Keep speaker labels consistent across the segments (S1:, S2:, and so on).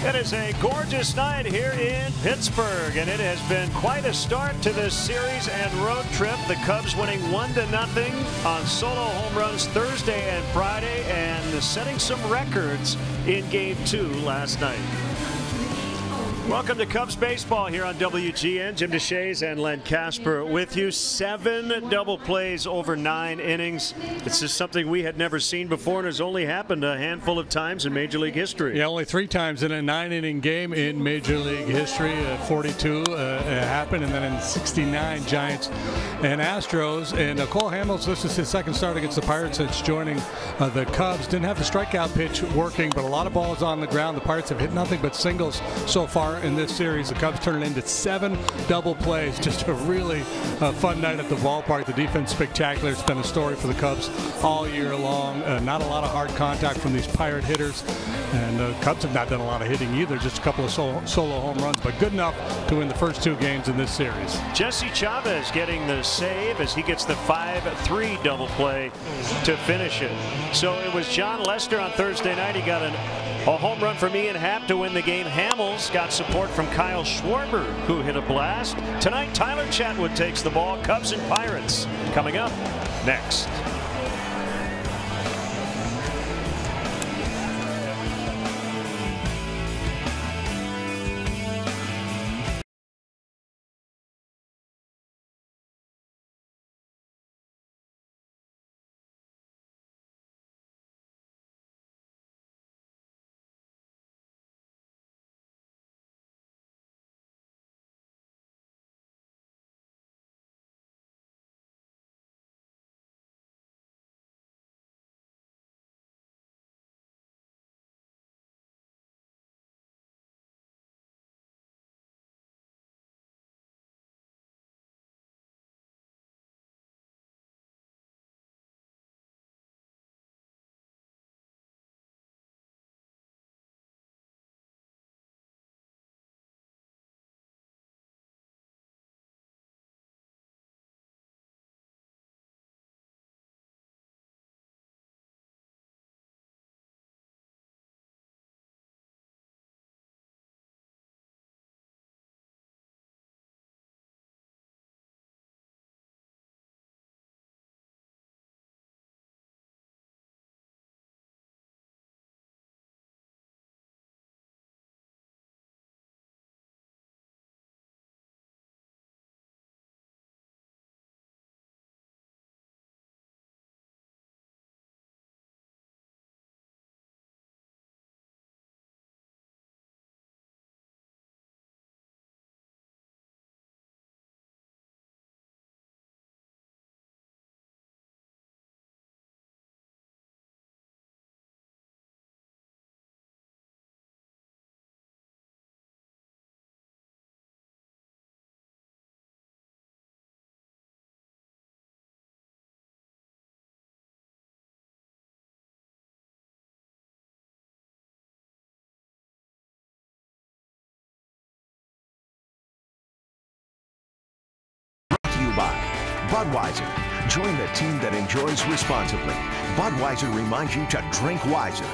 S1: It is a gorgeous night here in Pittsburgh, and it has been quite a start to this series and road trip. The Cubs winning 1-0 on solo home runs Thursday and Friday, and setting some records in Game 2 last night. Welcome to Cubs baseball here on WGN. Jim DeShays and Len Casper with you. 7 double plays over 9 innings. It's just something we had never seen before, and has only happened a handful of times in Major League history.
S2: Yeah, only 3 times in a 9-inning game in Major League history. 42 happened, and then in 69, Giants and Astros. And Cole Hamels, this is his second start against the Pirates since joining the Cubs. Didn't have the strikeout pitch working, but a lot of balls on the ground. The Pirates have hit nothing but singles so far in this series. The Cubs turning into 7 double plays. Just a really fun night at the ballpark. The defense spectacular. It's been a story for the Cubs all year long. Not a lot of hard contact from these Pirate hitters, and the Cubs have not done a lot of hitting either. Just a couple of solo home runs, but good enough to win the first 2 games in this series.
S1: Jesse Chavez getting the save as he gets the 5-3 double play to finish it. So it was John Lester on Thursday night. He got a home run from Ian Happ to win the game. Hamels got support from Kyle Schwarber, who hit a blast. Tonight, Tyler Chatwood takes the ball. Cubs and Pirates coming up next.
S3: By Budweiser. Join the team that enjoys responsibly. Budweiser reminds you to drink wiser.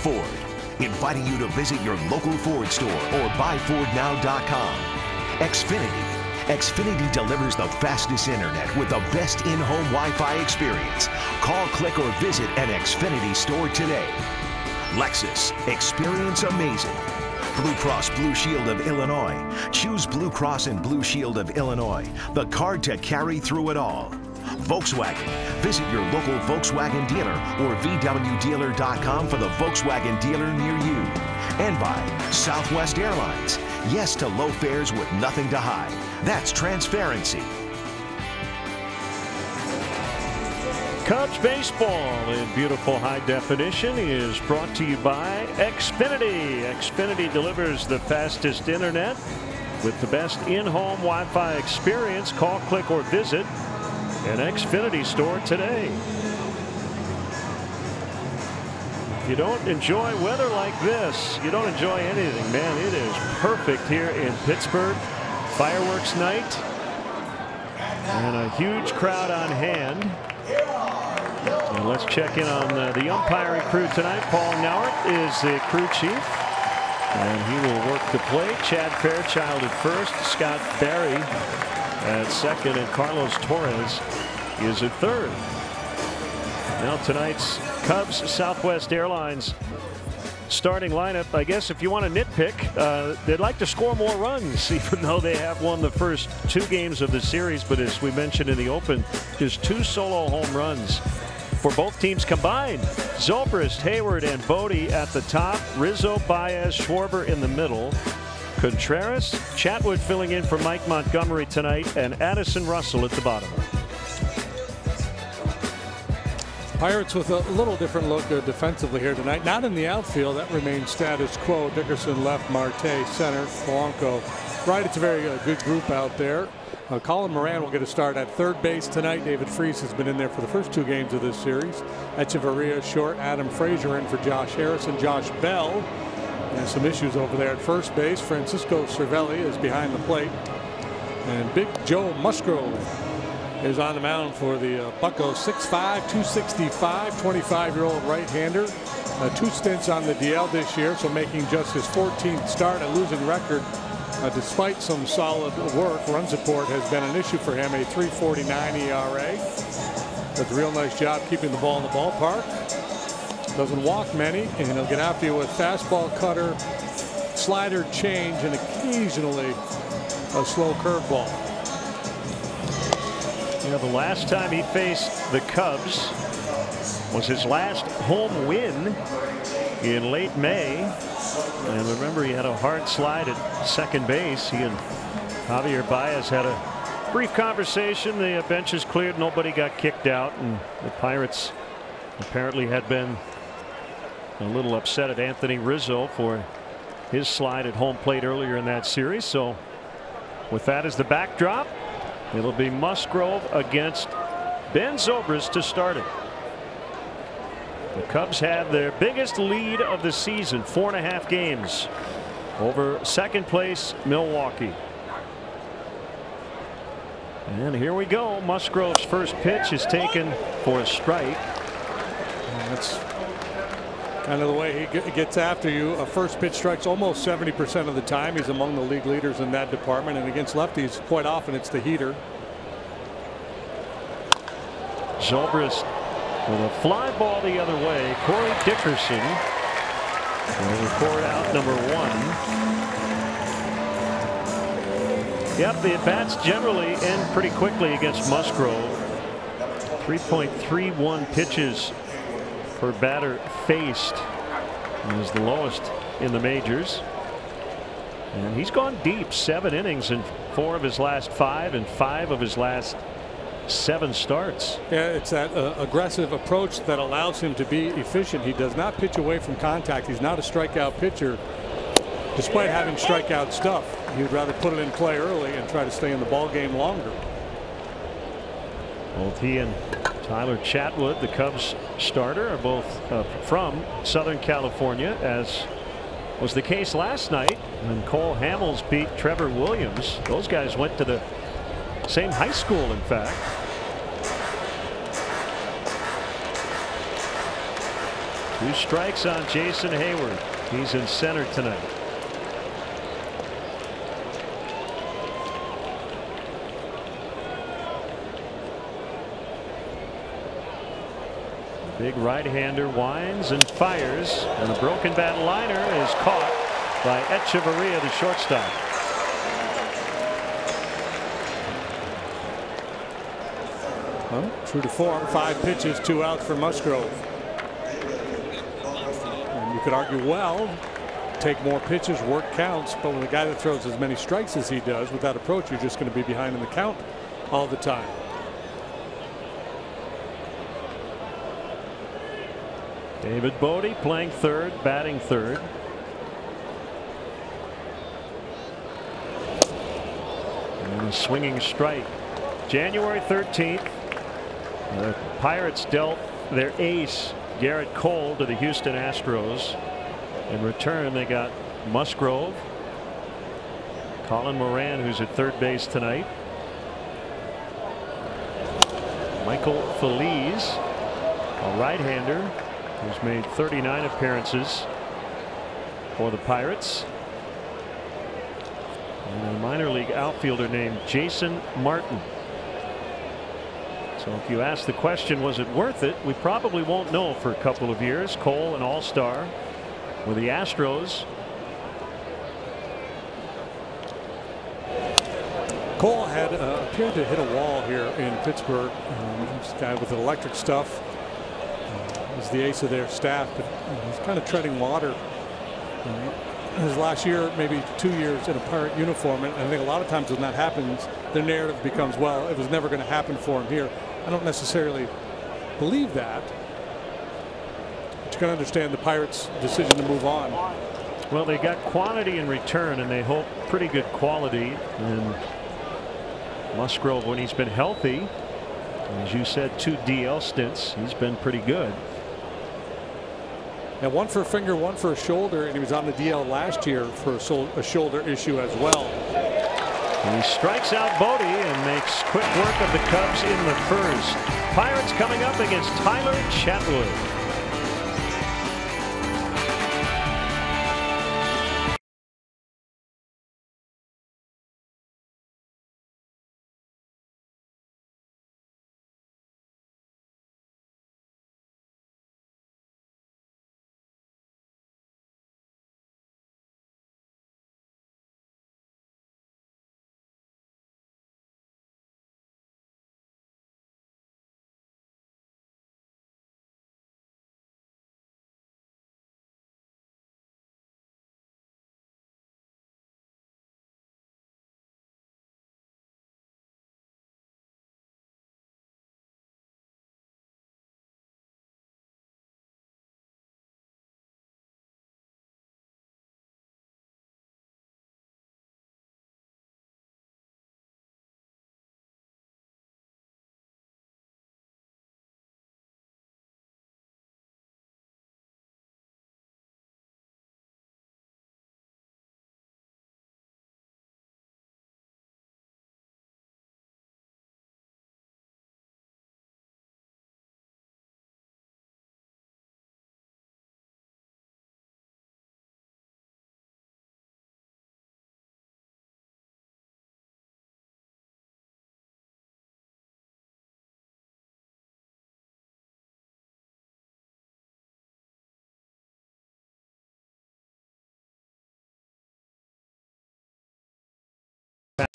S3: Ford, inviting you to visit your local Ford store or buyfordnow.com. Xfinity. Xfinity delivers the fastest internet with the best in-home Wi-Fi experience. Call, click, or visit an Xfinity store today. Lexus. Experience amazing. Blue Cross Blue Shield of Illinois. Choose Blue Cross and Blue Shield of Illinois, the card to carry through it all. Volkswagen. Visit your local Volkswagen dealer or VWDealer.com for the Volkswagen dealer near you. And by Southwest Airlines. Yes to low fares with nothing to hide. That's transparency.
S1: Cubs baseball in beautiful high definition is brought to you by Xfinity. Xfinity delivers the fastest internet with the best in-home Wi-Fi experience. Call, click, or visit an Xfinity store today. If you don't enjoy weather like this, you don't enjoy anything, man. It is perfect here in Pittsburgh. Fireworks night and a huge crowd on hand. And let's check in on the umpiring crew tonight. Paul Nauert is the crew chief. And he will work the plate. Chad Fairchild at first, Scott Barry at second, and Carlos Torres is at third. Now tonight's Cubs Southwest Airlines starting lineup. I guess if you want to nitpick, they'd like to score more runs, even though they have won the first 2 games of the series. But as we mentioned in the open, just 2 solo home runs for both teams combined. Zobrist, Hayward, and Bodie at the top. Rizzo, Baez, Schwarber in the middle. Contreras, Chatwood filling in for Mike Montgomery tonight, and Addison Russell at the bottom.
S2: Pirates with a little different look defensively here tonight. Not in the outfield. That remains status quo. Dickerson left, Marte center, Polanco right. It's a very good group out there. Colin Moran will get a start at third base tonight. David Freese has been in there for the first 2 games of this series. Echeverria short. Adam Frazier in for Josh Harrison. Josh Bell. And some issues over there at first base. Francisco Cervelli is behind the plate. And Big Joe Musgrove is on the mound for the Buccos. 6'5", 265, 25-year-old right-hander. 2 stints on the DL this year, so making just his 14th start. A losing record. Despite some solid work, run support has been an issue for him. A 3.49 ERA. Does a real nice job keeping the ball in the ballpark. Doesn't walk many, and he'll get after you with fastball, cutter, slider, change, and occasionally a slow curveball.
S1: You know, the last time he faced the Cubs was his last home win in late May. And remember, he had a hard slide at second base. He and Javier Baez had a brief conversation. The benches cleared. Nobody got kicked out. And the Pirates apparently had been a little upset at Anthony Rizzo for his slide at home plate earlier in that series. So with that as the backdrop, it'll be Musgrove against Ben Zobrist to start it. The Cubs had their biggest lead of the season, 4.5 games over second place Milwaukee. And here we go. Musgrove's first pitch is taken for a strike.
S2: And that's kind of the way he gets after you. A first pitch strikes almost 70% of the time. He's among the league leaders in that department, and against lefties quite often it's the heater.
S1: Zobrist with a fly ball the other way. Corey Dickerson will record out number 1. Yep, the at-bats generally end pretty quickly against Musgrove. 3.31 pitches per batter faced is the lowest in the majors. And he's gone deep. 7 innings in 4 of his last 5 and 5 of his last 7 starts.
S2: Yeah, it's that aggressive approach that allows him to be efficient. He does not pitch away from contact. He's not a strikeout pitcher, despite having strikeout stuff. He would rather put it in play early and try to stay in the ball game longer.
S1: Both he and Tyler Chatwood, the Cubs starter, are both from Southern California, as was the case last night when Cole Hamels beat Trevor Williams. Those guys went to the same high school, in fact. Two strikes on Jason Hayward. He's in center tonight. Big right-hander winds and fires, and a broken bat liner is caught by Echeverria, the shortstop.
S2: Well, true to form, 5 pitches, 2 outs for Musgrove. And you could argue, well, take more pitches, work counts, but when a guy that throws as many strikes as he does, with that approach, you're just going to be behind in the count all the time.
S1: David Bodie playing third, batting third. And a swinging strike. January 13th, the Pirates dealt their ace Garrett Cole to the Houston Astros. In return, they got Musgrove, Colin Moran, who's at third base tonight, Michael Feliz, a right-hander who's made 39 appearances for the Pirates. And a minor league outfielder named Jason Martin. So if you ask the question, was it worth it? We probably won't know for a couple of years. Cole, an all-star with the Astros.
S2: Cole had appeared to hit a wall here in Pittsburgh. This guy with electric stuff is the ace of their staff, but he's kind of treading water. His last year, maybe 2 years in a Pirate uniform, and I think a lot of times when that happens, the narrative becomes, well, it was never going to happen for him here. I don't necessarily believe that, but you can understand the Pirates' decision to move on.
S1: Well, they got quantity in return, and they hope pretty good quality. And Musgrove, when he's been healthy, as you said, 2 DL stints, he's been pretty good.
S2: And 1 for a finger, 1 for a shoulder, and he was on the DL last year for a shoulder issue as well.
S1: He strikes out Bodie and makes quick work of the Cubs in the first. Pirates coming up against Tyler Chatwood.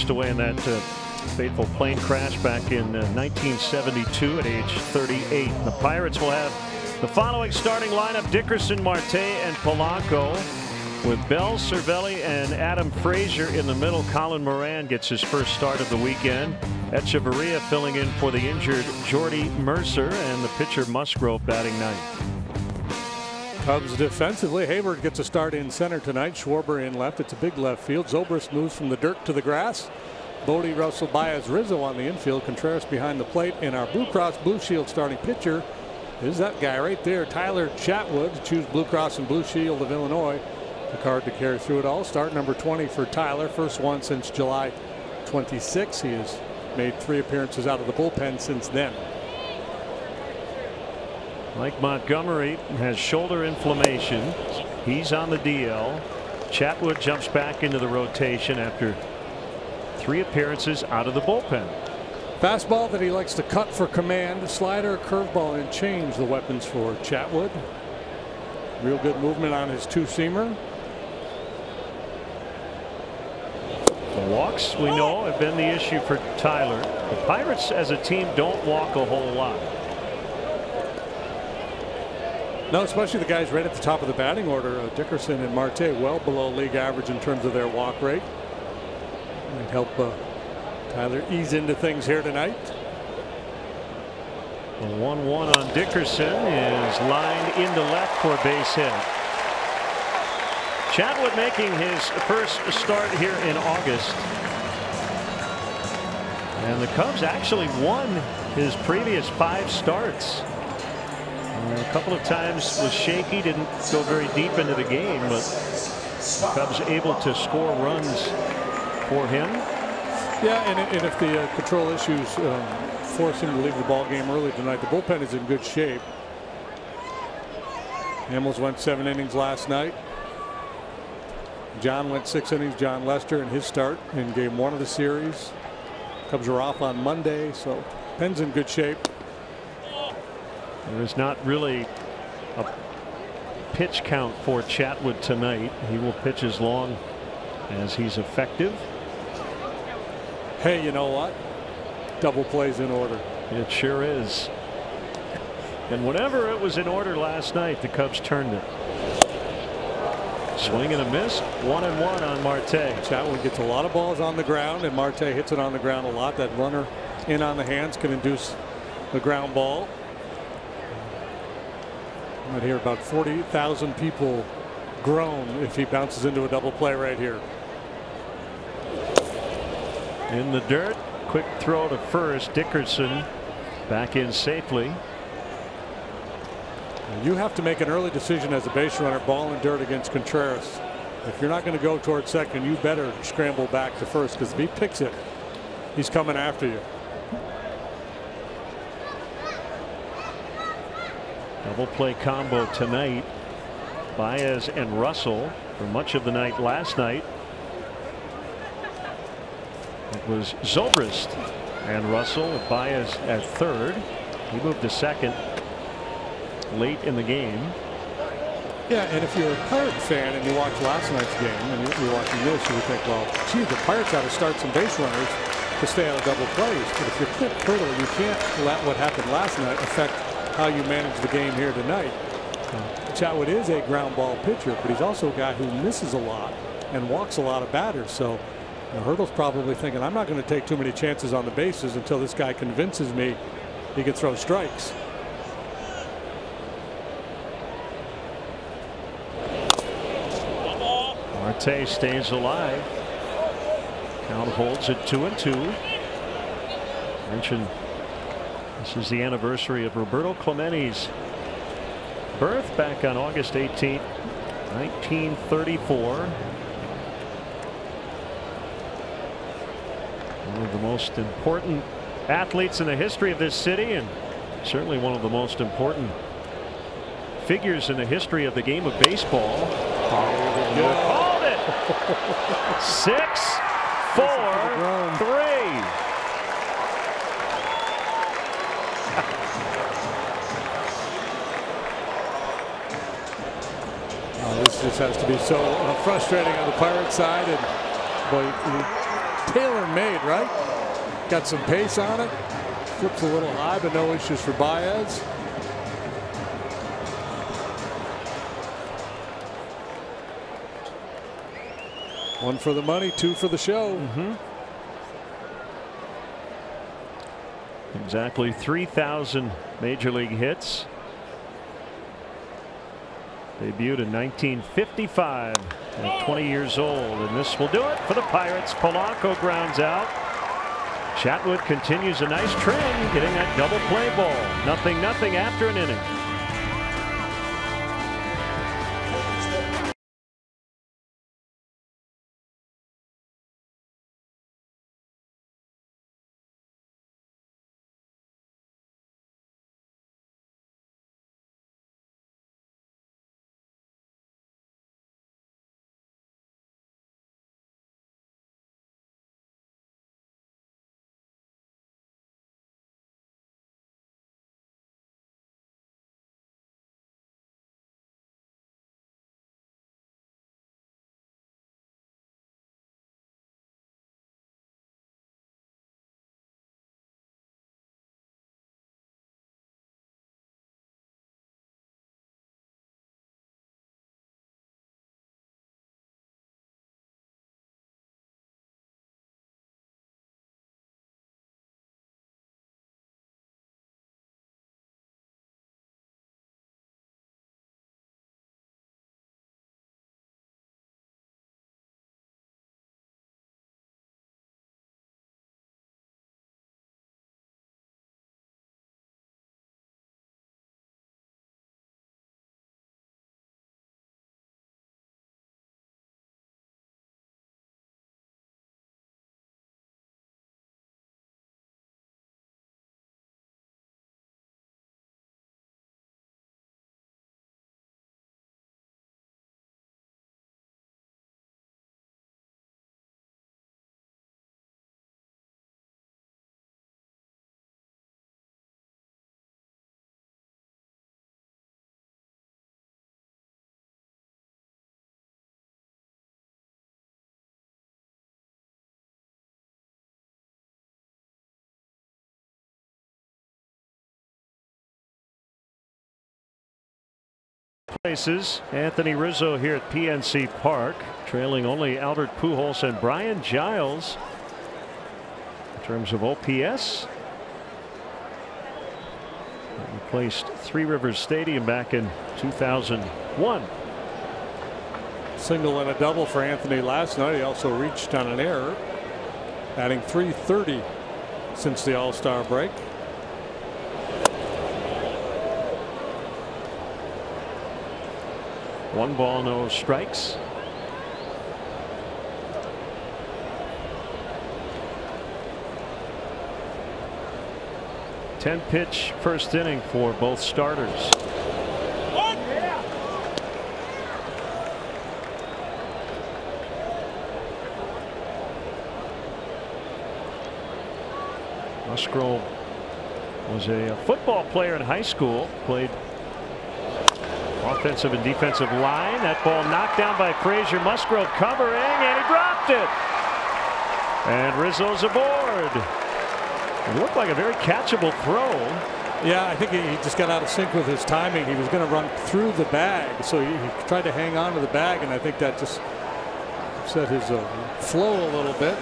S1: Passed away in that fateful plane crash back in 1972 at age 38. The Pirates will have the following starting lineup: Dickerson, Marte, and Polanco, with Bell, Cervelli, and Adam Frazier in the middle. Colin Moran gets his first start of the weekend. Echeverria filling in for the injured Jordy Mercer, and the pitcher Musgrove batting ninth.
S2: Cubs defensively, Hayward gets a start in center tonight. Schwarber in left. It's a big left field. Zobrist moves from the dirt to the grass. Bodie, Russell, Baez, Rizzo on the infield. Contreras behind the plate. And our Blue Cross Blue Shield starting pitcher is that guy right there, Tyler Chatwood. To choose Blue Cross and Blue Shield of Illinois. The card to carry through it all. Start number 20 for Tyler. First one since July 26. He has made 3 appearances out of the bullpen since then.
S1: Mike Montgomery has shoulder inflammation. He's on the DL. Chatwood jumps back into the rotation after 3 appearances out of the bullpen.
S2: Fastball that he likes to cut for command. Slider, curveball, and change, the weapons for Chatwood. Real good movement on his 2-seamer.
S1: The walks, we know, have been the issue for Tyler. The Pirates as a team don't walk a whole lot.
S2: No, especially the guys right at the top of the batting order. Dickerson and Marte well below league average in terms of their walk rate. Might help Tyler ease into things here tonight.
S1: The 1-1 on Dickerson is lined into left for a base hit. Chatwood making his first start here in August. And the Cubs actually won his previous 5 starts. A couple of times was shaky, didn't go very deep into the game, but the Cubs able to score runs for him.
S2: Yeah, and if the control issues force him to leave the ball game early tonight, the bullpen is in good shape. Hamels went 7 innings last night. John went 6 innings. John Lester in his start in game 1 of the series. Cubs are off on Monday, so Penn's in good shape.
S1: There is not really a pitch count for Chatwood tonight. He will pitch as long as he's effective.
S2: Hey, you know what? Double plays in order.
S1: It sure is. And whenever it was in order last night, the Cubs turned it. Swing and a miss. 1-1 on Marte.
S2: Chatwood gets a lot of balls on the ground, and Marte hits it on the ground a lot. That runner in on the hands can induce the ground ball. You might hear about 40,000 people groan if he bounces into a double play right here.
S1: In the dirt. Quick throw to first. Dickerson back in safely.
S2: You have to make an early decision as a base runner, ball in dirt against Contreras. If you're not going to go toward second, you better scramble back to first, because if he picks it, he's coming after you.
S1: Double play combo tonight. Baez and Russell for much of the night last night. It was Zobrist and Russell with Baez at third. He moved to second late in the game.
S2: Yeah, and if you're a Pirate fan and you watch last night's game and you're watching this, you would think, well, gee, the Pirates ought to start some base runners to stay out of double plays. But if you're Clint Hurdle, you can't let what happened last night affect how you manage the game here tonight. Chatwood is a ground ball pitcher, but he's also a guy who misses a lot and walks a lot of batters. So Hurdle's probably thinking, I'm not going to take too many chances on the bases until this guy convinces me he can throw strikes.
S1: Marte stays alive. Count holds at 2-2. Mentioned this is the anniversary of Roberto Clemente's birth back on August 18th, 1934. One of the most important athletes in the history of this city, and certainly one of the most important figures in the history of the game of baseball. Called it. 6-4-3.
S2: This just has to be so frustrating on the Pirate side, and boy, tailor-made, right? Got some pace on it. Flips a little high, but no issues for Baez. One for the money, 2 for the show.
S1: Exactly 3,000 major league hits. Debuted in 1955 at 20 years old, and this will do it for the Pirates. Polanco grounds out. Chatwood continues a nice trend, getting that double play ball. 0-0 after an inning. Places Anthony Rizzo here at PNC Park, trailing only Albert Pujols and Brian Giles in terms of OPS. He placed Three Rivers Stadium back in 2001.
S2: Single and a double for Anthony last night. He also reached on an error, adding 330 since the All-Star break.
S1: One ball, no strikes. Ten-pitch first inning for both starters. Musgrove was a football player in high school, played offensive and defensive line. That ball knocked down by Frazier. Musgrove covering, and he dropped it. And Rizzo's aboard. It looked like a very catchable throw.
S2: Yeah, I think he just got out of sync with his timing. He was going to run through the bag, so he tried to hang on to the bag, and I think that just set his flow a little bit.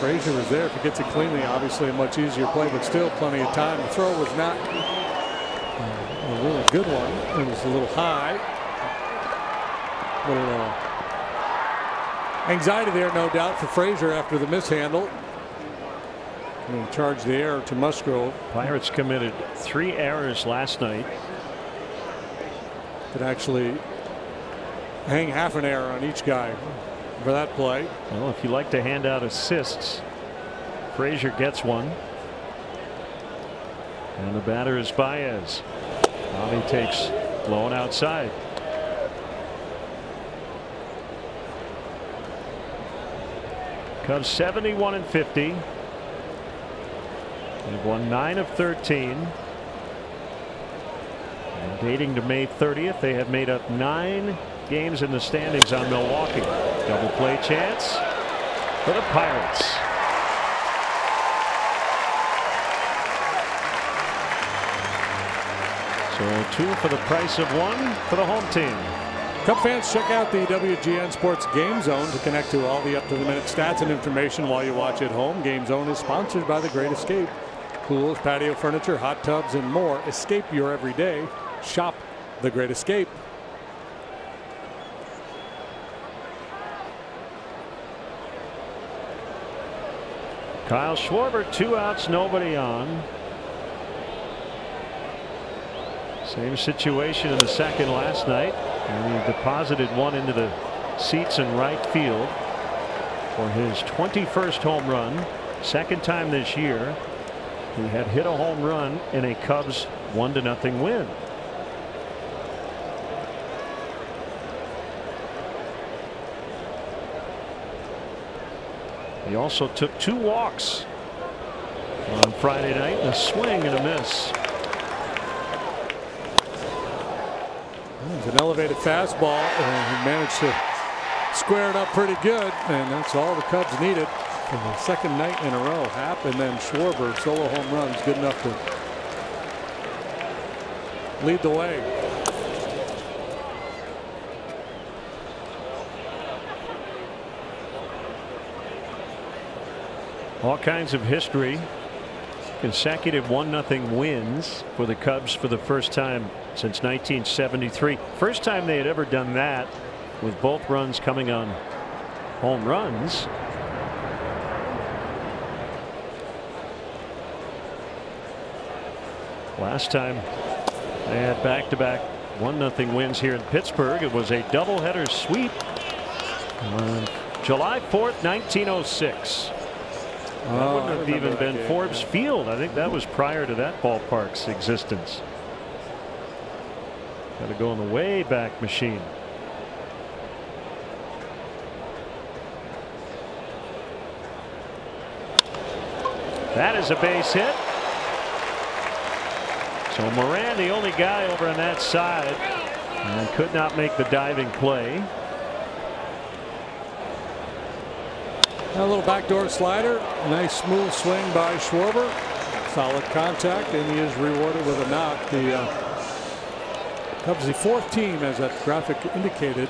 S2: Frazier was there. If he gets it cleanly, obviously a much easier play, but still plenty of time. The throw was not a really good one. It was a little high. A little anxiety there, no doubt, for Frazier after the mishandle. And charged the error to Musgrove.
S1: Pirates committed 3 errors last night.
S2: Could actually hang half an error on each guy for that play.
S1: Well, if you like to hand out assists, Frazier gets one. And the batter is Baez. Bobby takes low and outside. Cubs 71-50. They've won 9 of 13. And dating to May 30th, they have made up 9 games in the standings on Milwaukee. Double play chance for the Pirates. So 2 for the price of 1 for the home team.
S2: Cub fans, check out the WGN Sports Game Zone to connect to all the up-to-the-minute stats and information while you watch at home. Game Zone is sponsored by The Great Escape. Pools, patio furniture, hot tubs, and more. Escape your everyday. Shop The Great Escape.
S1: Kyle Schwarber, 2 outs, nobody on. Same situation in the second last night, and he deposited one into the seats in right field for his 21st home run. Second time this year he had hit a home run in a Cubs 1-0 win. He also took 2 walks on Friday night, a swing and a miss.
S2: It was an elevated fastball, and he managed to square it up pretty good, and that's all the Cubs needed for the second night in a row. Happ and then Schwarber, solo home runs, good enough to lead the way.
S1: All kinds of history. Consecutive 1-0 wins for the Cubs for the first time since 1973. First time they had ever done that, with both runs coming on home runs. Last time they had back-to-back 1-0 wins here in Pittsburgh. It was a doubleheader sweep on July 4th, 1906. That wouldn't have even been Forbes Field. I think that was prior to that ballpark's existence. Got to go in the way back machine. That is a base hit. So Moran, the only guy over on that side, and could not make the diving play.
S2: A little backdoor slider. Nice smooth swing by Schwarber. Solid contact, and he is rewarded with a knock. The Cubs, the fourth team, as that graphic indicated,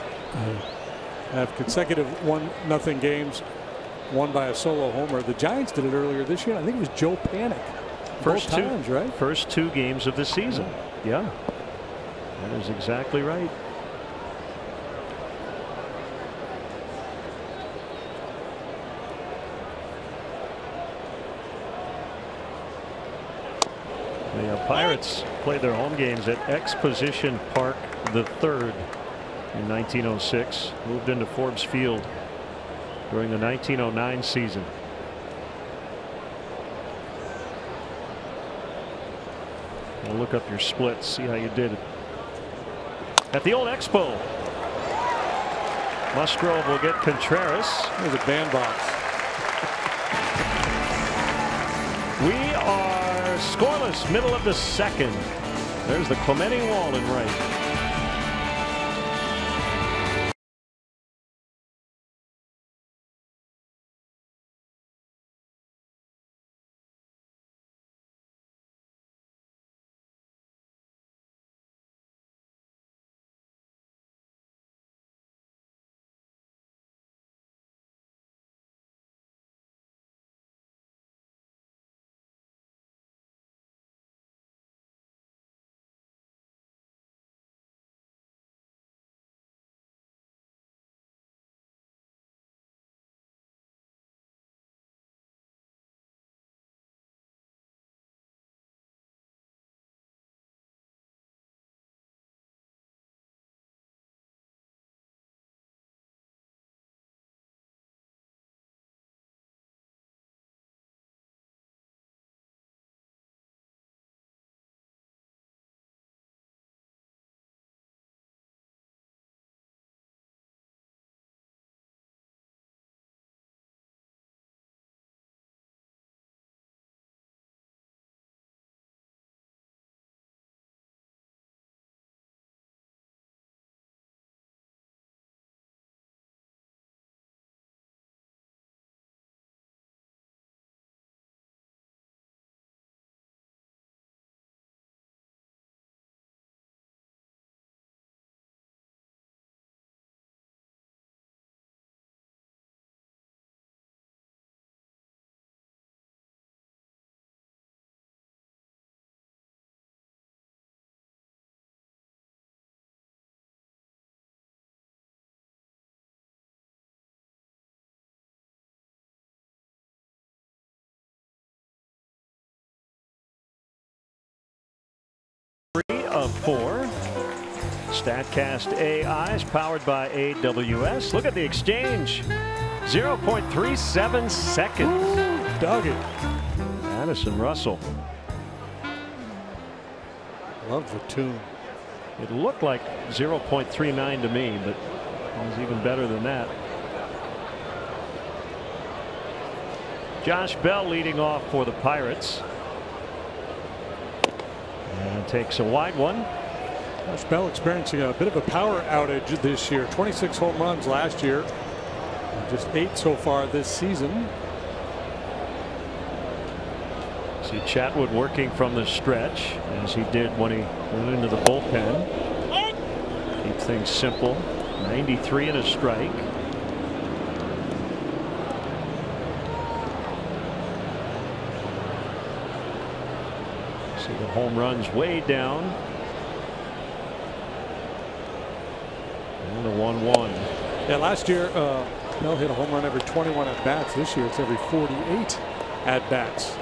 S2: have consecutive 1-0 games won by a solo homer. The Giants did it earlier this year. I think it was Joe Panic.
S1: First
S2: Both
S1: two
S2: times, right?
S1: First 2 games of the season. Yeah, that is exactly right. The Pirates played their home games at Exposition Park III in 1906. Moved into Forbes Field during the 1909 season. We'll look up your splits, see how you did at the old Expo. Musgrove will get Contreras.
S2: There's a bandbox.
S1: We are scoreless, middle of the second. There's the Clemente Walden right. Of 4. StatCast AI is powered by AWS. Look at the exchange. 0.37 seconds.
S2: Ooh, dug it.
S1: Addison Russell.
S2: Love the tune.
S1: It looked like 0.39 to me, but it was even better than that. Josh Bell leading off for the Pirates. And takes a wide one.
S2: Josh Bell experiencing a bit of a power outage this year. 26 home runs last year. Just 8 so far this season.
S1: See Chatwood working from the stretch, as he did when he went into the bullpen. Keep things simple. 93 and a strike. See the home runs way down. And the 1-1.
S2: Yeah, last year Bell hit a home run every 21 at bats. This year it's every 48 at bats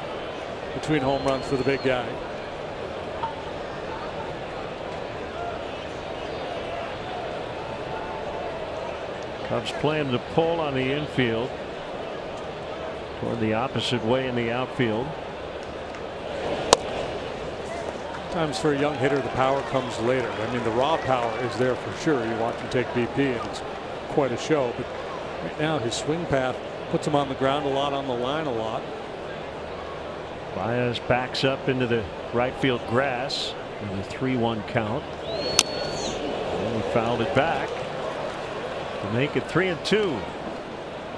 S2: between home runs for the big guy.
S1: Cubs plan to pull on the infield toward the opposite way in the outfield.
S2: Sometimes for a young hitter the power comes later. I mean, the raw power is there for sure. You watch him take BP and it's quite a show, but right now his swing path puts him on the ground a lot, on the line a lot.
S1: Baez backs up into the right field grass with a 3-1 count. And he fouled it back to make it 3-2. So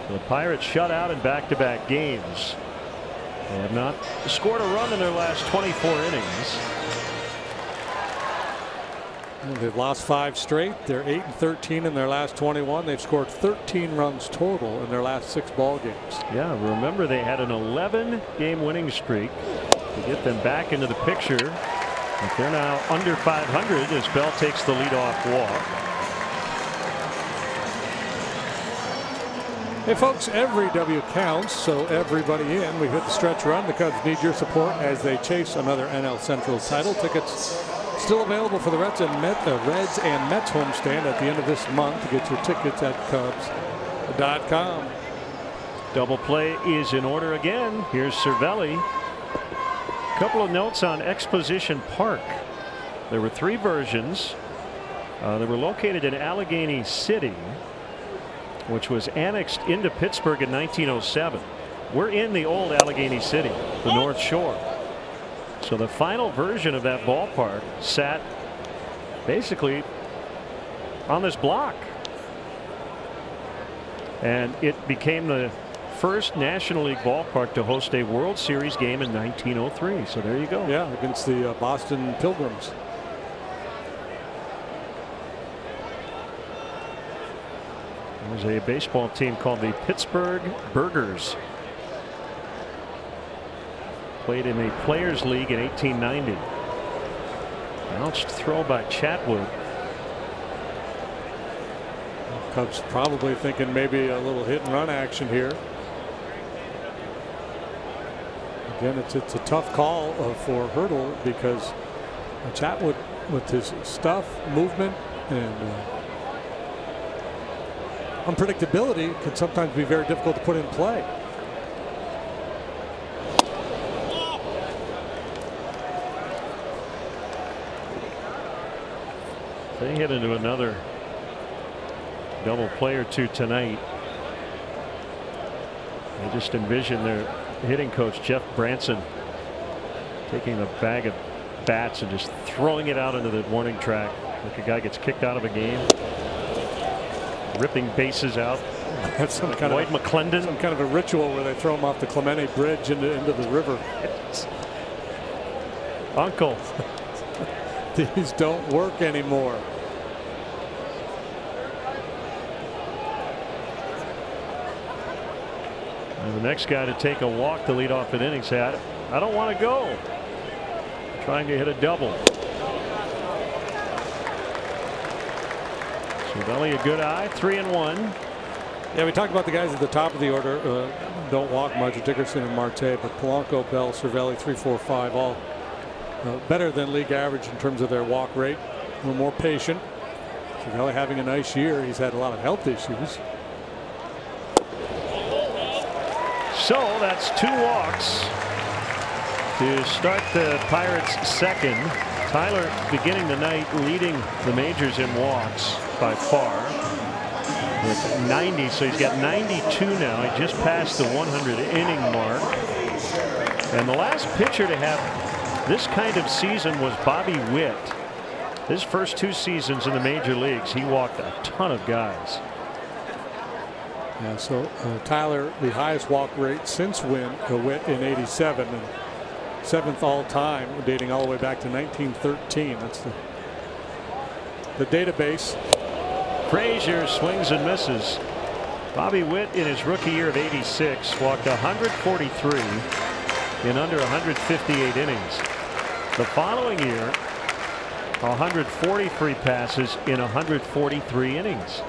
S1: the Pirates shut out in back-to-back games. They have not scored a run in their last 24 innings.
S2: They've lost 5 straight. They're 8-13 in their last 21. They've scored 13 runs total in their last 6 ball games.
S1: Yeah, remember they had an 11-game winning streak to get them back into the picture. But they're now under 500 as Bell takes the leadoff walk.
S2: Hey folks, every W counts, so everybody in. We've hit the stretch run. The Cubs need your support as they chase another NL Central title. Tickets still available for the Reds and Mets homestand at the end of this month. To get your tickets at Cubs.com.
S1: Double play is in order again. Here's Cervelli. A couple of notes on Exposition Park. There were 3 versions. They were located in Allegheny City, which was annexed into Pittsburgh in 1907. We're in the old Allegheny City, the North Shore. So the final version of that ballpark sat basically on this block. And it became the first National League ballpark to host a World Series game in 1903. So there you go.
S2: Yeah, against the Boston Pilgrims.
S1: There's a baseball team called the Pittsburgh Burgers. Played in the Players League in 1890. Bounced throw by Chatwood.
S2: Cubs probably thinking maybe a little hit and run action here. Again, it's a tough call for Hurdle because Chatwood, with his stuff, movement, and unpredictability, can sometimes be very difficult to put in play.
S1: They hit into another double play or 2 tonight. I just envision their hitting coach Jeff Branson taking a bag of bats and just throwing it out into the warning track like a guy gets kicked out of a game. Ripping bases out.
S2: That's some kind
S1: White
S2: of
S1: McClendon.
S2: Some kind of a ritual where they throw him off the Clemente Bridge into the river.
S1: Uncle.
S2: These don't work anymore.
S1: And the next guy to take a walk to lead off an inning say, I don't want to go. Trying to hit a double. Cervelli a good eye. 3-1.
S2: Yeah, we talked about the guys at the top of the order don't walk much, Dickerson and Marte, but Polanco, Bell, Cervelli, 3, 4, 5, all better than league average in terms of their walk rate. A little more patient. Cervelli having a nice year. He's had a lot of health issues.
S1: So that's 2 walks to start the Pirates' second. Tyler beginning the night leading the majors in walks by far with 90. So he's got 92 now. He just passed the 100 inning mark. And the last pitcher to have this kind of season was Bobby Witt. His first 2 seasons in the major leagues, he walked a ton of guys.
S2: Yeah, so Tyler, the highest walk rate since Witt in '87 and 7th all time, dating all the way back to 1913. That's the database.
S1: Frazier swings and misses. Bobby Witt in his rookie year of '86 walked 143 in under 158 innings. The following year, 143 passes in 143 innings.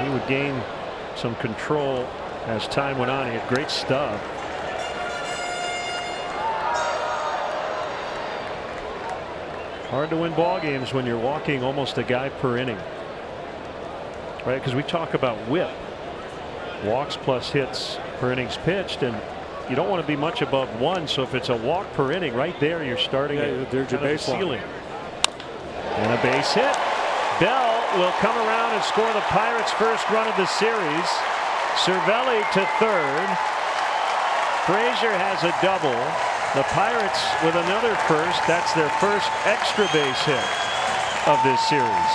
S1: He would gain some control as time went on. He had great stuff. Hard to win ball games when you're walking almost a guy per inning, right? Because we talk about WHIP, walks plus hits per innings pitched, and you don't want to be much above 1. So if it's a walk per inning, right there, you're starting at
S2: there's your base
S1: ceiling. And a base hit. Bell will come around and score the Pirates' first run of the series. Cervelli to third. Frazier has a double. The Pirates with another first. That's their first extra base hit of this series.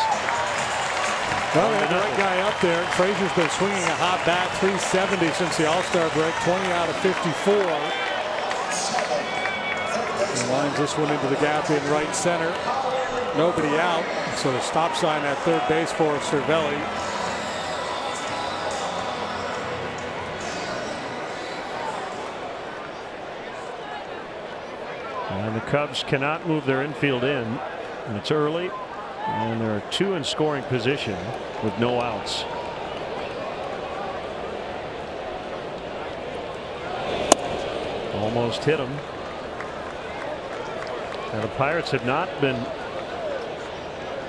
S2: Well, they had the right guy up there. Frazier's been swinging a hot bat, 370 since the All-Star break, 20 out of 54. Lines this one into the gap in right center. Nobody out. So the stop sign at third base for Cervelli.
S1: And the Cubs cannot move their infield in. And it's early. And there are two in scoring position with no outs. Almost hit him. And the Pirates have not been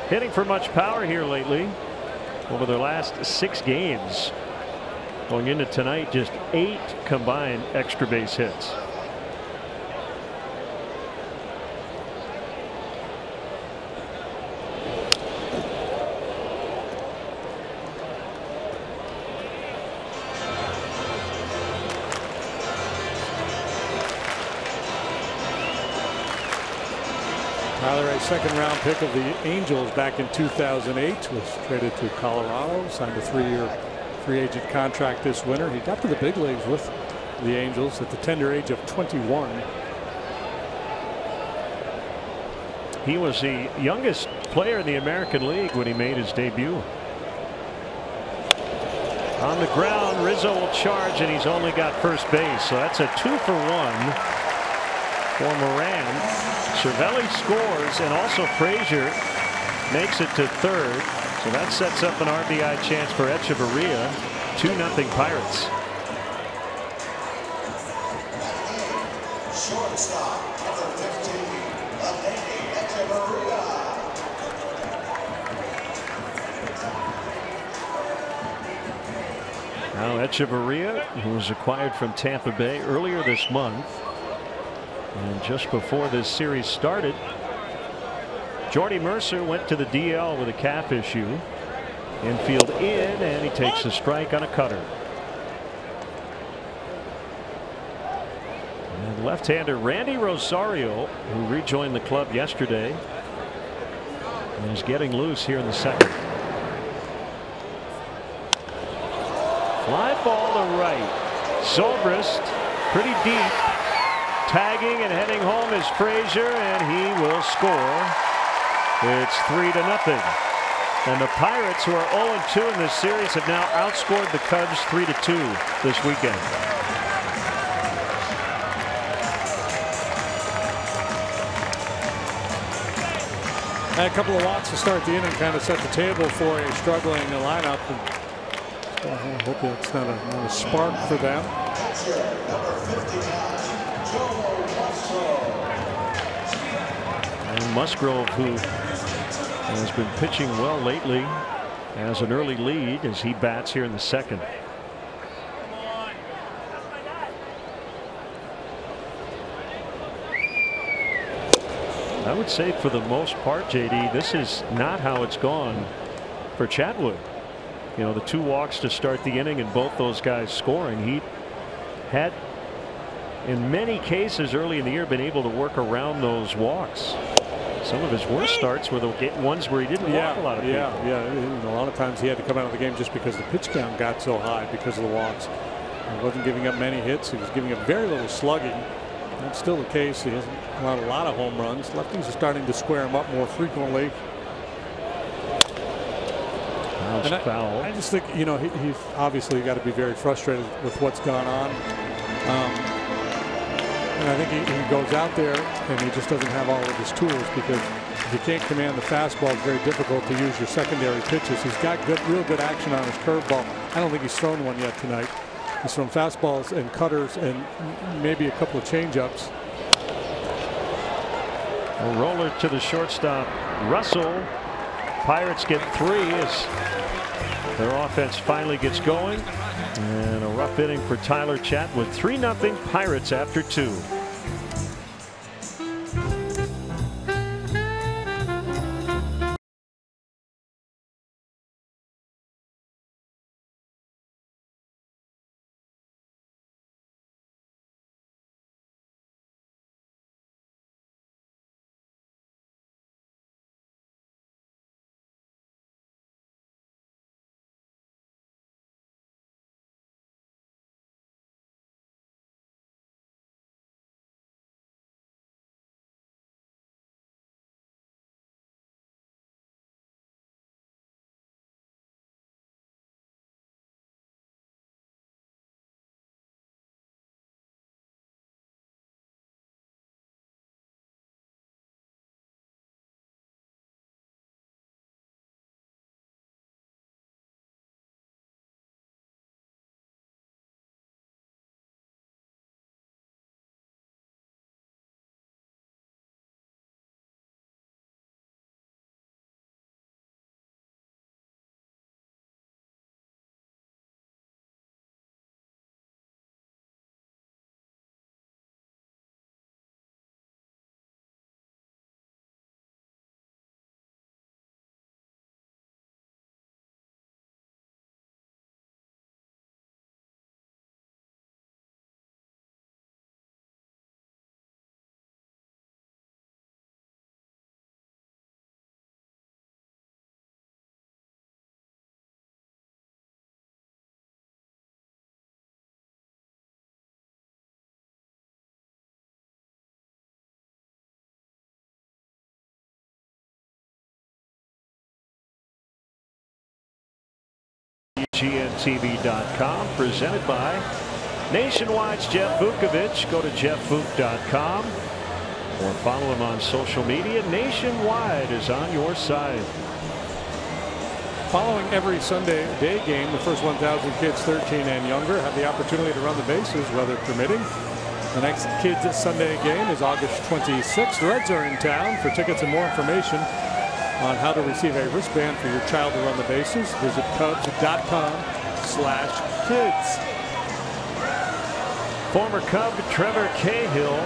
S1: hitting for much power here lately over their last 6 games. Going into tonight, just 8 combined extra base hits.
S2: Tyler, a second-round pick of the Angels back in 2008, was traded to Colorado, signed a 3-year free agent contract this winter. He got to the big leagues with the Angels at the tender age of 21.
S1: He was the youngest player in the American League when he made his debut. On the ground, Rizzo will charge, and he's only got first base, so that's a 2-for-1 for Moran. Cervelli scores, and also Frazier makes it to third. So that sets up an RBI chance for Echeverria. 2-0 Pirates.
S4: Shortstop, number 15, Echeverria.
S1: Now Echeverria, who was acquired from Tampa Bay earlier this month. And just before this series started, Jordy Mercer went to the DL with a calf issue. Infield in, and he takes a strike on a cutter. And left-hander Randy Rosario, who rejoined the club yesterday, and is getting loose here in the second. Fly ball to right. Zobrist pretty deep. Tagging and heading home is Frazier, and he will score. It's 3-0. And the Pirates, who are 0-2 in this series, have now outscored the Cubs 3-2 this weekend.
S2: And a couple of walks to start the inning kind of set the table for a struggling lineup. And I hope that's not a spark for them.
S1: And Musgrove, who has been pitching well lately, has an early lead as he bats here in the second. I would say for the most part, JD, this is not how it's gone for Chatwood. You know, the 2 walks to start the inning and both those guys scoring. He had, in many cases early in the year, been able to work around those walks. Some of his worst starts were the ones where he didn't walk a lot of people.
S2: Yeah. You know, a lot of times he had to come out of the game just because the pitch count got so high because of the walks. He wasn't giving up many hits. He was giving up very little slugging. That's still the case. He hasn't allowed a lot of home runs. Lefties are starting to square him up more frequently.
S1: And foul.
S2: I just think, you know, he's obviously got to be very frustrated with what's gone on. And I think he goes out there and he just doesn't have all of his tools, because if you can't command the fastball, it's very difficult to use your secondary pitches. He's got real good action on his curveball. I don't think he's thrown one yet tonight. He's thrown fastballs and cutters and maybe a couple of changeups.
S1: A roller to the shortstop, Russell. Pirates get 3 as their offense finally gets going. And a rough inning for Tyler Chatwood. 3-0 Pirates after 2. WGNTV.com. Presented by Nationwide's Jeff Vukovich. Go to jeffvuk.com or follow him on social media. Nationwide is on your side.
S2: Following every Sunday day game, the first 1,000 kids 13 and younger have the opportunity to run the bases, weather permitting. The next Kids Sunday game is August 26th. The Reds are in town. For tickets and more information on how to receive a wristband for your child to run the bases, visit Cubs.com/kids.
S1: Former Cub Trevor Cahill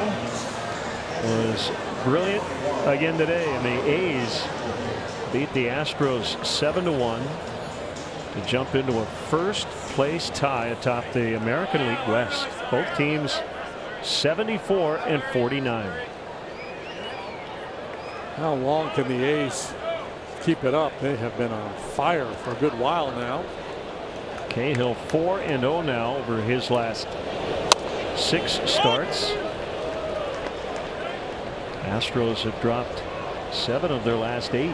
S1: was brilliant again today, and the A's beat the Astros 7-1 to jump into a first place tie atop the American League West. Both teams 74 and 49.
S2: How long can the A's keep it up? They have been on fire for a good while now.
S1: Cahill 4-0 now over his last 6 starts. Astros have dropped 7 of their last 8.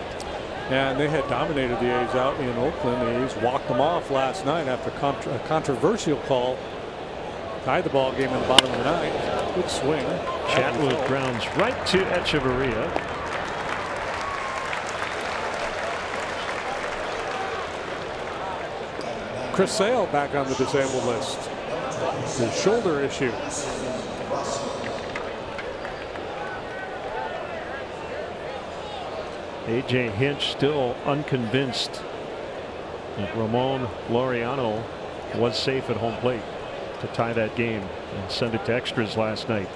S2: And they had dominated the A's out in Oakland. The A's walked them off last night after a controversial call. Tied the ball game in the bottom of the 9th. Good swing.
S1: Chatwood grounds right to Echeverria.
S2: Chris Sale back on the disabled list. His shoulder issue.
S1: A.J. Hinch still unconvinced that Ramon Laureano was safe at home plate to tie that game and send it to extras last night.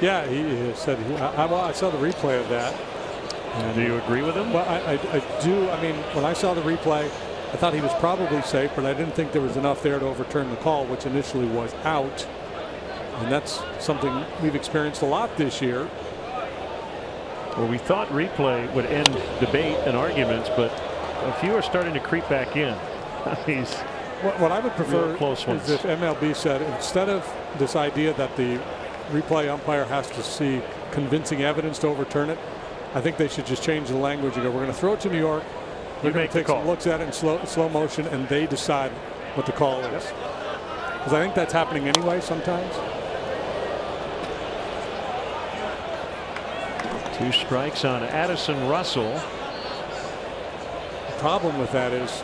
S2: Yeah, he said I saw the replay of that.
S1: And do you agree with him?
S2: Well, I do. I mean, when I saw the replay, I thought he was probably safe, but I didn't think there was enough there to overturn the call, which initially was out. And that's something we've experienced a lot this year.
S1: Well, we thought replay would end debate and arguments, but a few are starting to creep back in.
S2: What I would prefer
S1: close ones.
S2: is if MLB said, instead of this idea that the replay umpire has to see convincing evidence to overturn it, I think they should just change the language and go, we're going to throw it to New York. We're going to take some looks at it in slow motion, and they decide what the call is. Because I think that's happening anyway sometimes.
S1: 2 strikes on Addison Russell.
S2: The problem with that is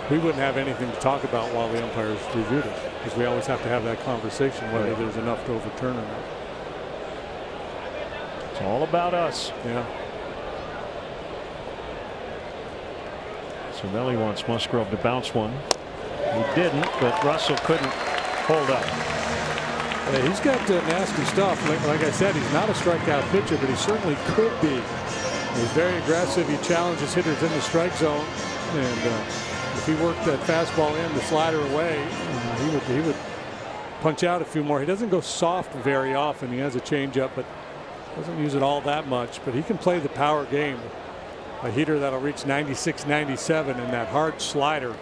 S2: we wouldn't have anything to talk about while the umpires reviewed it, because we always have to have that conversation whether there's enough to overturn or not.
S1: It's all about us.
S2: Yeah.
S1: Cervelli wants Musgrove to bounce one. He didn't, but Russell couldn't hold up.
S2: Yeah, he's got nasty stuff. Like I said, he's not a strikeout pitcher, but he certainly could be. He's very aggressive. He challenges hitters in the strike zone, and if he worked that fastball in, the slider away, he would punch out a few more. He doesn't go soft very often. He has a changeup, but doesn't use it all that much. But he can play the power game. A heater that'll reach 96, 97, and that hard slider.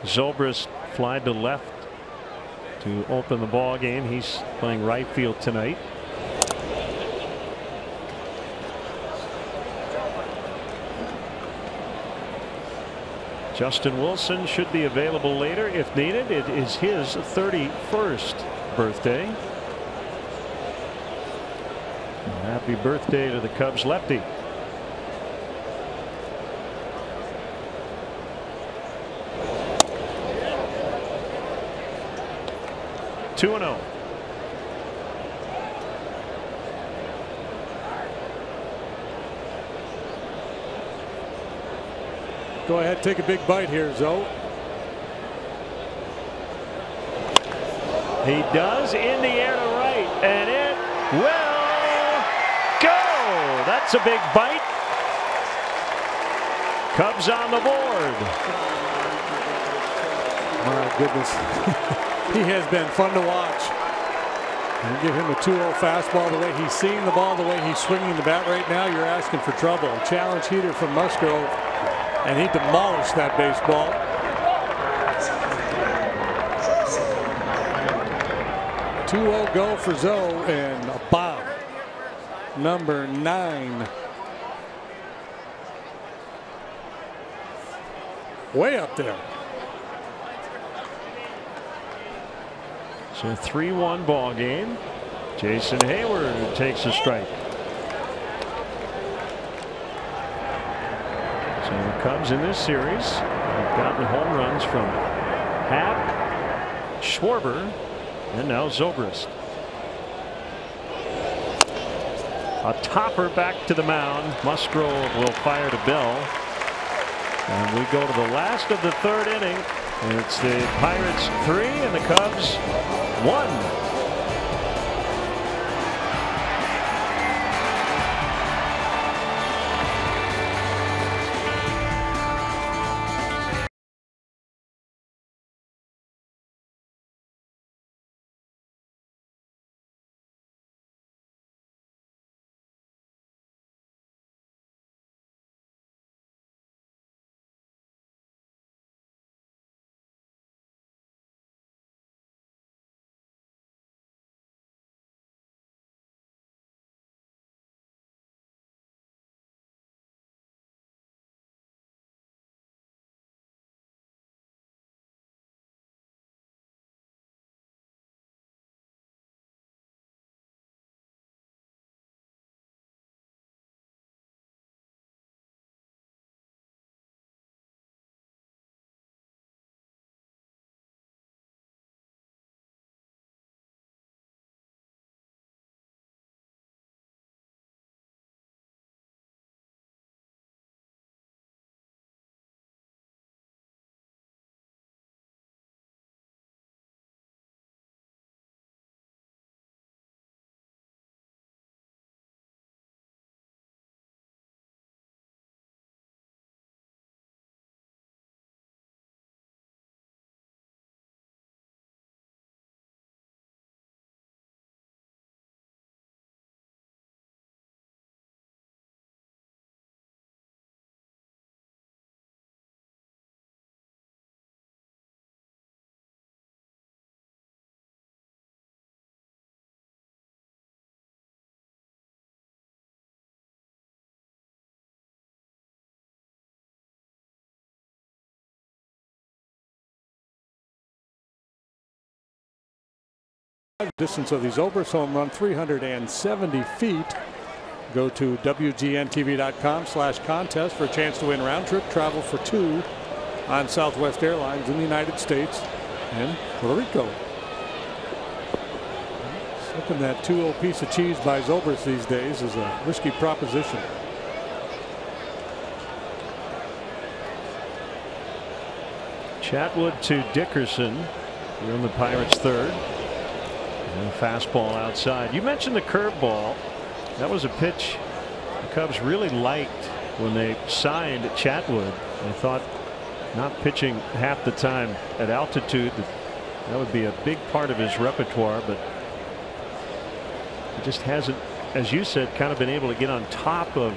S1: Zobrist flied to left to open the ball game. He's playing right field tonight. Justin Wilson should be available later if needed. It is his 31st birthday. Happy birthday to the Cubs lefty. Two and 0.
S2: Go ahead, take a big bite here, Zoe.
S1: He does, in the air to right, and it will go. That's a big bite. Cubs on the board.
S2: My goodness. He has been fun to watch. You give him a 2-0 fastball, the way he's seeing the ball, the way he's swinging the bat right now, you're asking for trouble. Challenge heater from Musgrove, and he demolished that baseball. .2-0 go for Zoe, and a bomb. Number 9. way up there.
S1: So 3-1 ball game. Jason Hayward takes a strike. So the Cubs in this series have gotten home runs from Happ, Schwarber, and now Zobrist. A topper back to the mound. Musgrove will fire to Bell. And we go to the last of the third inning. And it's the Pirates 3 and the Cubs 1.
S2: Distance of the Zobrist home run, 370 feet. Go to WGNTV.com/contest for a chance to win round trip travel for 2 on Southwest Airlines in the United States and Puerto Rico. Slipping that 2-0 piece of cheese by Zobrist these days is a risky proposition.
S1: Chatwood to Dickerson. You're in the Pirates' third. And a fastball outside. You mentioned the curveball. That was a pitch the Cubs really liked when they signed Chatwood. They thought not pitching half the time at altitude, that would be a big part of his repertoire, but he just hasn't, as you said, kind of been able to get on top of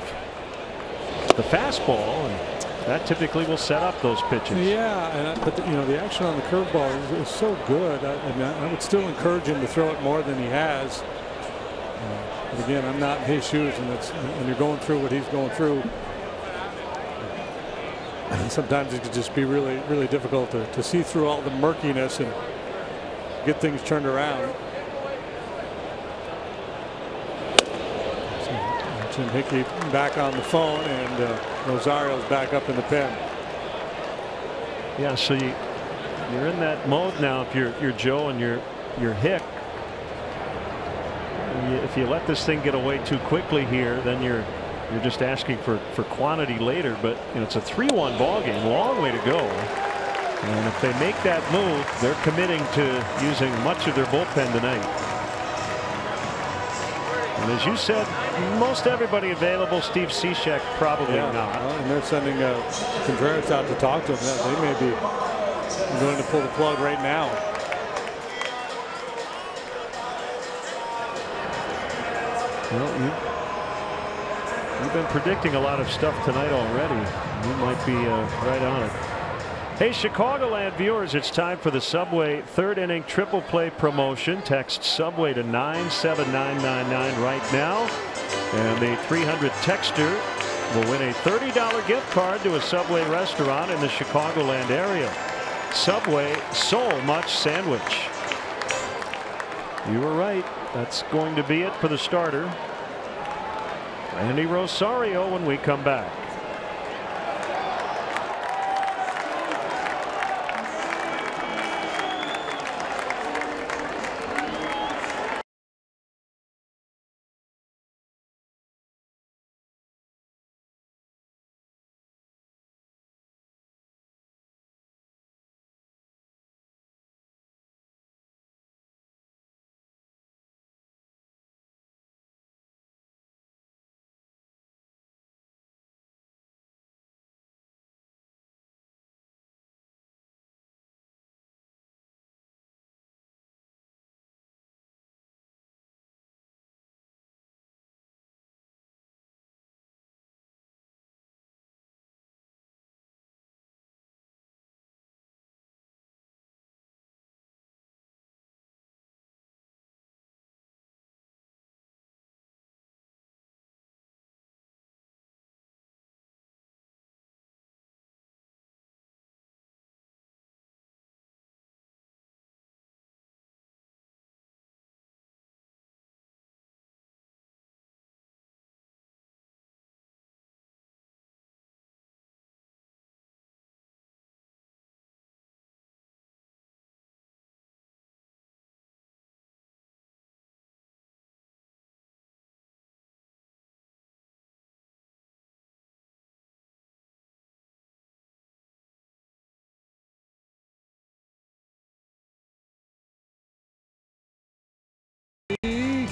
S1: the fastball, and that typically will set up those pitches.
S2: Yeah, but you know, the action on the curveball is so good. I would still encourage him to throw it more than he has. But again, I'm not in his shoes, and when you're going through what he's going through, and sometimes it can just be really, really difficult to see through all the murkiness and get things turned around. Jim Hickey back on the phone, and Rosario's back up in the pen.
S1: Yeah, so you're in that mode now. If you're Joe and you're Hick, if you let this thing get away too quickly here, then you're just asking for quantity later. But you know, it's a 3-1 ball game, long way to go. And if they make that move, they're committing to using much of their bullpen tonight. And as you said, most everybody available. Steve Cishek probably not.
S2: Well, and they're sending Contreras out to talk to him. They may be going to pull the plug right now.
S1: Well, you've been predicting a lot of stuff tonight already. You might be right on it. Hey, Chicagoland viewers, it's time for the Subway third inning triple play promotion. Text Subway to 97999 right now. And the 300 texter will win a $30 gift card to a Subway restaurant in the Chicagoland area. Subway so much sandwich. You were right. That's going to be it for the starter, Randy Rosario, when we come back.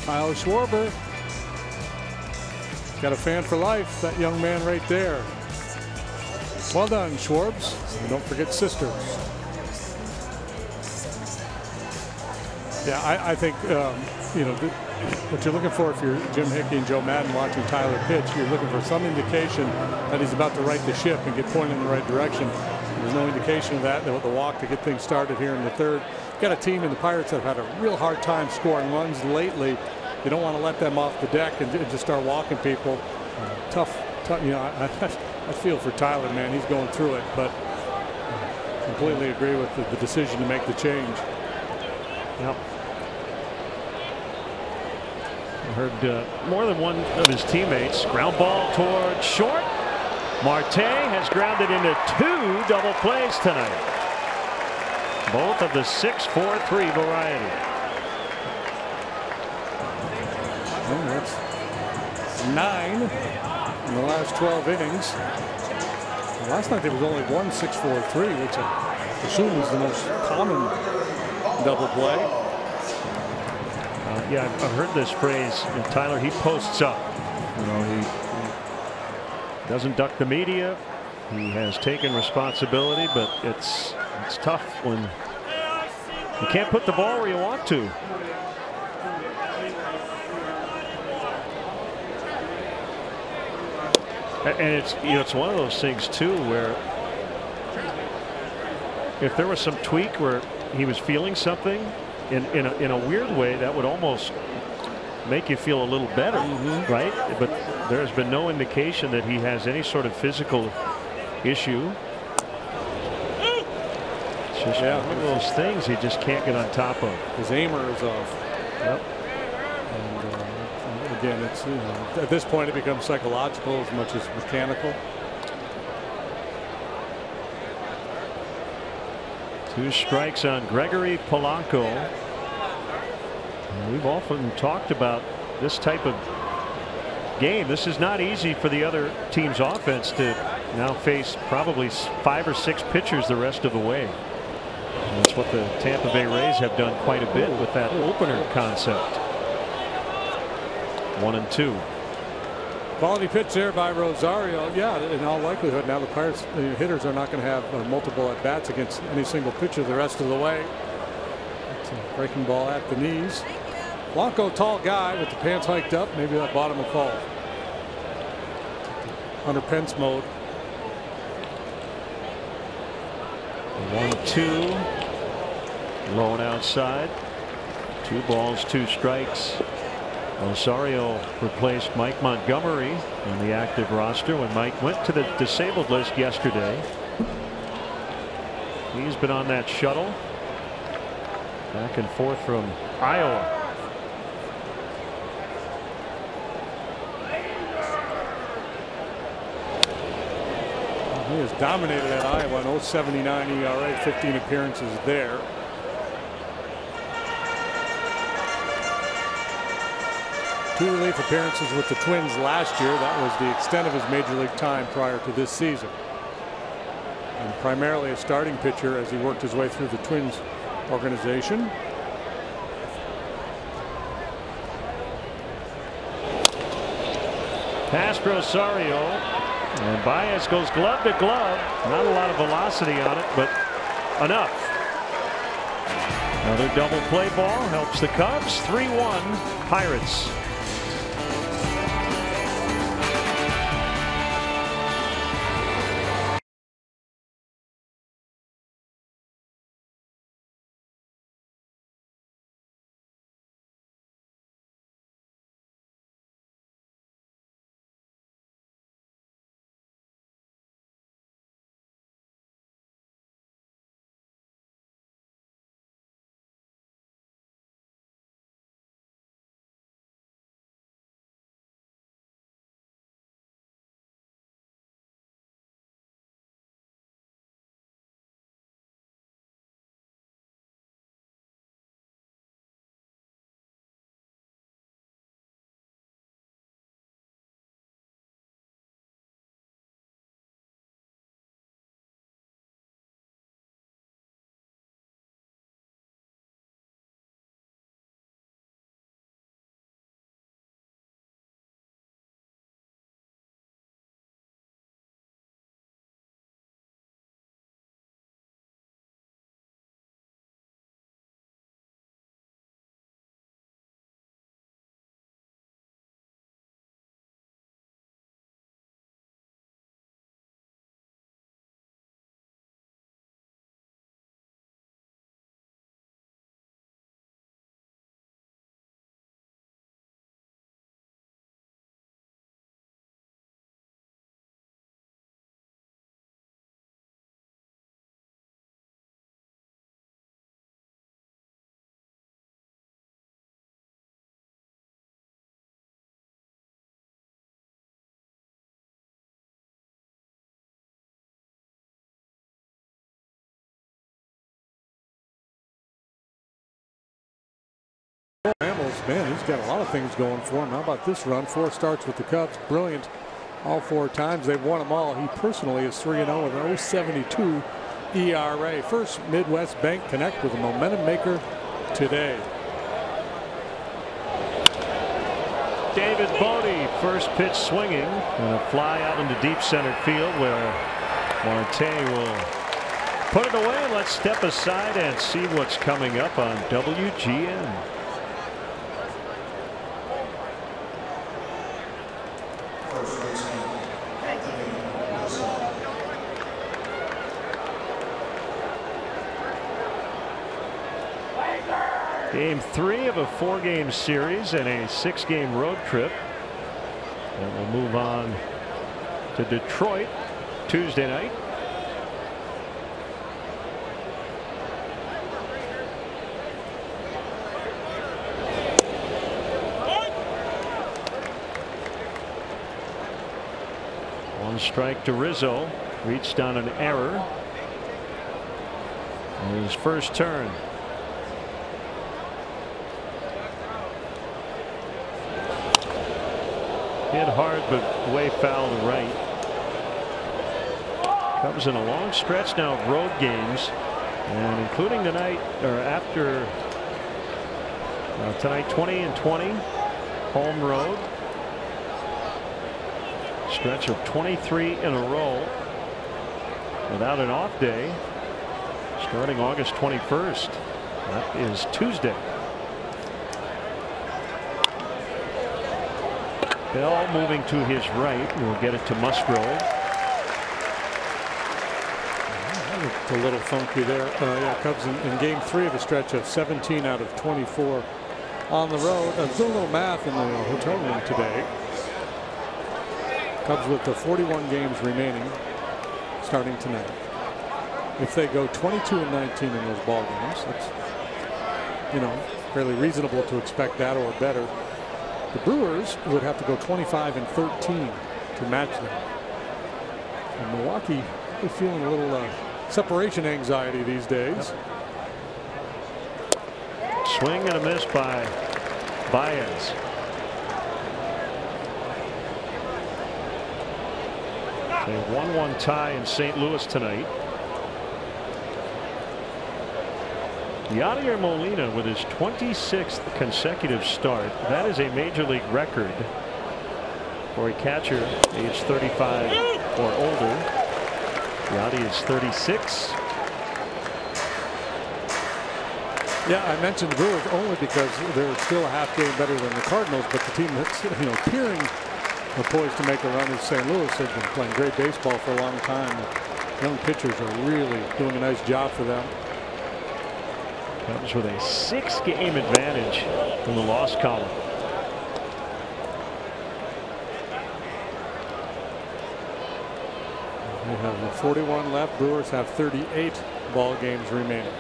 S2: Kyle Schwarber. Got a fan for life, that young man right there. Well done, Schwarbs. And don't forget sisters. Yeah, I think, you know, what you're looking for if you're Jim Hickey and Joe Madden watching Tyler pitch, you're looking for some indication that he's about to right the ship and get pointed in the right direction. There's no indication of that. The walk to get things started here in the third. Got a team in the Pirates that have had a real hard time scoring runs lately. You don't want to let them off the deck and just start walking people. Tough. You know, I feel for Tyler, man. He's going through it, but completely agree with the decision to make the change.
S1: Yep. I heard more than one of his teammates. Ground ball toward short. Marte has grounded into 2 double plays tonight. Both of the 6-4-3 variety.
S2: And that's 9 in the last 12 innings. Last night there was only one 6-4-3, which I assume is the most common double play.
S1: Yeah, I've heard this phrase. And Tyler, he posts up. You know, he doesn't duck the media. He has taken responsibility, but it's tough when you can't put the ball where you want to. And it's, you know, it's one of those things too where if there was some tweak where he was feeling something in a weird way, that would almost make you feel a little better, right? But there has been no indication that he has any sort of physical issue. It's just one of those things he just can't get on top of.
S2: His aimer is off.
S1: Yep.
S2: And again, it's, you know, at this point it becomes psychological as much as mechanical.
S1: 2 strikes on Gregory Polanco. And we've often talked about this type of game. This is not easy for the other team's offense to now face probably 5 or 6 pitchers the rest of the way. And that's what the Tampa Bay Rays have done quite a bit with that opener concept. 1-2.
S2: Quality pitch there by Rosario. Yeah, in all likelihood now the Pirates hitters are not going to have multiple at bats against any single pitcher the rest of the way. It's a breaking ball at the knees. Blanco, tall guy with the pants hiked up. Maybe that bottom will fall. Under Pence mode.
S1: 1-2. Low and outside. 2 balls, 2 strikes. Osorio replaced Mike Montgomery on the active roster when Mike went to the disabled list yesterday. He's been on that shuttle back and forth from Iowa.
S2: He has dominated at Iowa, an 0.79 ERA, 15 appearances there. Two relief appearances with the Twins last year. That was the extent of his major league time prior to this season. And primarily a starting pitcher as he worked his way through the Twins organization.
S1: Past Rosario, and Baez goes glove to glove. Not a lot of velocity on it, but enough. Another double play ball helps the Cubs. 3-1 Pirates.
S2: Hamels, man, he's got a lot of things going for him. How about this run? 4 starts with the Cubs. Brilliant. All 4 times. They've won them all. He personally is 3-0 with an 0.72 ERA. First Midwest Bank Connect with a momentum maker today.
S1: David Bodie, first pitch swinging, and a fly out into deep center field where Marte will put it away. Let's step aside and see what's coming up on WGN. Game 3 of a 4-game series and a 6-game road trip. And we'll move on to Detroit Tuesday night. One strike to Rizzo. Reached on an error. And his first turn. Hit hard, but way foul to right. Cubs in a long stretch now of road games, and including tonight, or after tonight, 20-20 home road. Stretch of 23 in a row without an off day, starting August 21st. That is Tuesday. Bell moving to his right. We'll get it to Musgrove.
S2: A little funky there. Yeah, Cubs in game 3 of a stretch of 17 out of 24 on the road. I was doing a little math in the hotel room today. Cubs with the 41 games remaining starting tonight. If they go 22-19 in those ball games, that's, you know, fairly reasonable to expect that or better. The Brewers would have to go 25-13 to match them. And Milwaukee is feeling a little separation anxiety these days.
S1: Yep. Swing and a miss by Baez. A 1-1 tie in St. Louis tonight. Yadier Molina with his 26th consecutive start. That is a major league record for a catcher age 35 or older. Yadi is 36.
S2: Yeah, I mentioned the Brewers only because they're still a half game better than the Cardinals, but the team that's, you know, peering are poised to make a run is St. Louis. Has been playing great baseball for a long time. The young pitchers are really doing a nice job for them.
S1: Comes with a 6-game advantage from the loss column.
S2: We have 41 left. Brewers have 38 ball games remaining.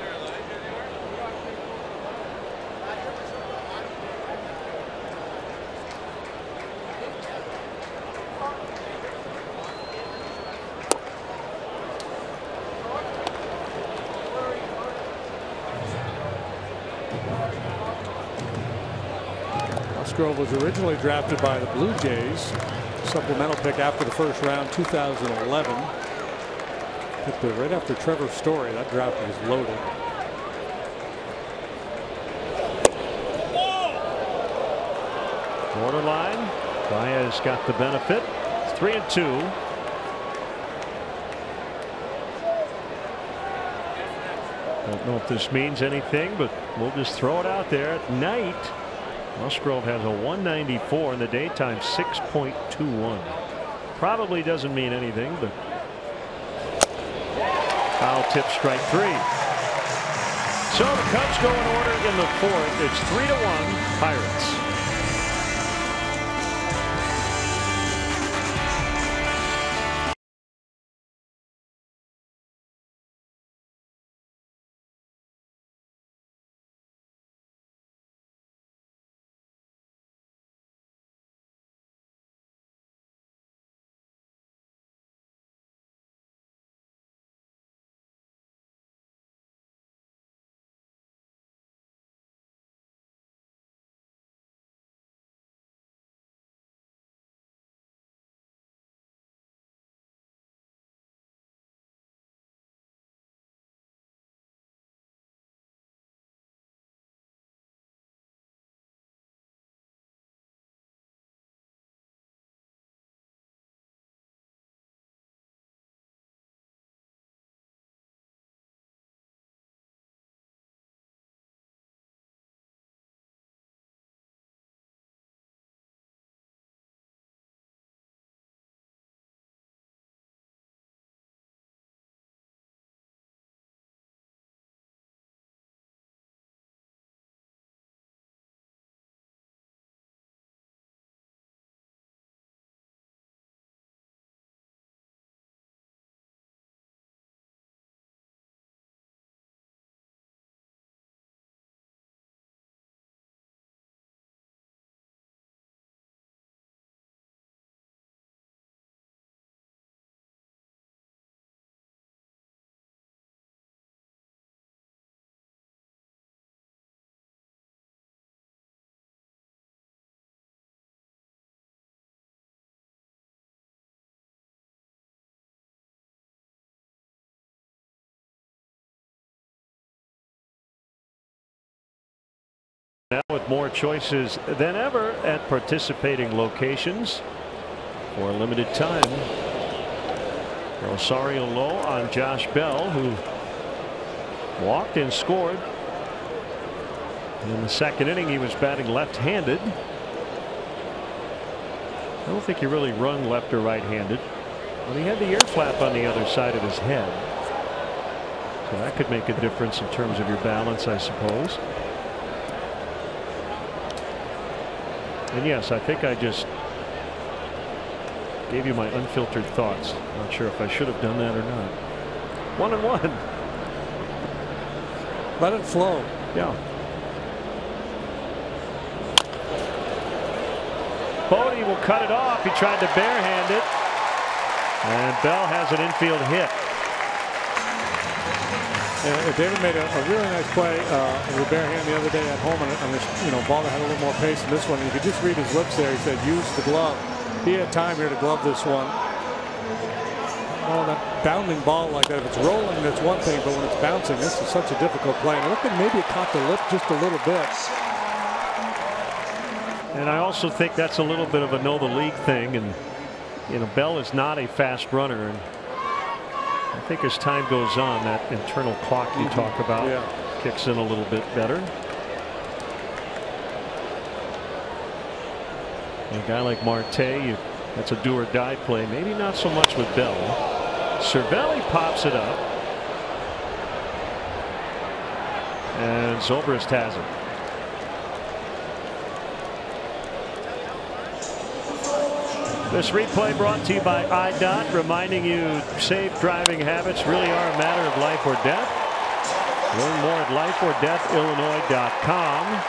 S2: Musgrove was originally drafted by the Blue Jays, supplemental pick after the first round, 2011. Picked right after Trevor Story. That draft was loaded.
S1: Borderline. Baez got the benefit. 3-2. Don't know if this means anything, but we'll just throw it out there. At night, Musgrove has a 194. In the daytime, 6.21. Probably doesn't mean anything, but foul tip, strike 3. So the Cubs go in order in the 4th. It's 3-1 Pirates. Now with more choices than ever at participating locations for a limited time. Rosario low on Josh Bell, who walked and scored. In the second inning, he was batting left-handed. I don't think he really rung left or right-handed, but he had the ear flap on the other side of his head. So that could make a difference in terms of your balance, I suppose. And yes, I think I just gave you my unfiltered thoughts. Not sure if I should have done that or not. 1-1.
S2: Let it flow.
S1: Yeah. Bodie will cut it off. He tried to barehand it. And Bell has an infield hit.
S2: David made a really nice play with barehand the other day at home on this ball that had a little more pace than this one. And you could just read his lips there. He said, use the glove. He had time here to glove this one. Oh, that bounding ball like that, if it's rolling, that's one thing. But when it's bouncing, this is such a difficult play. And it looked like maybe it caught the lip just a little bit.
S1: And I also think that's a little bit of a know the league thing. And, Bell is not a fast runner. And I think as time goes on, that internal clock you talk about kicks in a little bit better. And a guy like Marte, that's a do or die play. Maybe not so much with Bell. Cervelli pops it up. And Zobrist has it. This replay brought to you by IDOT, reminding you safe driving habits really are a matter of life or death. Learn more at lifeordeathillinois.com.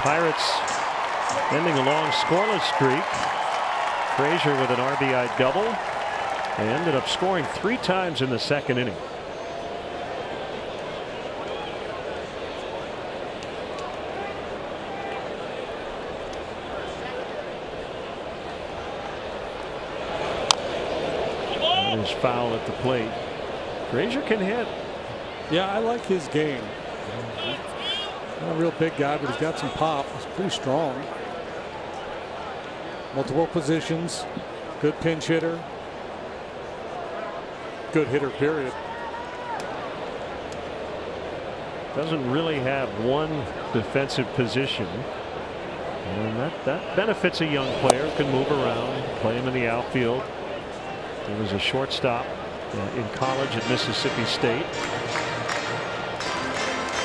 S1: Pirates ending a long scoreless streak. Frazier with an RBI double. They ended up scoring 3 times in the second inning. Foul at the plate. Frazier can hit.
S2: Yeah, I like his game. Not a real big guy, but he's got some pop. He's pretty strong. Multiple positions. Good pinch hitter. Good hitter, period.
S1: Doesn't really have one defensive position. And that benefits a young player who can move around, play him in the outfield. He was a shortstop in college at Mississippi State.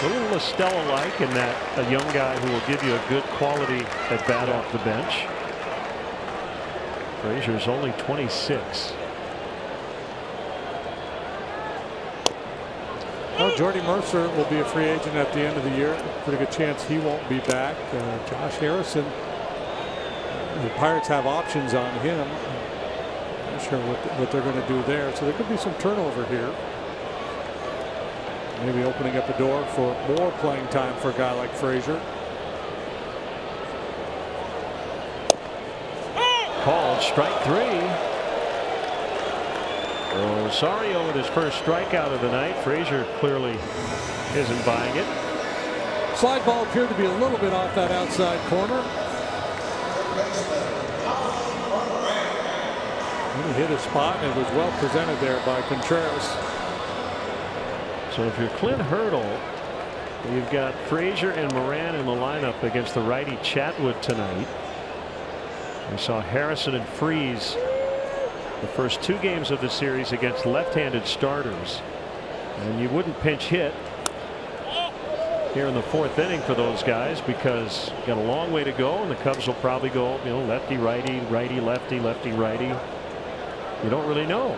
S1: A little Estella-like in that a young guy who will give you a good quality at bat off the bench. Frazier's only 26.
S2: Well, Jordy Mercer will be a free agent at the end of the year. Pretty good chance he won't be back. Josh Harrison, the Pirates have options on him. Not sure what they're going to do there. So there could be some turnover here. Maybe opening up a door for more playing time for a guy like Frazier.
S1: Called strike 3. Rosario with his first strikeout of the night. Frazier clearly isn't buying it.
S2: Slide ball appeared to be a little bit off that outside corner. He hit a spot and it was well presented there by Contreras.
S1: So if you're Clint Hurdle, you've got Frazier and Moran in the lineup against the righty Chatwood tonight. We saw Harrison and Freese the first 2 games of the series against left-handed starters, and you wouldn't pinch hit here in the 4th inning for those guys because you got a long way to go, and the Cubs will probably go, lefty righty, righty lefty, lefty righty. You don't really know.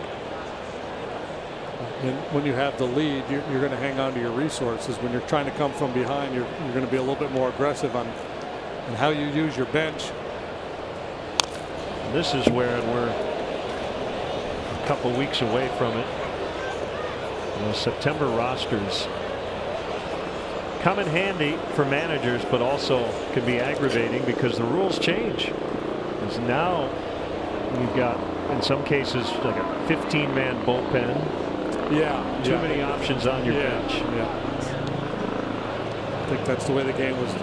S2: And when you have the lead, you're going to hang on to your resources. When you're trying to come from behind, you're going to be a little bit more aggressive on how you use your bench.
S1: And this is where we're a couple weeks away from it. September rosters come in handy for managers, but also can be aggravating because the rules change. Because now you've got, in some cases, like a 15-man bullpen. Too many options on your bench.
S2: I think that's the way the game was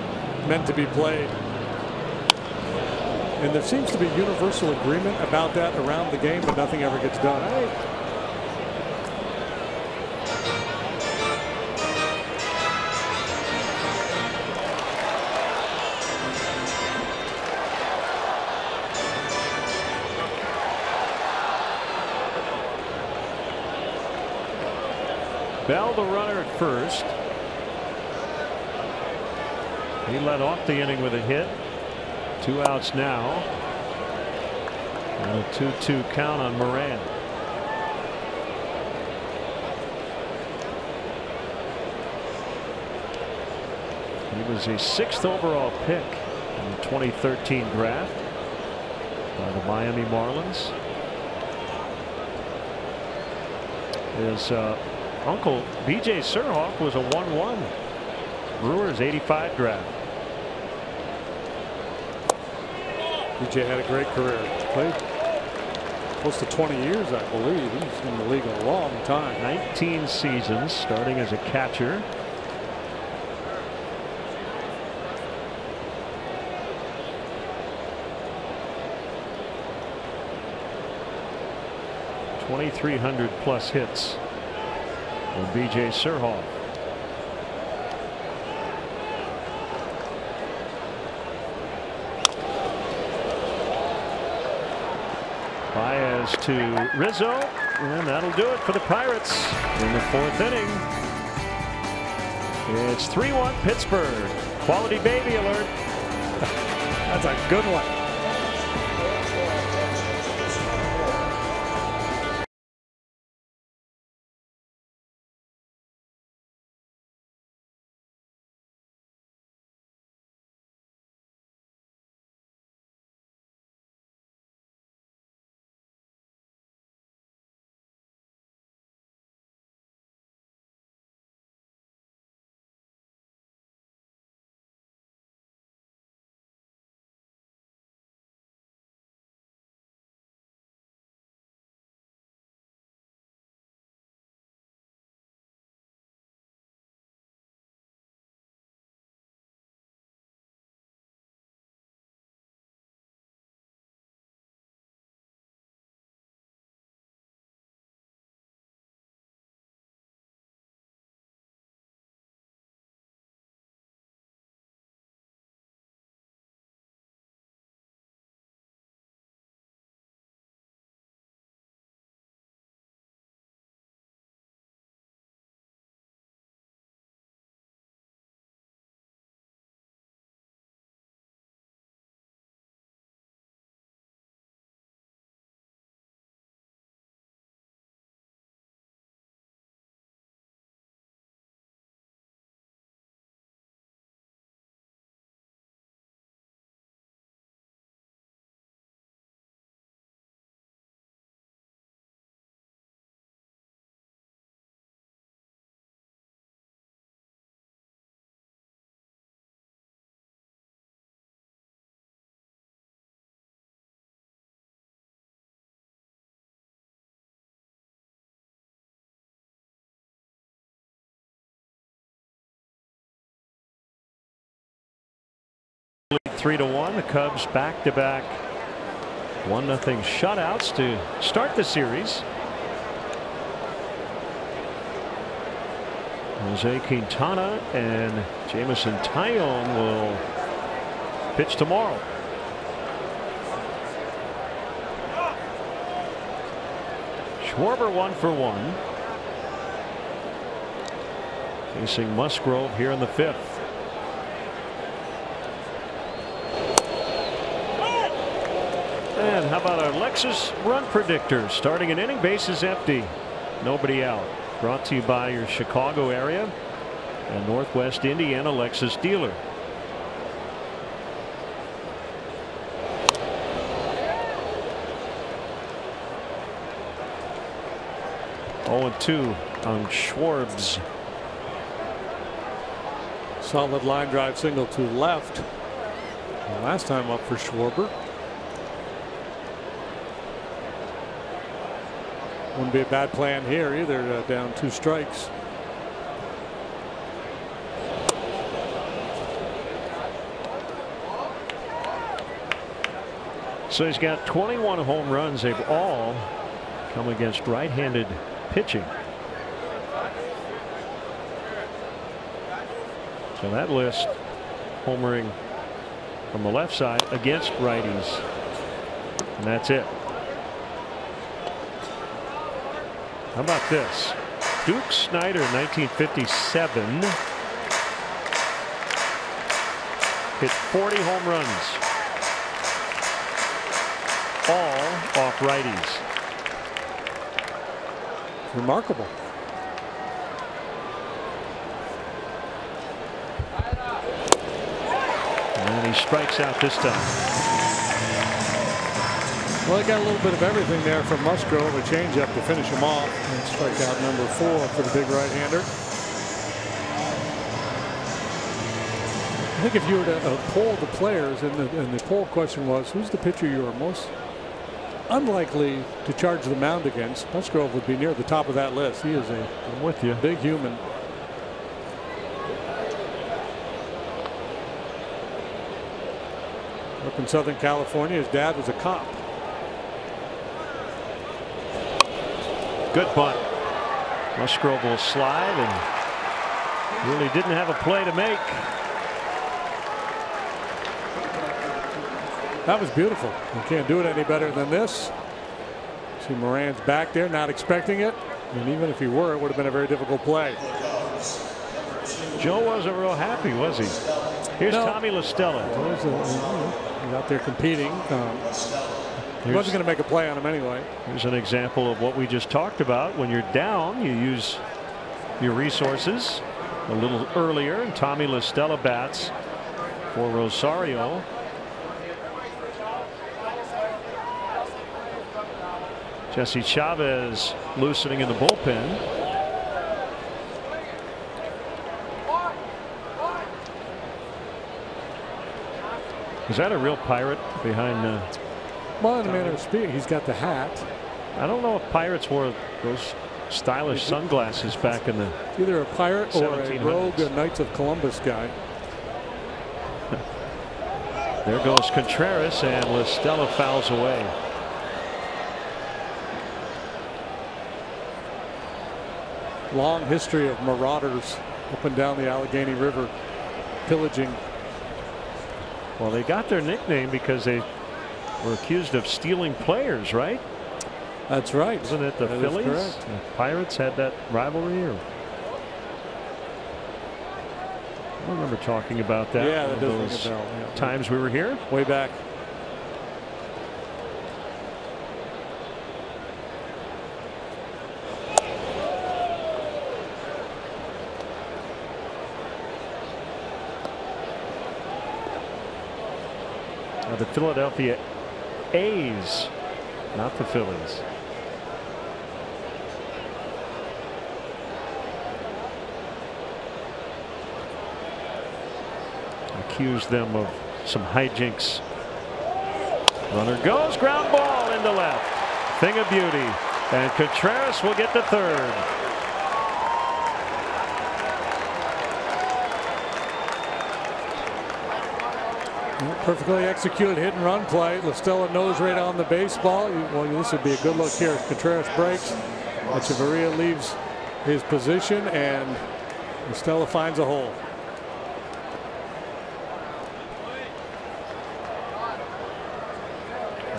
S2: meant to be played. And there seems to be universal agreement about that around the game, but nothing ever gets done.
S1: Bell, the runner at first. He led off the inning with a hit. 2 outs now. And a 2-2 count on Moran. He was a 6th overall pick in the 2013 draft by the Miami Marlins. His uncle B.J. Surhoff was a 1-1 Brewers '85 draft.
S2: B.J. had a great career. Played close to 20 years, I believe. He's in the league a long time.
S1: 19 seasons, starting as a catcher. +2,300 hits for B.J. Surhoff. Baez to Rizzo, and that'll do it for the Pirates in the 4th inning. It's 3-1 Pittsburgh. Quality baby alert.
S2: That's a good one.
S1: Lead 3-1. The Cubs back-to-back 1-0 shutouts to start the series. Jose Quintana and Jameson Taillon will pitch tomorrow. Schwarber 1 for 1. Facing Musgrove here in the 5th. And how about our Lexus run predictor? Starting an inning, bases empty, nobody out. Brought to you by your Chicago area and Northwest Indiana Lexus dealer. Oh, 2 on Schwarbs.
S2: Solid line drive single to left. Last time up for Schwarber. Wouldn't be a bad plan here either, down 2 strikes.
S1: So he's got 21 home runs. They've all come against right-handed pitching. So that list homering from the left side against righties. And that's it. How about this? Duke Snider, 1957, hit 40 home runs. all off righties.
S2: Remarkable.
S1: And he strikes out this time.
S2: Well, he got a little bit of everything there from Musgrove, a changeup to finish him off, and strikeout number 4 for the big right-hander. I think if you were to poll the players, and the poll question was, who's the pitcher you are most unlikely to charge the mound against, Musgrove would be near the top of that list. He is
S1: I'm with you.
S2: Big human. Up in Southern California, his dad was a cop.
S1: Good bunt. Musgrove will slide and really didn't have a play to make.
S2: That was beautiful. You can't do it any better than this. See Moran's back there, not expecting it. And even if he were, it would have been a very difficult play.
S1: Joe wasn't real happy, was he? Here's Tommy LaStella.
S2: He's out there competing. He wasn't going to make a play on him anyway.
S1: Here's an example of what we just talked about. When you're down, you use your resources a little earlier. And Tommy LaStella bats for Rosario. Jesse Chavez loosening in the bullpen. Is that a real Pirate behind?
S2: Well, in a manner of speaking, he's got the hat.
S1: I don't know if Pirates wore those stylish sunglasses back in the
S2: either a Pirate or a rogue Knights of Columbus guy.
S1: There goes Contreras, and LaStella fouls away.
S2: Long history of marauders up and down the Allegheny River pillaging.
S1: Well, they got their nickname because they were accused of stealing players, right?
S2: That's right.
S1: Isn't it the Phillies? The Pirates had that rivalry. Or I remember talking about that.
S2: Yeah, that does ring a bell. Yeah.
S1: Times we were here.
S2: Way back.
S1: The Philadelphia A's, not the Phillies. Accused them of some hijinks. Runner goes, ground ball into left. Thing of beauty. And Contreras will get the third.
S2: Perfectly executed hit and run play. LaStella knows right on the baseball. Well, this would be a good look here. Contreras breaks. Echeverria leaves his position, and LaStella finds a hole.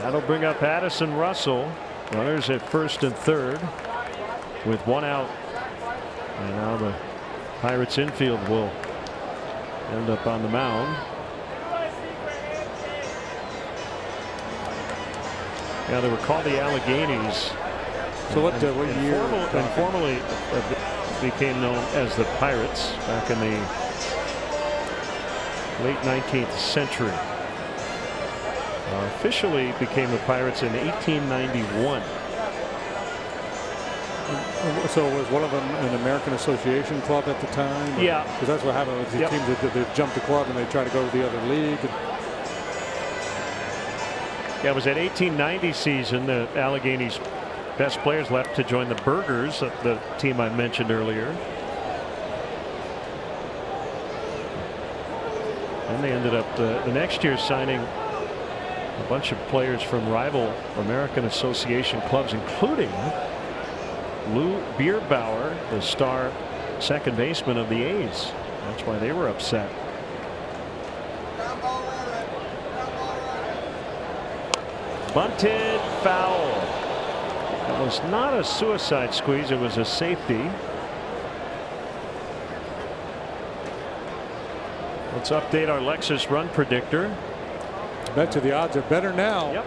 S1: That'll bring up Addison Russell. Runners at first and third with one out. And now the Pirates infield will end up on the mound. Yeah, they were called the Alleghenies.
S2: So what year?
S1: Informally became known as the Pirates back in the late 19th century. Officially became the Pirates in 1891.
S2: So was one of them an American Association club at the time?
S1: Yeah.
S2: Because that's what happened with the teams that they jump the club and they try to go to the other league.
S1: Yeah, it was that 1890 season the Alleghenies' best players left to join the Burgers, the team I mentioned earlier. And they ended up the next year signing a bunch of players from rival American Association clubs, including Lou Bierbauer, the star second baseman of the A's. That's why they were upset. Bunted, foul. It was not a suicide squeeze, it was a safety. Let's update our Lexus run predictor.
S2: I bet you the odds are better now.
S1: Yep.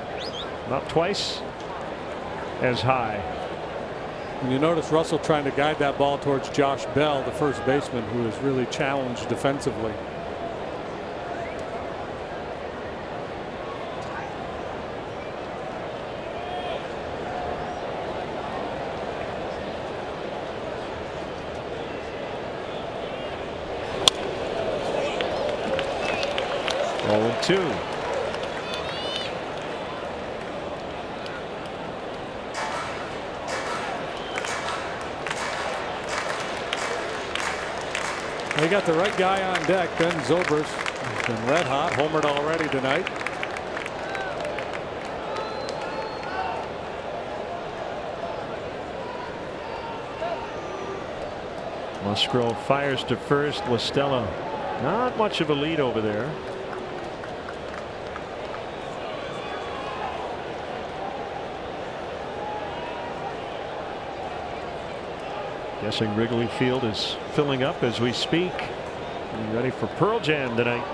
S1: About twice as high.
S2: And you notice Russell trying to guide that ball towards Josh Bell, the first baseman, who is really challenged defensively.
S1: Oh, 2.
S2: They got the right guy on deck. Ben Zobrist has been red hot, homered already tonight.
S1: Musgrove fires to first. LaStella not much of a lead over there. Guessing Wrigley Field is filling up as we speak. Getting ready for Pearl Jam tonight.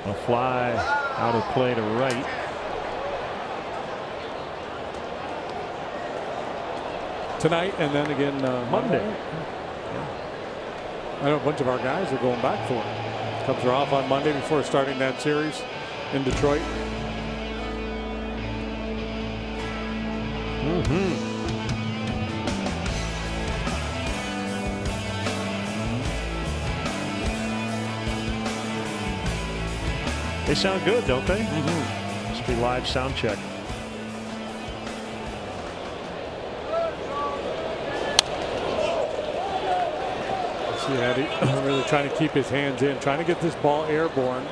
S1: A fly out of play to right.
S2: Tonight and then again
S1: Monday.
S2: I know a bunch of our guys are going back for it. Cubs are off on Monday before starting that series in Detroit.
S1: They sound good, don't they? Must be live sound check.
S2: See Eddie really trying to keep his hands in, trying to get this ball airborne.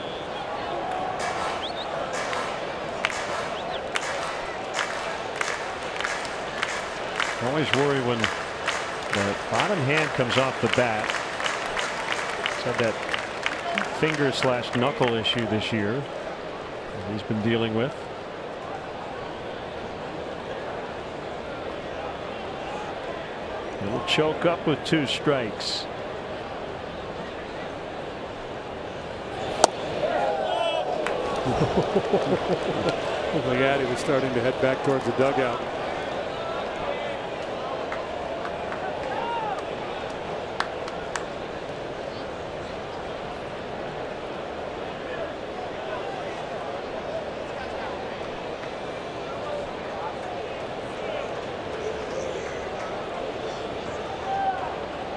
S1: Always worry when the bottom hand comes off the bat. He's had that finger/knuckle issue this year that he's been dealing with. It'll choke up with 2 strikes.
S2: Looked like Addy was starting to head back towards the dugout.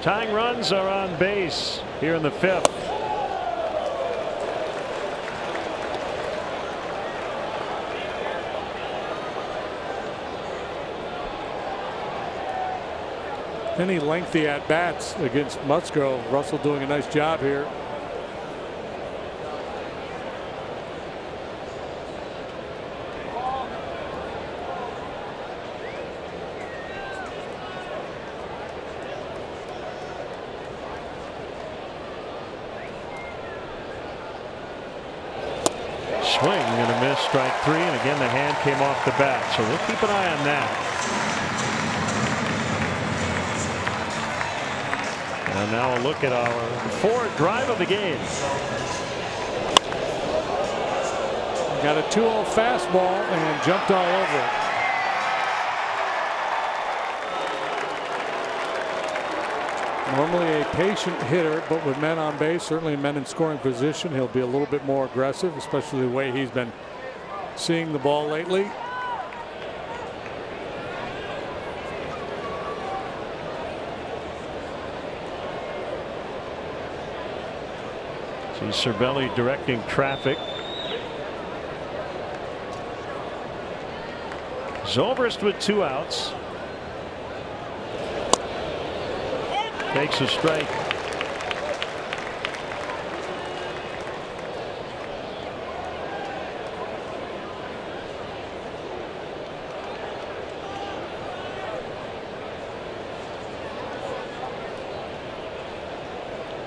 S1: Tying runs are on base here in the 5th.
S2: Any lengthy at bats against Musgrove. Russell doing a nice job here.
S1: Swing and a miss, strike 3, and again the hand came off the bat, so we'll keep an eye on that. And now a look at our 4th drive of the game.
S2: Got a 2-0 fastball and jumped all over it. Normally a patient hitter, but with men on base, certainly men in scoring position, he'll be a little bit more aggressive, especially the way he's been seeing the ball lately.
S1: See Cervelli directing traffic. Zobrist with 2 outs. Takes a strike.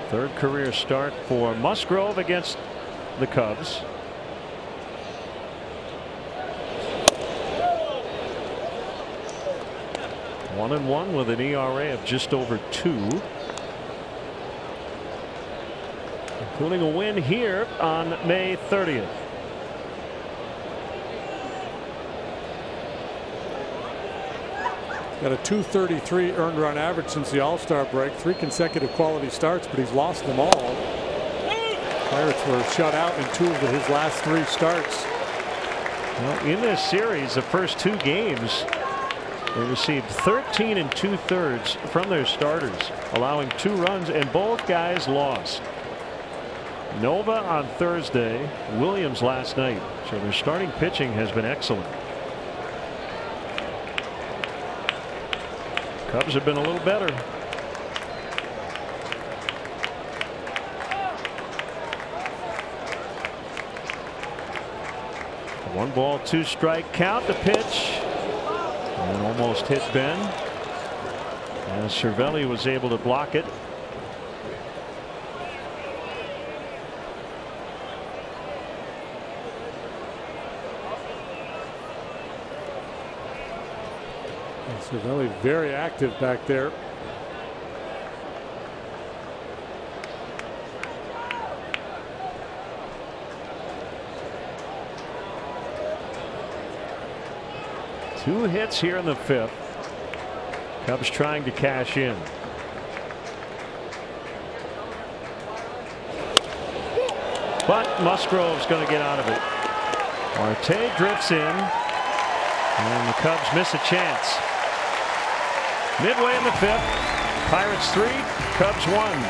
S1: Third career start for Musgrove against the Cubs. One and 1 with an ERA of just over 2. including a win here on May 30th.
S2: Got a .233 earned run average since the All-Star break. 3 consecutive quality starts, but he's lost them all. Pirates were shut out in 2 of his last 3 starts.
S1: Well, in this series, the first 2 games, they received 13 2/3 from their starters, allowing 2 runs, and both guys lost. Nova on Thursday, Williams last night. So their starting pitching has been excellent. Cubs have been a little better. One ball, 2 strike count. The pitch and almost hit Ben, and Cervelli was able to block it.
S2: Cervelli very active back there.
S1: Two hits here in the 5th. Cubs trying to cash in. But Musgrove's going to get out of it. Marte drifts in, and the Cubs miss a chance. Midway in the 5th, Pirates 3, Cubs 1.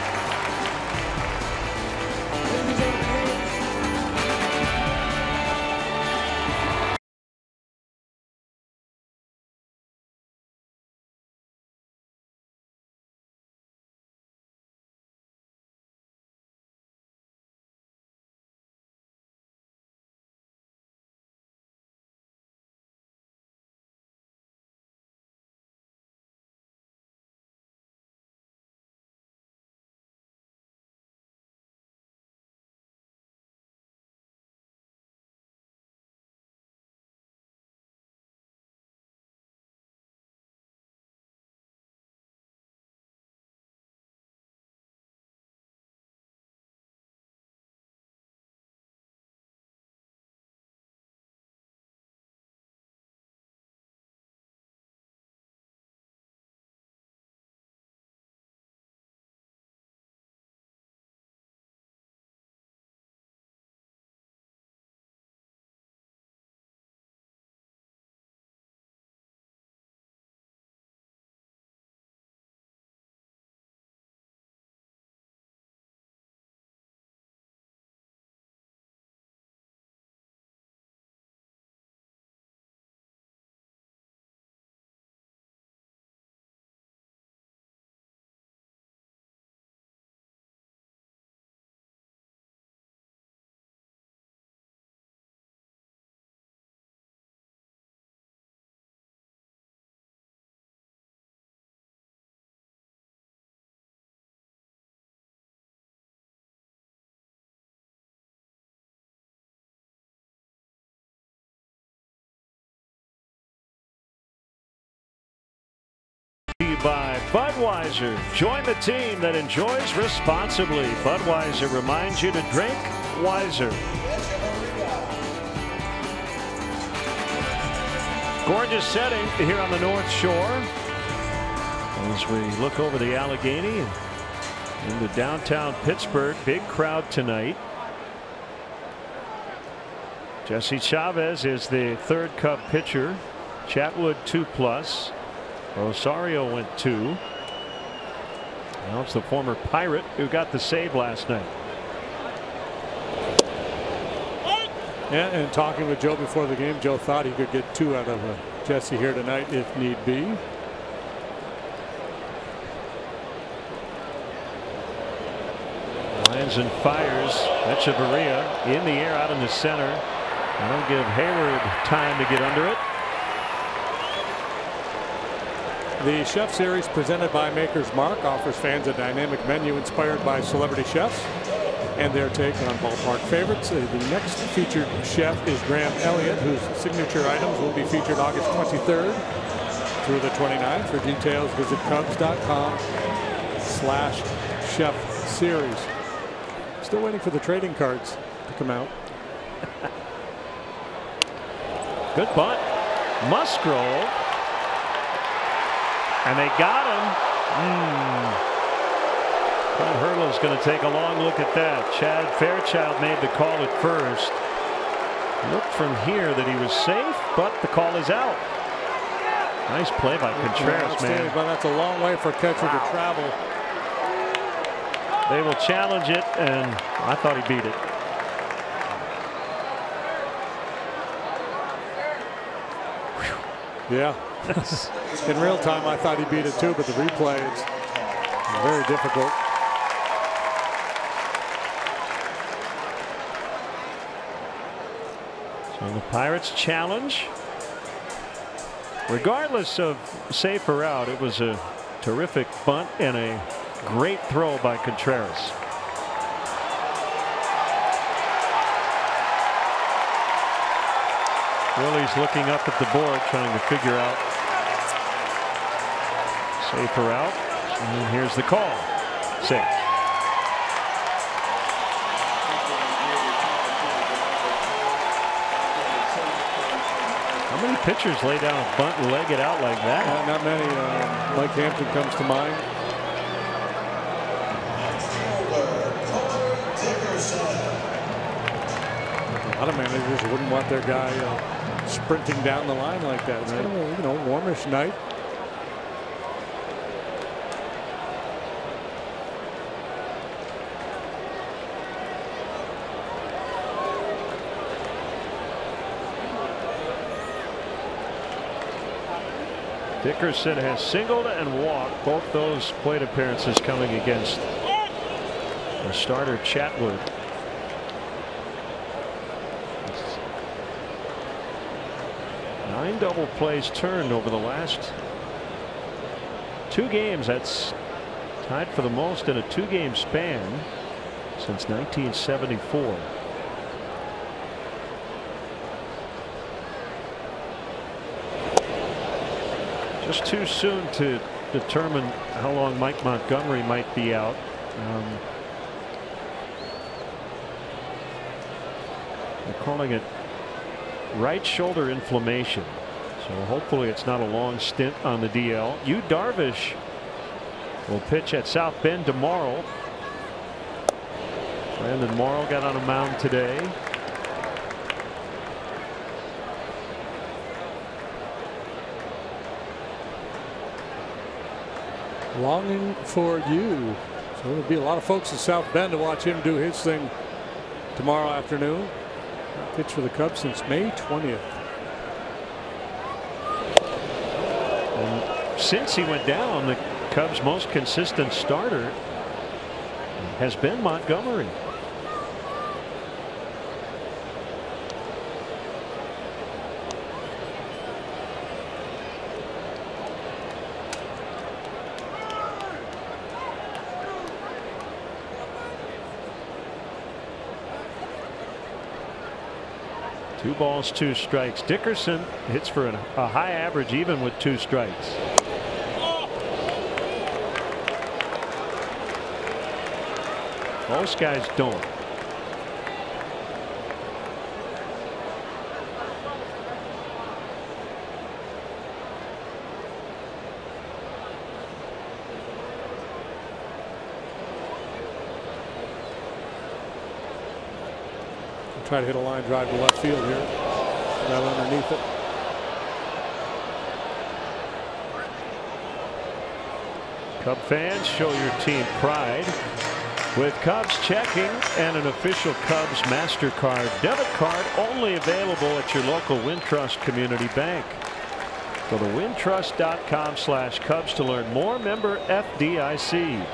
S1: By Budweiser. Join the team that enjoys responsibly. Budweiser reminds you to drink wiser. Gorgeous setting here on the North Shore as we look over the Allegheny into downtown Pittsburgh. Big crowd tonight. Jesse Chavez is the 3rd Cub pitcher. Chatwood 2+. Rosario went 2. Now it's the former Pirate who got the save last night.
S2: Yeah, and talking with Joe before the game, Joe thought he could get 2 out of Jesse here tonight if need be.
S1: Lines and fires. Echeverria in the air out in the center. That'll give Hayward time to get under it.
S2: The Chef Series presented by Maker's Mark offers fans a dynamic menu inspired by celebrity chefs and their take on ballpark favorites. The next featured chef is Graham Elliott, whose signature items will be featured August 23rd through the 29th. For details, visit Cubs.com/Chef Series. Still waiting for the trading cards to come out.
S1: Good bunt. Musgrove. And they got him. But Hurdle's going to take a long look at that. Chad Fairchild made the call at first. Looked from here that he was safe, but the call is out. Nice play by Contreras, man.
S2: But that's a long way for a catcher to travel.
S1: They will challenge it, and I thought he beat it.
S2: Yeah. In real time, I thought he beat it too, but the replay, it's very difficult.
S1: So the Pirates challenge. Regardless of safe or out, it was a terrific bunt and a great throw by Contreras. Willie's looking up at the board trying to figure out safe or out. And here's the call. Safe. How many pitchers lay down a bunt and leg it out like that?
S2: Not many. Mike Hampton comes to mind. A lot of managers wouldn't want their guy sprinting down the line like that. It's kind of a, you know, warmish night.
S1: Dickerson has singled and walked, both those plate appearances coming against the starter Chatwood. 9 double plays turned over the last 2 games. That's tied for the most in a 2-game span since 1974. Just too soon to determine how long Mike Montgomery might be out. They're calling it right shoulder inflammation, so hopefully it's not a long stint on the DL. Yu Darvish will pitch at South Bend tomorrow. Brandon Morrow got on a mound today.
S2: Longing for you. So there'll be a lot of folks in South Bend to watch him do his thing tomorrow afternoon. Pitch for the Cubs since May 20th.
S1: And since he went down, the Cubs' most consistent starter has been Montgomery. Two balls, 2 strikes. Dickerson hits for a high average even with 2 strikes. Most guys don't.
S2: Try to hit a line drive to left field here. That underneath it.
S1: Cub fans, show your team pride with Cubs checking and an official Cubs MasterCard debit card only available at your local Wintrust Community Bank. Go to wintrust.com/Cubs to learn more. Member FDIC.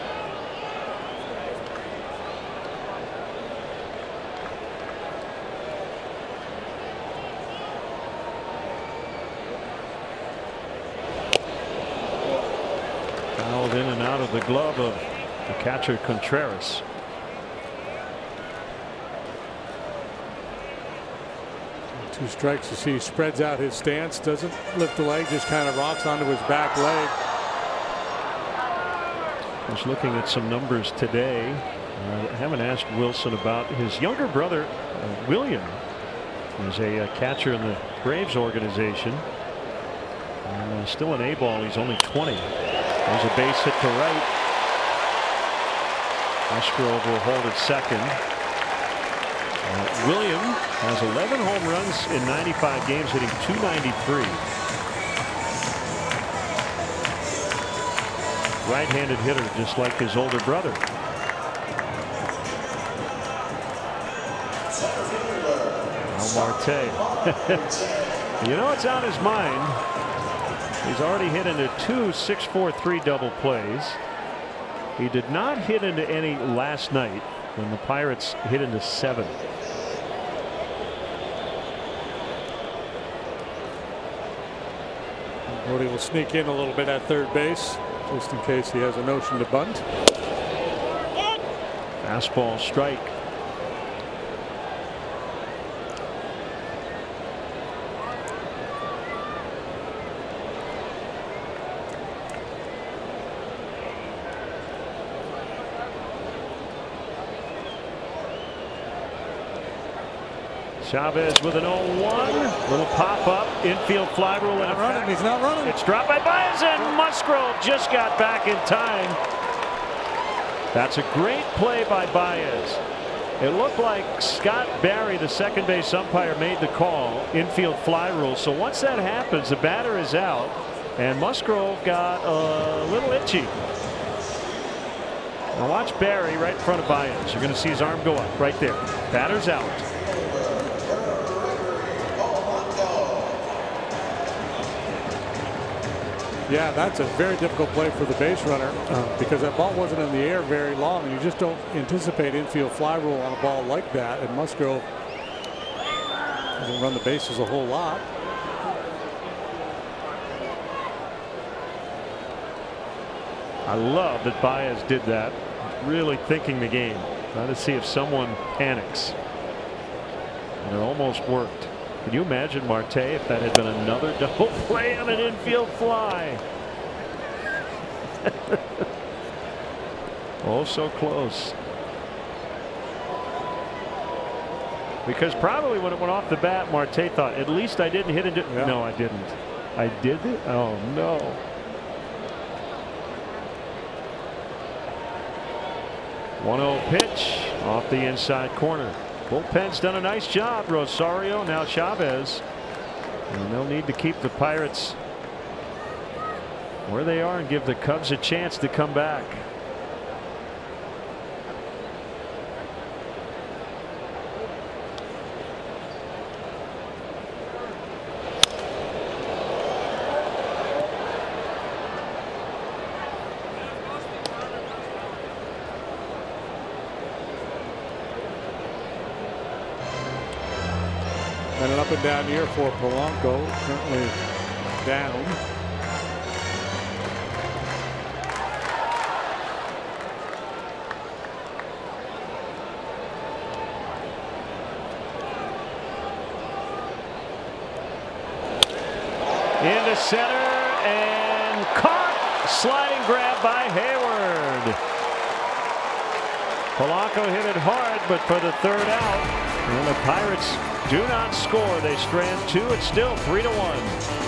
S1: In and out of the glove of the catcher Contreras.
S2: Two strikes. You see he spreads out his stance, doesn't lift the leg, just kind of rocks onto his back leg.
S1: I was looking at some numbers today. I haven't asked Wilson about his younger brother, William. He's a catcher in the Braves organization. And still an A-ball. He's only 20. There's a base hit to right. Musgrove will hold at second. William has 11 home runs in 95 games, hitting .293. Right-handed hitter, just like his older brother. Marte. You know it's on his mind. He's already hit into 2 6-4-3 double plays. He did not hit into any last night when the Pirates hit into 7.
S2: Brody will sneak in a little bit at third base just in case he has a notion to bunt.
S1: Fastball strike. Chavez with an 0-1. Little pop up. Infield fly rule.
S2: Not running. He's not running.
S1: It's dropped by Baez, and Musgrove just got back in time. That's a great play by Baez. It looked like Scott Barry, the second base umpire, made the call. Infield fly rule. So once that happens, the batter is out, and Musgrove got a little itchy. Now watch Barry right in front of Baez. You're going to see his arm go up right there. Batter's out.
S2: Yeah, that's a very difficult play for the base runner because that ball wasn't in the air very long, and you just don't anticipate infield fly rule on a ball like that. And Musgrove doesn't run the bases a whole lot.
S1: I love that Baez did that, really thinking the game, trying to see if someone panics. And it almost worked. Can you imagine Marte if that had been another double play on an infield fly? Oh, so close. Because probably when it went off the bat, Marte thought, at least I didn't hit it. Yeah. No, I didn't. I did it? Oh, no. One-0 pitch off the inside corner. Bullpen's done a nice job. Rosario, now Chavez. And they'll need to keep the Pirates where they are and give the Cubs a chance to come back.
S2: And an up and down year for Polanco, currently down.
S1: Into center and caught. Sliding grab by Hayward. Polanco hit it hard, but for the third out. And the Pirates do not score. They strand 2. It's still 3-1.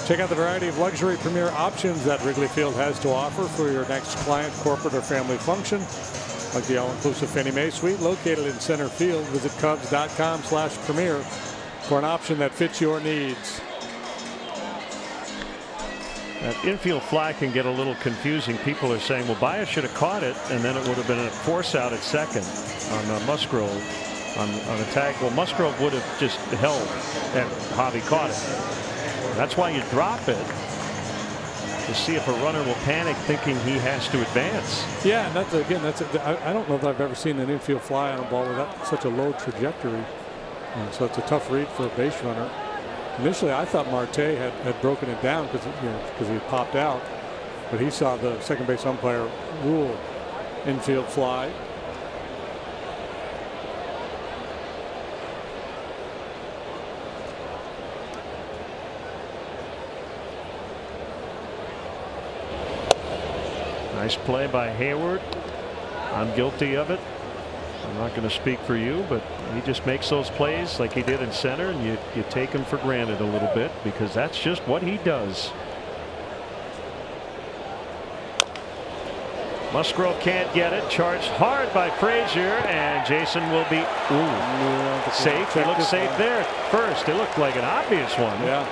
S2: Check out the variety of luxury premier options that Wrigley Field has to offer for your next client, corporate, or family function. Like the all-inclusive Fannie Mae suite located in center field. Visit Cubs.com/premier for an option that fits your needs.
S1: That infield fly can get a little confusing. People are saying, well, Baez should have caught it, and then it would have been a force out at second on Musgrove on a tag. Well, Musgrove would have just held, and Javi caught it. That's why you drop it, to see if a runner will panic thinking he has to advance.
S2: Yeah, and I don't know that I've ever seen an infield fly on a ball with such a low trajectory. And so it's a tough read for a base runner. Initially, I thought Marte had broken it down because he had popped out, but he saw the second base umpire rule infield fly.
S1: Nice play by Hayward. I'm guilty of it. I'm not going to speak for you, but he just makes those plays like he did in center, and you take him for granted a little bit because that's just what he does. Musgrove can't get it. Charged hard by Frazier, and Jason will be safe. He looks safe there at first. It looked like an obvious one.
S2: Yeah.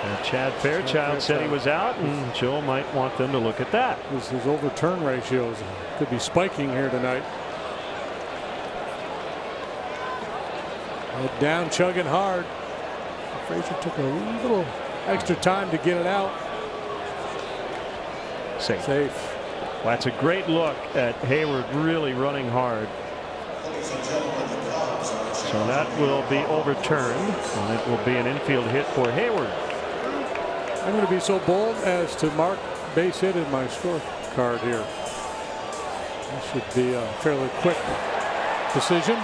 S1: And Chad Fairchild said he was out, and Joe might want them to look at that.
S2: His overturn ratios could be spiking here tonight. Head down, chugging hard. Frazier took a little extra time to get it out.
S1: Safe.
S2: Safe.
S1: Well, that's a great look at Hayward really running hard. So that will be overturned, and it will be an infield hit for Hayward.
S2: I'm going to be so bold as to mark base hit in my scorecard here. This should be a fairly quick decision.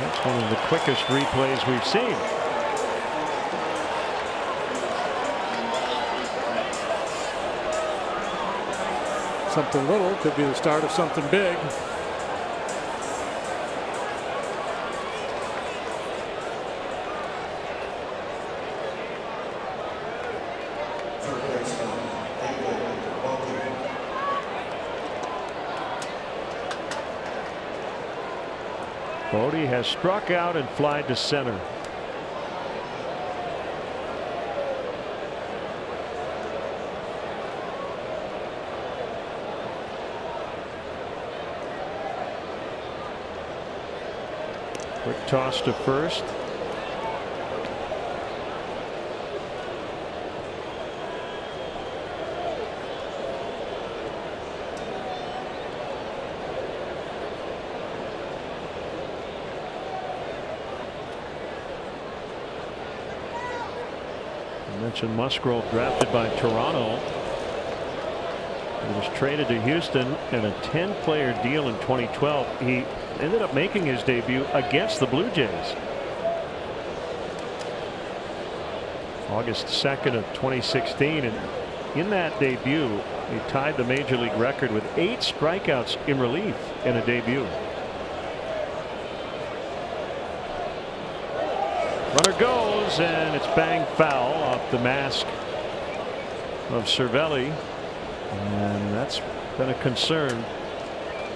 S1: That's one of the quickest replays we've seen.
S2: Something little could be the start of something big.
S1: Bodie has struck out and flied to center. Quick toss to first. Mentioned Musgrove drafted by Toronto. He was traded to Houston in a 10-player deal in 2012. He ended up making his debut against the Blue Jays. August 2nd of 2016, and in that debut he tied the major league record with 8 strikeouts in relief in a debut. Runner goes, and it's bang foul off the mask of Cervelli, and that's been a concern.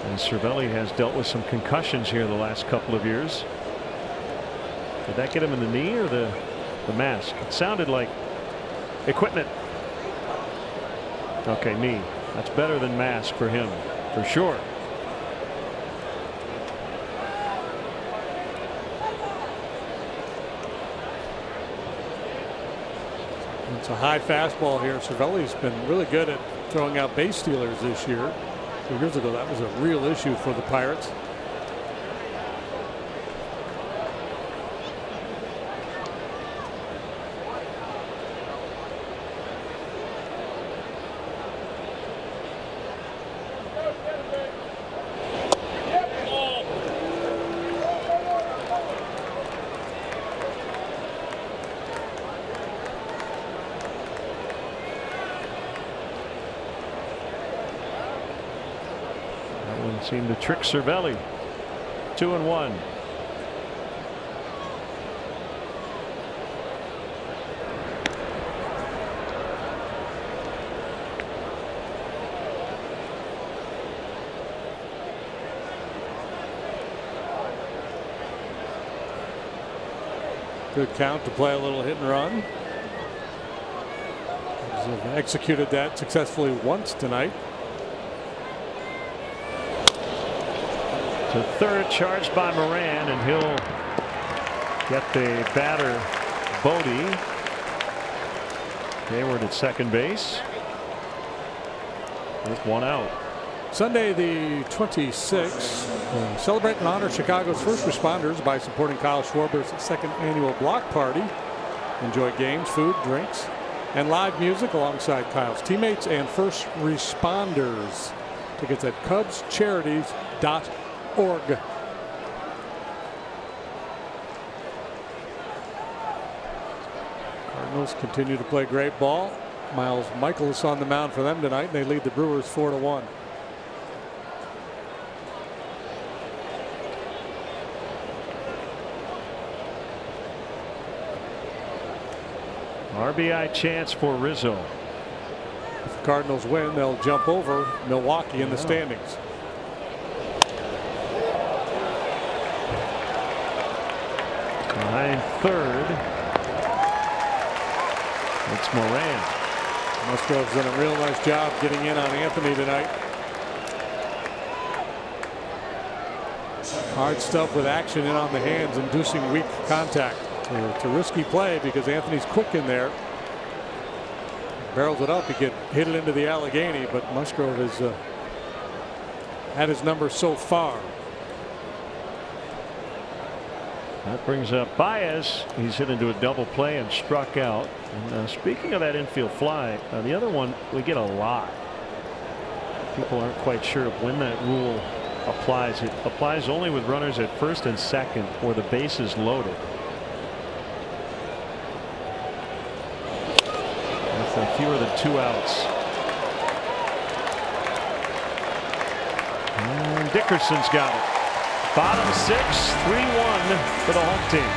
S1: And Cervelli has dealt with some concussions here the last couple of years. Did that get him in the knee or the mask? It sounded like equipment. Okay, knee. That's better than mask for him, for sure.
S2: It's a high fastball here. Cervelli's been really good at throwing out base stealers this year. 2 years ago, that was a real issue for the Pirates.
S1: Seemed to trick Cervelli. 2-1.
S2: Good count to play a little hit and run. He's executed that successfully once tonight.
S1: To third, charged by Moran, and he'll get the batter Bodie. Hayward at second base with one out.
S2: Sunday the 26th, celebrate and honor Chicago's first responders by supporting Kyle Schwarber's second annual block party. Enjoy games, food, drinks, and live music alongside Kyle's teammates and first responders. Tickets at cubscharities.org. Cardinals continue to play great ball. Miles Michaelis on the mound for them tonight, and they lead the Brewers 4-1.
S1: RBI chance for Rizzo.
S2: If the Cardinals win, they'll jump over Milwaukee in the standings.
S1: Behind third, it's Moran.
S2: Musgrove's done a real nice job getting in on Anthony tonight. Hard stuff with action in on the hands, inducing weak contact. It's a risky play because Anthony's quick in there. Barrels it up, he could hit it into the Allegheny, but Musgrove has had his number so far.
S1: That brings up Baez. He's hit into a double play and struck out. And, speaking of that infield fly, the other one we get a lot. People aren't quite sure of when that rule applies. It applies only with runners at first and second or the bases loaded. With fewer than 2 outs. And Dickerson's got it. Bottom 6, 3-1 for the home team.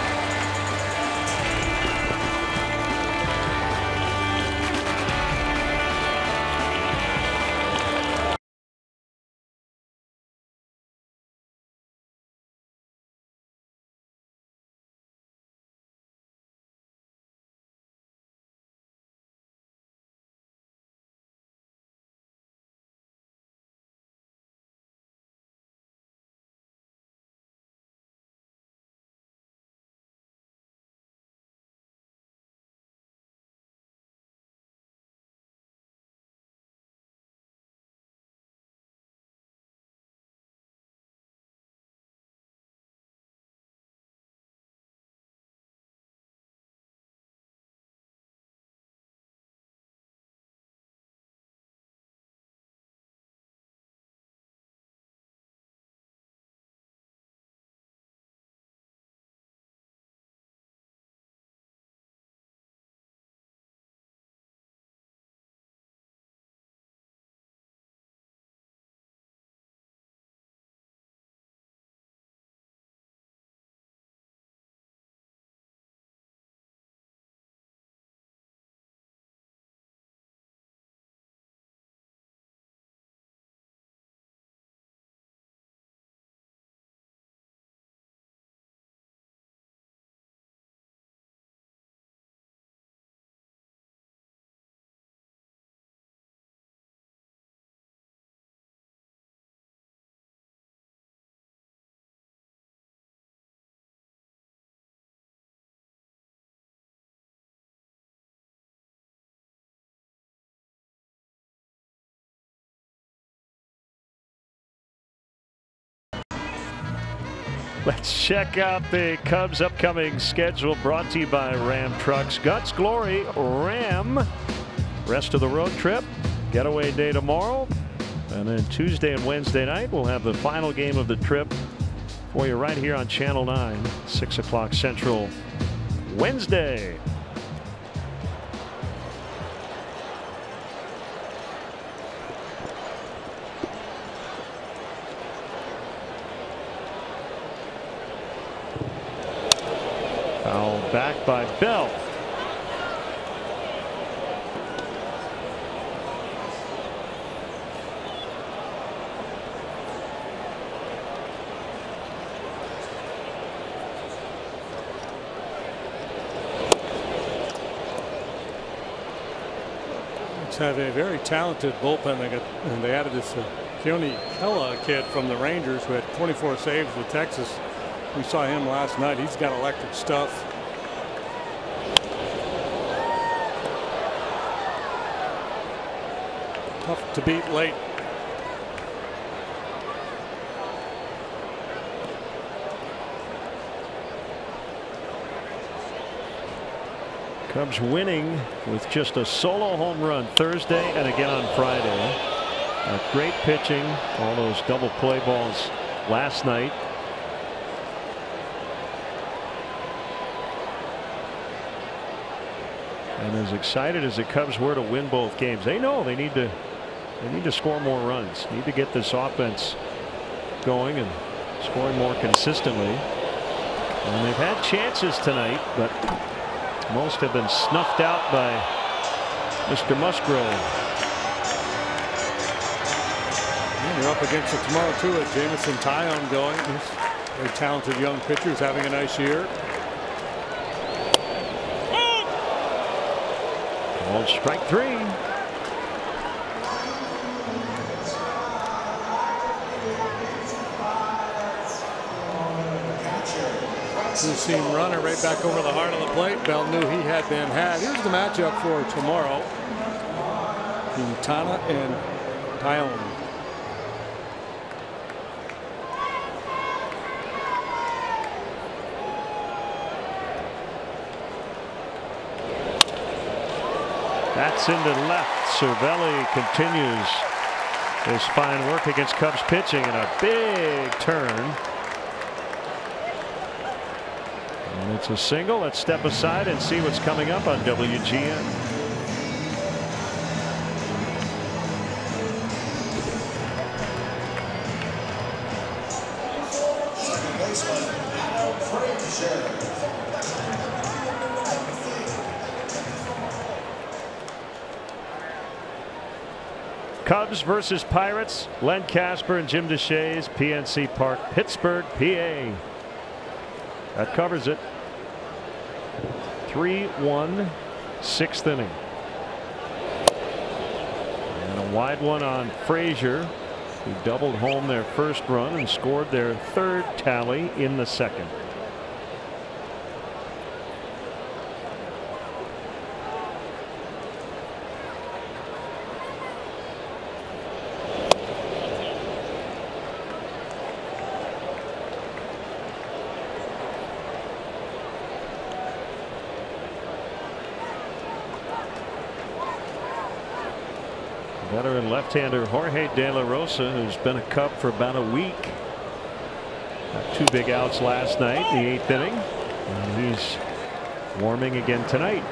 S1: Let's check out the Cubs' upcoming schedule, brought to you by Ram Trucks. Guts Glory, Ram. Rest of the road trip, getaway day tomorrow. And then Tuesday and Wednesday night, we'll have the final game of the trip for you right here on Channel 9, 6 o'clock Central, Wednesday. Foul back by Bell.
S2: have a very talented bullpen. They added this Keone Hella kid from the Rangers who had 24 saves with Texas. We saw him last night. He's got electric stuff. Tough to beat late.
S1: Cubs winning with just a solo home run Thursday and again on Friday. Great pitching, all those double play balls last night. And as excited as the Cubs were to win both games, they know they need to score more runs, need to get this offense going and scoring more consistently. And they've had chances tonight, but most have been snuffed out by Mr. Musgrove.
S2: You're up against it tomorrow too with Jamison Tyone going. He's a very talented young pitcher. He's having a nice year.
S1: Ball strike 3.
S2: Two-seam runner right back over the heart of the plate. Bell knew he had been had. Here's the matchup for tomorrow. Quintana and Tyone.
S1: That's into left. Cervelli continues his fine work against Cubs pitching, and a big turn. And it's a single. Let's step aside and see what's coming up on WGN. Cubs versus Pirates. Len Casper and Jim Deshaies, PNC Park, Pittsburgh, PA. That covers it. 3-1, 6th inning. And a wide one on Frazier, who doubled home their first run and scored their 3rd tally in the 2nd. Veteran left-hander Jorge De La Rosa, who's been a Cub for about a week. Got 2 big outs last night in the 8th inning. And he's warming again tonight.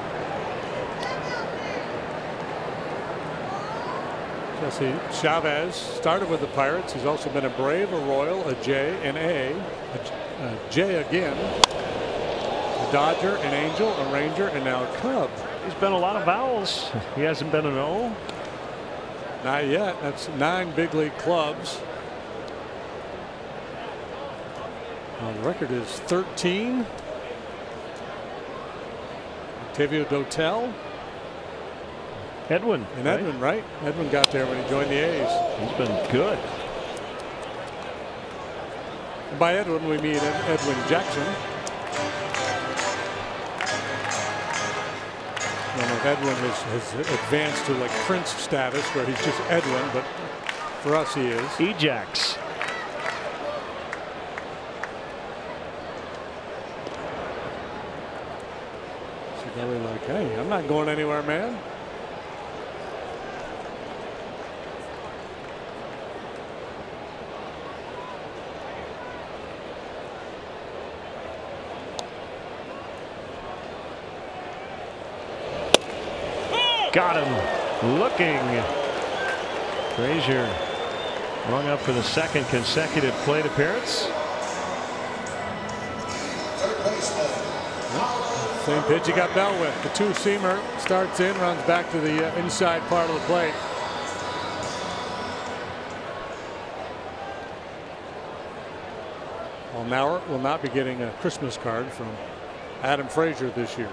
S2: Jesse Chavez started with the Pirates. He's also been a Brave, a Royal, a J, an A, a J again, a Dodger, an Angel, a Ranger, and now a Cub.
S1: He's been a lot of vowels. He hasn't been an O.
S2: Not yet. That's 9 big league clubs. The record is 13. Octavio Dotel.
S1: Edwin.
S2: And Edwin, right? Edwin got there when he joined the A's.
S1: He's been good.
S2: And by Edwin, we mean Edwin Jackson. I don't know if Edwin has advanced to like Prince status where he's just Edwin, but for us he is.
S1: Ejax.
S2: So they're like, hey, I'm not going anywhere, man.
S1: Got him looking. Frazier rung up for the 2nd consecutive plate appearance.
S2: Same pitch he got Bell with. The 2-seamer starts in, runs back to the inside part of the plate. Well, Maurer will not be getting a Christmas card from Adam Frazier this year.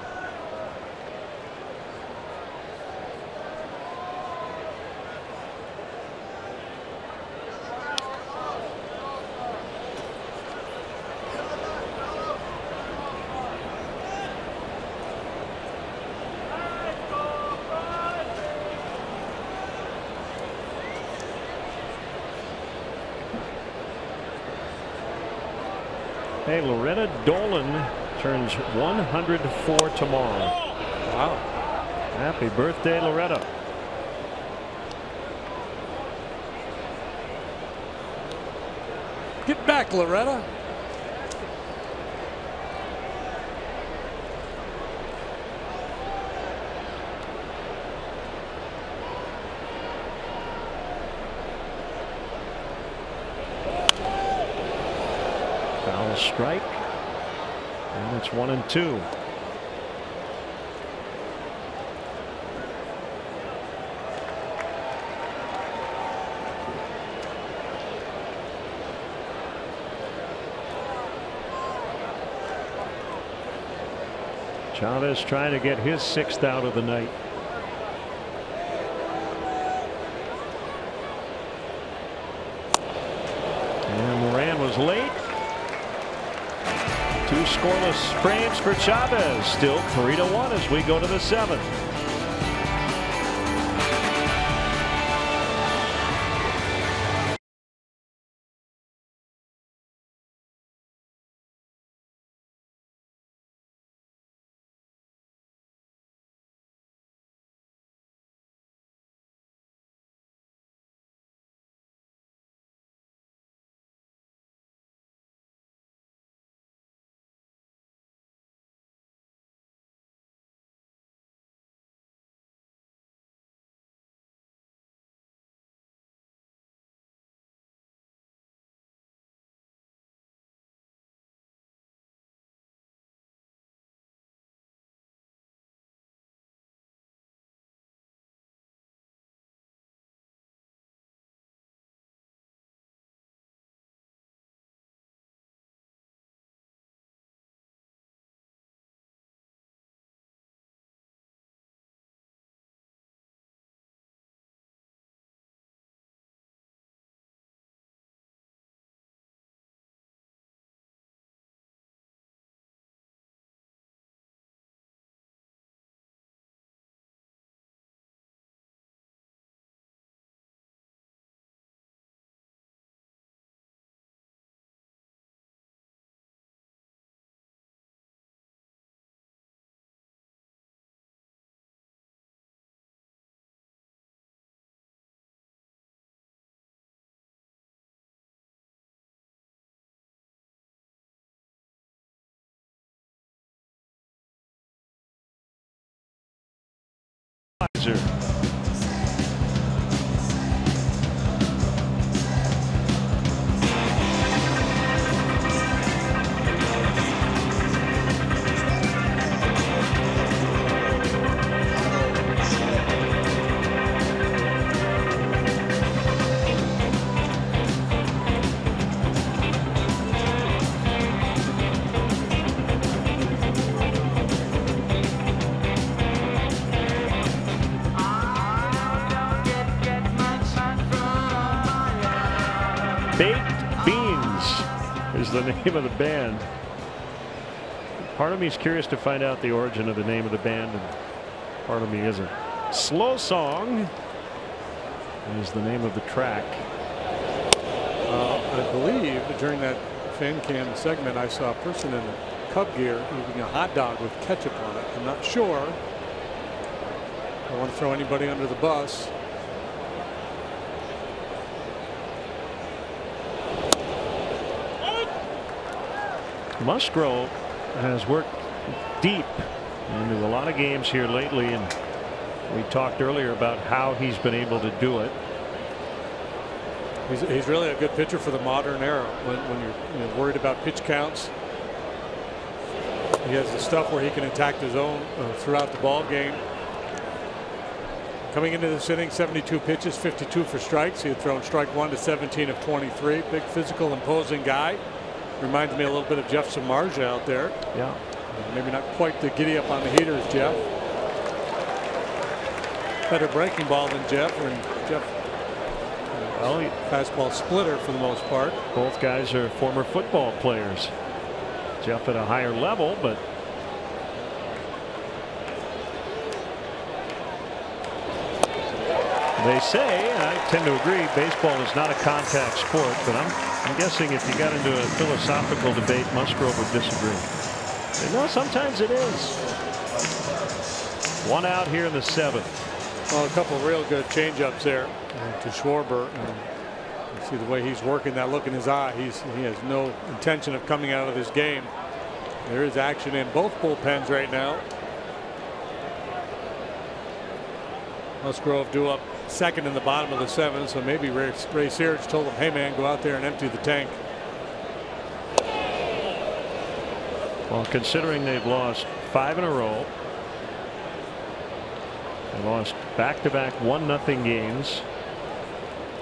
S1: Hey, Loretta Dolan turns 104 tomorrow.
S2: Wow.
S1: Happy birthday, Loretta.
S2: Get back, Loretta.
S1: Foul strike. And it's 1-2. Chavez trying to get his 6th out of the night. And Moran was late. 2 scoreless frames for Chavez. Still 3-1 as we go to the 7th. Baked Beans is the name of the band. Part of me is curious to find out the origin of the name of the band, and part of me isn't. Slow Song is the name of the track.
S2: I believe during that fan cam segment I saw a person in Cub gear eating a hot dog with ketchup on it. I'm not sure. I don't want to throw anybody under the bus.
S1: Musgrove has worked deep into a lot of games here lately, and we talked earlier about how he's been able to do it.
S2: He's really a good pitcher for the modern era. When you're worried about pitch counts, he has the stuff where he can attack the zone throughout the ball game. Coming into this inning, 72 pitches, 52 for strikes. He had thrown strike 1 to 17 of 23. Big physical, imposing guy. Reminds me a little bit of Jeff Samardzija out there.
S1: Yeah.
S2: Maybe not quite the giddy up on the heater as Jeff. Better breaking ball than Jeff. And Jeff,
S1: well,
S2: fastball splitter for the most part.
S1: Both guys are former football players. Jeff at a higher level, but They say, and I tend to agree, baseball is not a contact sport, but I'm guessing if you got into a philosophical debate, Musgrove would disagree. And no, sometimes it is. One out here in the 7th.
S2: Well, a couple real good changeups there to Schwarber. You see the way he's working, that look in his eye. He has no intention of coming out of this game. There is action in both bullpens right now. Musgrove due up second in the bottom of the 7th, so maybe Ray Searage told him, hey man, go out there and empty the tank.
S1: Well, considering they've lost 5 in a row, they lost back-to-back 1-0 games.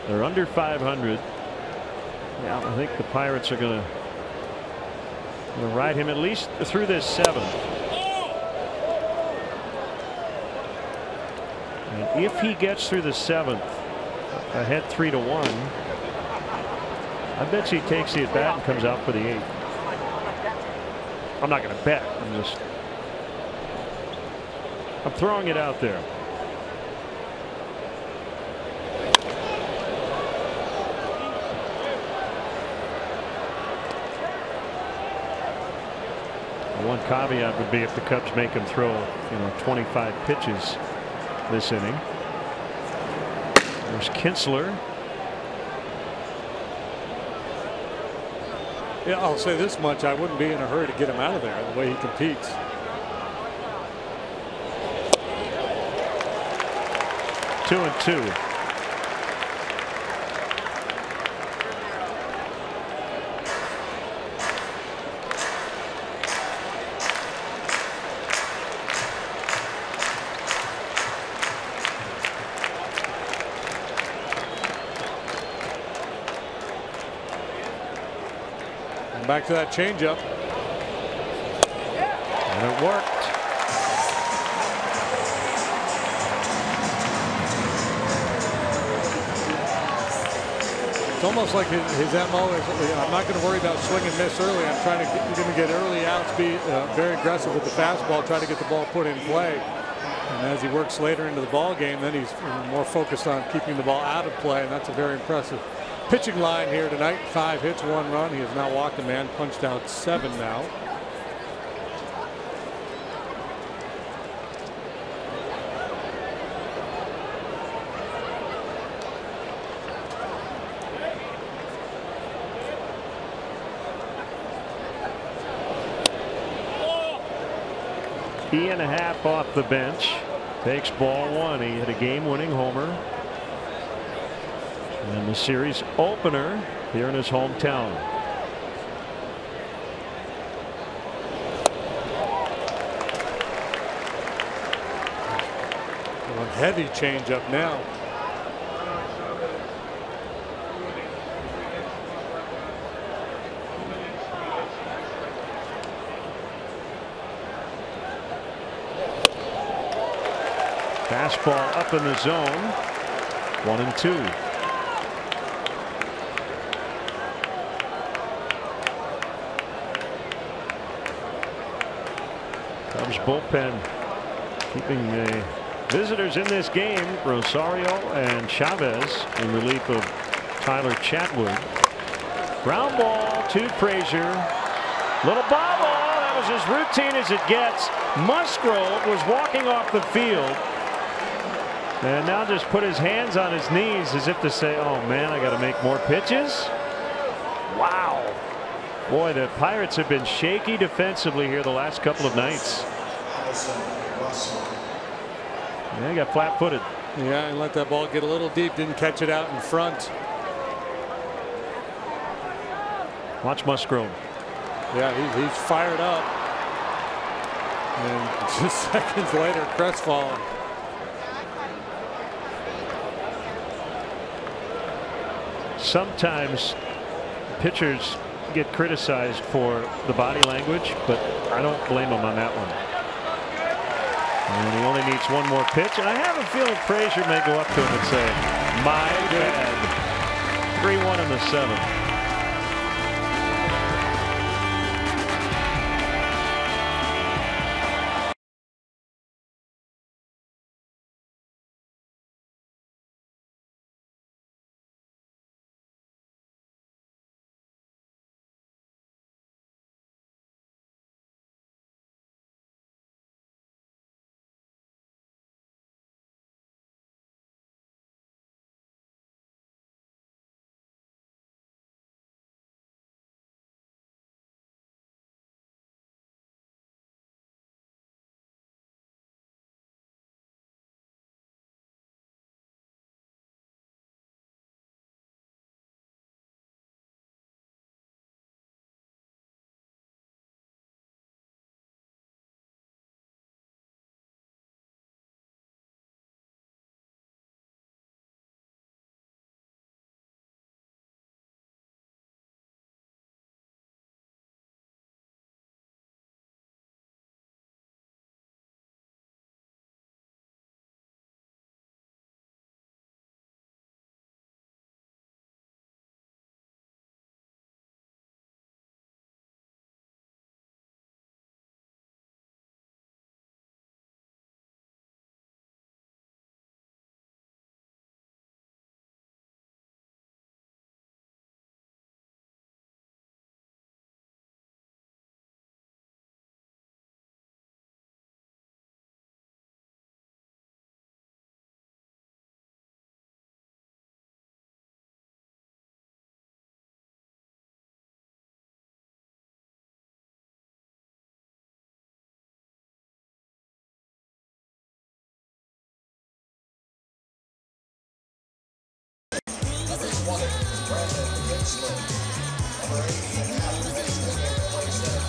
S1: They're under 500. Yeah, I think the Pirates are going to ride him at least through this 7th. And if he gets through the 7th, ahead 3-1, I bet you he takes the at bat and comes out for the 8th. I'm not going to bet. I'm throwing it out there. One caveat would be if the Cubs make him throw 25 pitches this inning. There's Kinsler.
S2: Yeah, I'll say this much. I wouldn't be in a hurry to get him out of there the way he competes.
S1: Two and two.
S2: Back to that changeup.
S1: And it worked.
S2: It's almost like his MO is, I'm not going to worry about swing and miss early. I'm trying to get early outs, be very aggressive with the fastball, try to get the ball put in play. And as he works later into the ball game, then he's more focused on keeping the ball out of play, and that's a very impressive pitching line here tonight. 5 hits, 1 run. He has not walked a man, punched out 7 now.
S1: Ian Happ off the bench takes ball 1. He hit a game-winning homer in the series opener here in his hometown.
S2: A heavy changeup now.
S1: Fastball up in the zone. 1-2. Cubs bullpen keeping the visitors in this game. Rosario and Chavez in relief of Tyler Chatwood. Ground ball to Frazier. Little bobble. That was as routine as it gets. Musgrove was walking off the field and now just put his hands on his knees as if to say, oh man, I got to make more pitches. Wow. Boy, the Pirates have been shaky defensively here the last couple of nights. Yeah, he got flat-footed.
S2: Yeah, and let that ball get a little deep. Didn't catch it out in front.
S1: Watch Musgrove.
S2: Yeah, he's fired up. And just seconds later, crestfallen.
S1: Sometimes pitchers get criticized for the body language, but I don't blame him on that one. And he only needs one more pitch, and I have a feeling Frazier may go up to him and say, my bad. 3-1 in the 7th.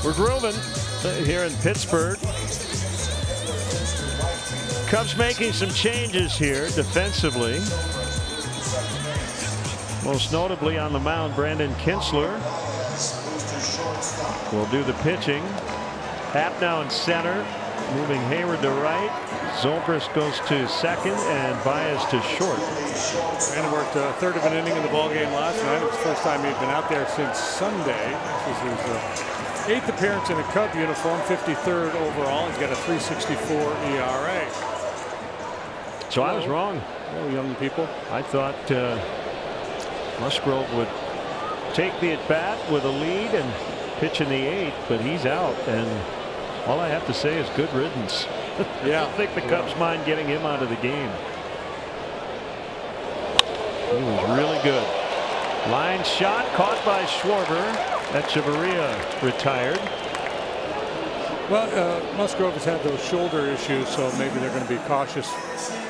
S1: We're grooving here in Pittsburgh. Cubs making some changes here defensively. Most notably on the mound, Brandon Kinsler will do the pitching. Happ now in center, moving Hayward to right. Zobrist goes to second and Baez to short.
S2: Brandon worked a third of an inning in the ballgame last night. It was the first time he'd been out there since Sunday. This was his 8th appearance in a Cub uniform, 53rd overall. He's got a 3.64 ERA.
S1: So I was wrong.
S2: Hello, young people.
S1: I thought Musgrove would take the at bat with a lead and pitch in the 8th, but he's out, and all I have to say is good riddance.
S2: Yeah,
S1: I don't think the Cubs mind getting him out of the game. He was really good. Line shot caught by Schwarber. Echeverria retired.
S2: Well, Musgrove has had those shoulder issues, so maybe they're going to be cautious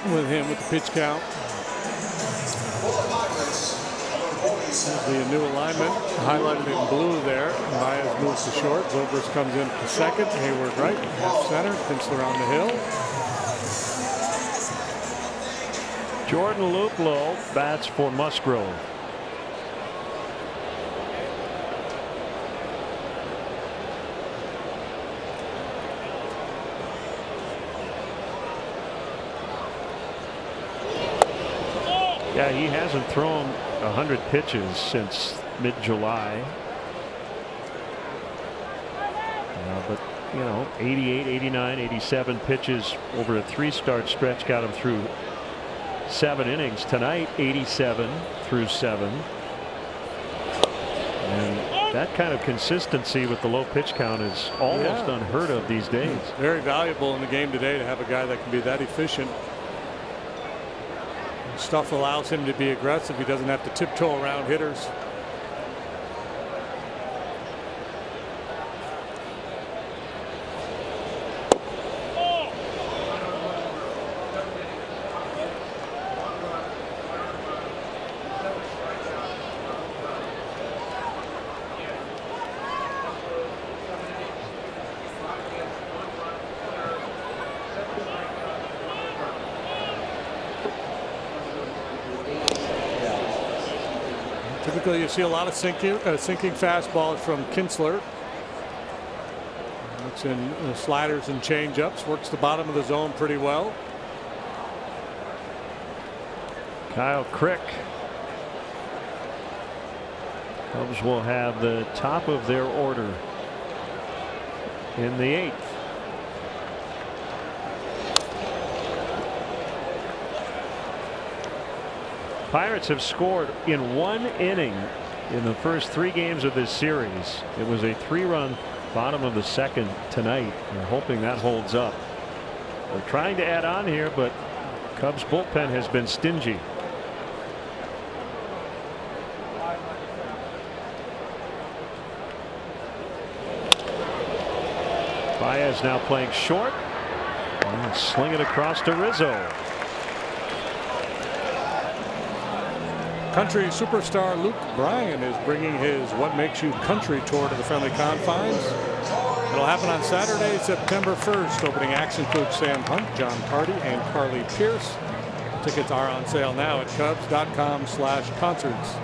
S2: with him with the pitch count. The new alignment highlighted in blue there. Baez moves to short. Zobrist comes in to second. Hayward right. Half center. Kinsler on the hill.
S1: Jordan Luplow bats for Musgrove. Yeah, he hasn't thrown 100 pitches since mid-July. But, you know, 88, 89, 87 pitches over a 3-start stretch got him through 7 innings. Tonight, 87 through 7. And that kind of consistency with the low pitch count is almost unheard of these days.
S2: Very valuable in the game today to have a guy that can be that efficient. Stuff allows him to be aggressive. He doesn't have to tiptoe around hitters. Typically, you see a lot of sinking fastballs from Kinsler. Looks in sliders and changeups. Works the bottom of the zone pretty well.
S1: Kyle Crick. Cubs will have the top of their order in the 8th. Pirates have scored in 1 inning in the first 3 games of this series. It was a 3-run bottom of the 2nd tonight. We're hoping that holds up. They're trying to add on here, but Cubs bullpen has been stingy. Baez now playing short and sling it across to Rizzo.
S2: Country superstar Luke Bryan is bringing his What Makes You Country tour to the friendly confines. It'll happen on Saturday, September 1st. Opening acts include Sam Hunt, John Tardy, and Carly Pierce. Tickets are on sale now at Cubs.com/concerts.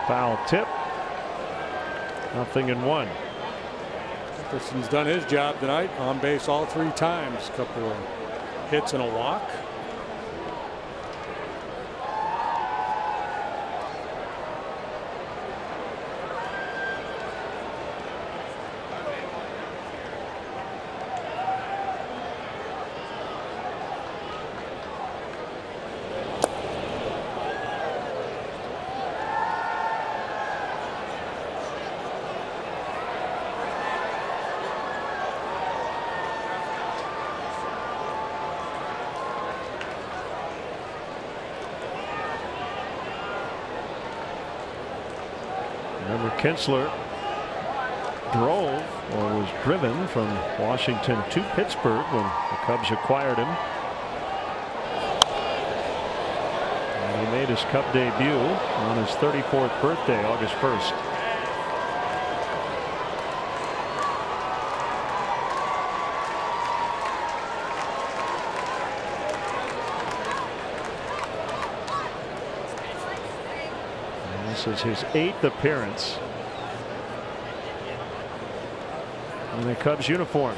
S1: Foul tip. 0-1.
S2: Jefferson's done his job tonight. On base all 3 times. A couple of hits and a walk.
S1: Remember, Kinsler drove or was driven from Washington to Pittsburgh when the Cubs acquired him. And he made his Cub debut on his 34th birthday, August 1st. This is his 8th appearance in the Cubs uniform.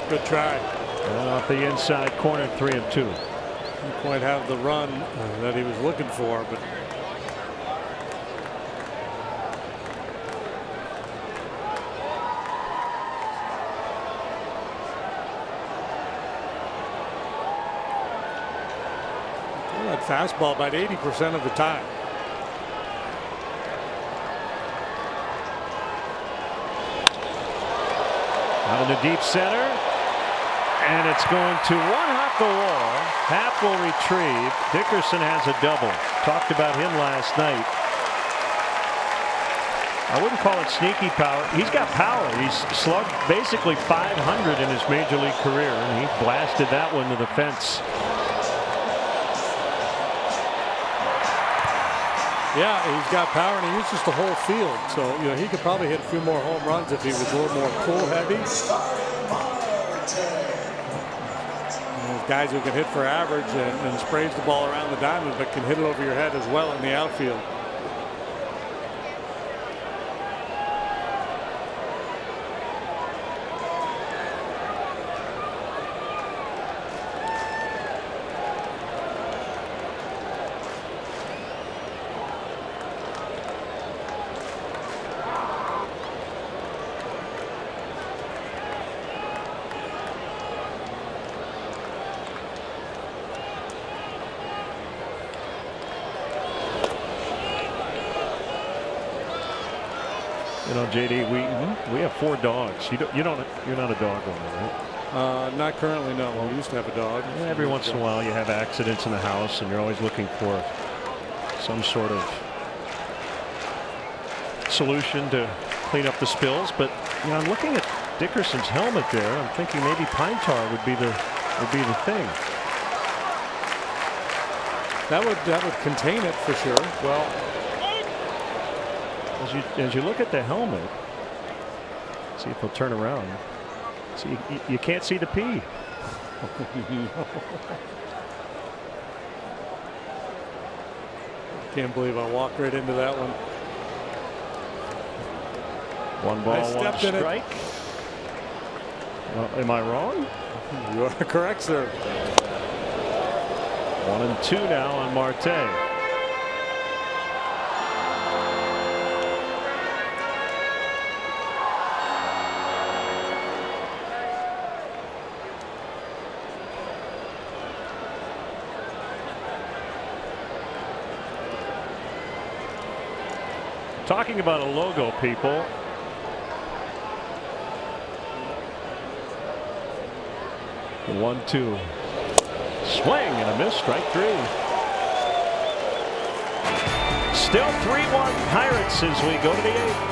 S2: Good try.
S1: And off the inside corner, 3-2.
S2: Didn't quite have the run that he was looking for, but that fastball about 80% of the time.
S1: Out in the deep center. And it's going to one off the wall. Happ will retrieve. Dickerson has a double. Talked about him last night. I wouldn't call it sneaky power. He's got power. He's slugged basically 500 in his major league career, and he blasted that one to the fence.
S2: Yeah, he's got power, and he uses the whole field. So, you know, he could probably hit a few more home runs if he was a little more pull heavy. Guys who can hit for average and sprays the ball around the diamond, but can hit it over your head as well in the outfield.
S1: You know, JD, we have 4 dogs. You're not a dog owner, right?
S2: Not currently, no. We used to have a dog.
S1: Yeah, every once in a while you have accidents in the house, and you're always looking for some sort of solution to clean up the spills. But you know, I'm looking at Dickerson's helmet there. I'm thinking maybe pine tar would be the thing.
S2: That would contain it for sure. Well,
S1: as you look at the helmet, see if he'll turn around. See, you can't see the P.
S2: Can't believe I walked right into that one.
S1: 1 ball, 1 strike. Well, am I wrong?
S2: You are correct, sir.
S1: 1-2 now on Marte. Talking about a logo, people. The 1-2. Swing and a miss, strike 3. Still 3-1 Pirates as we go to the 8th.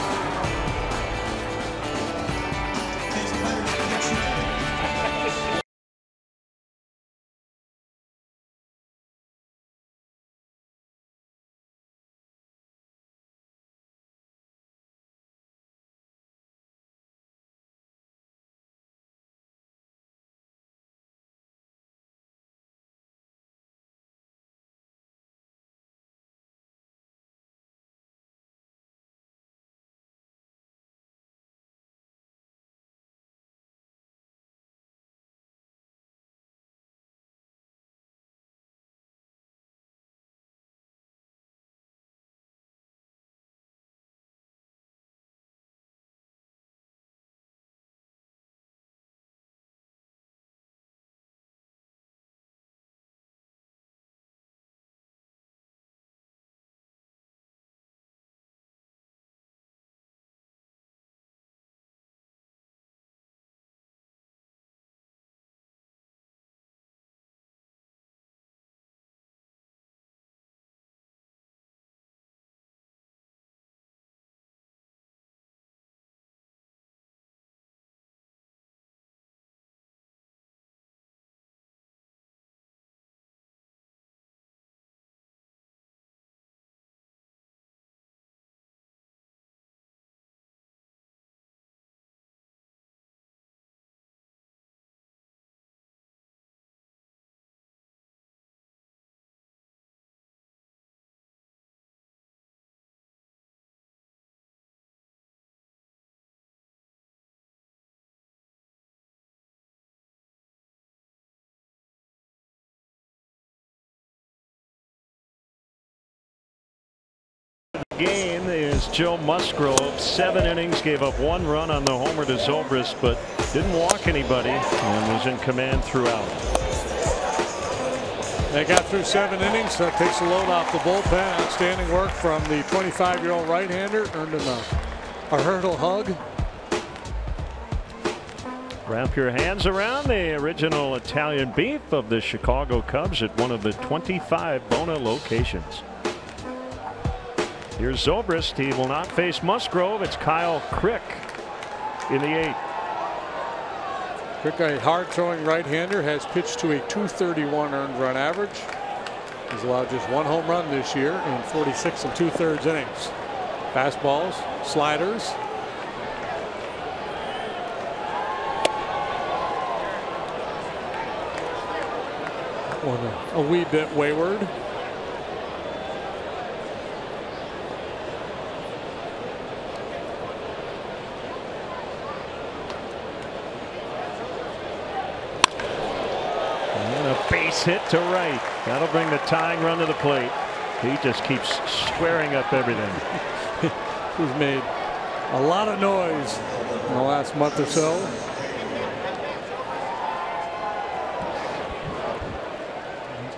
S1: Game is Joe Musgrove. 7 innings, gave up 1 run on the homer to Zobrist, but didn't walk anybody and was in command throughout.
S2: They got through 7 innings. That takes a load off the bullpen. Outstanding work from the 25-year-old right-hander. Earned him a hurdle hug.
S1: Wrap your hands around the original Italian beef of the Chicago Cubs at one of the 25 Bona locations. Here's Zobrist. He will not face Musgrove. It's Kyle Crick in the 8th.
S2: Crick, a hard-throwing right-hander, has pitched to a .231 earned run average. He's allowed just 1 home run this year in 46 2/3 innings. Fastballs, sliders. One a wee bit wayward.
S1: Base hit to right. That'll bring the tying run to the plate. He just keeps squaring up everything.
S2: He's made a lot of noise in the last month or so.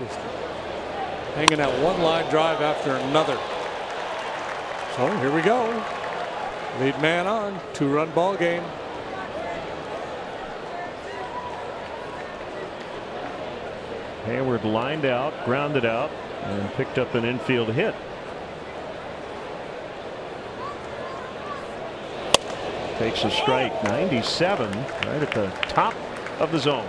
S2: Just hanging out one line drive after another. So here we go. Lead man on. 2-run ball game.
S1: Hayward lined out, grounded out, and picked up an infield hit. Takes a strike. 97, right at the top of the zone.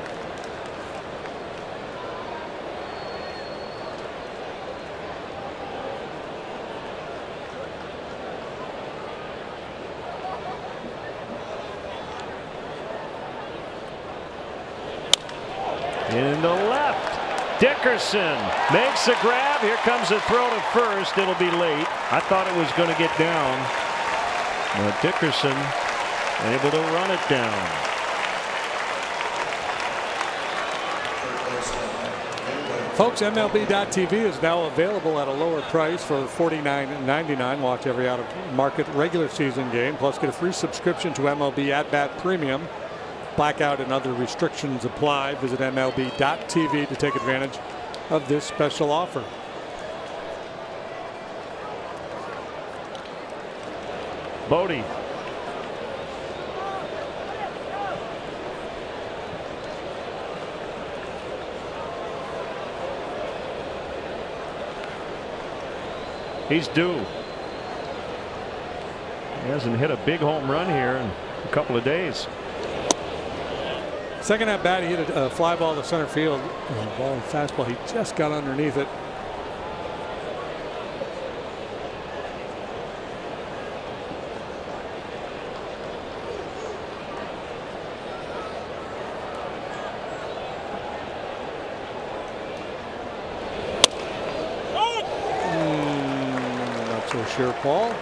S1: In the left. Dickerson makes the grab. Here comes a throw to first. It'll be late. I thought it was going to get down, but Dickerson able to run it down.
S2: Folks, MLB.TV is now available at a lower price for $49.99. Watch every out-of-market regular season game. Plus, get a free subscription to MLB At Bat Premium. Blackout and other restrictions apply. Visit MLB.TV to take advantage of this special offer.
S1: Bodie. He's due. He hasn't hit a big home run here in a couple of days.
S2: Second at bat, he hit a fly ball to center field. Ball and fastball. He just got underneath it. Not so sure, Paul.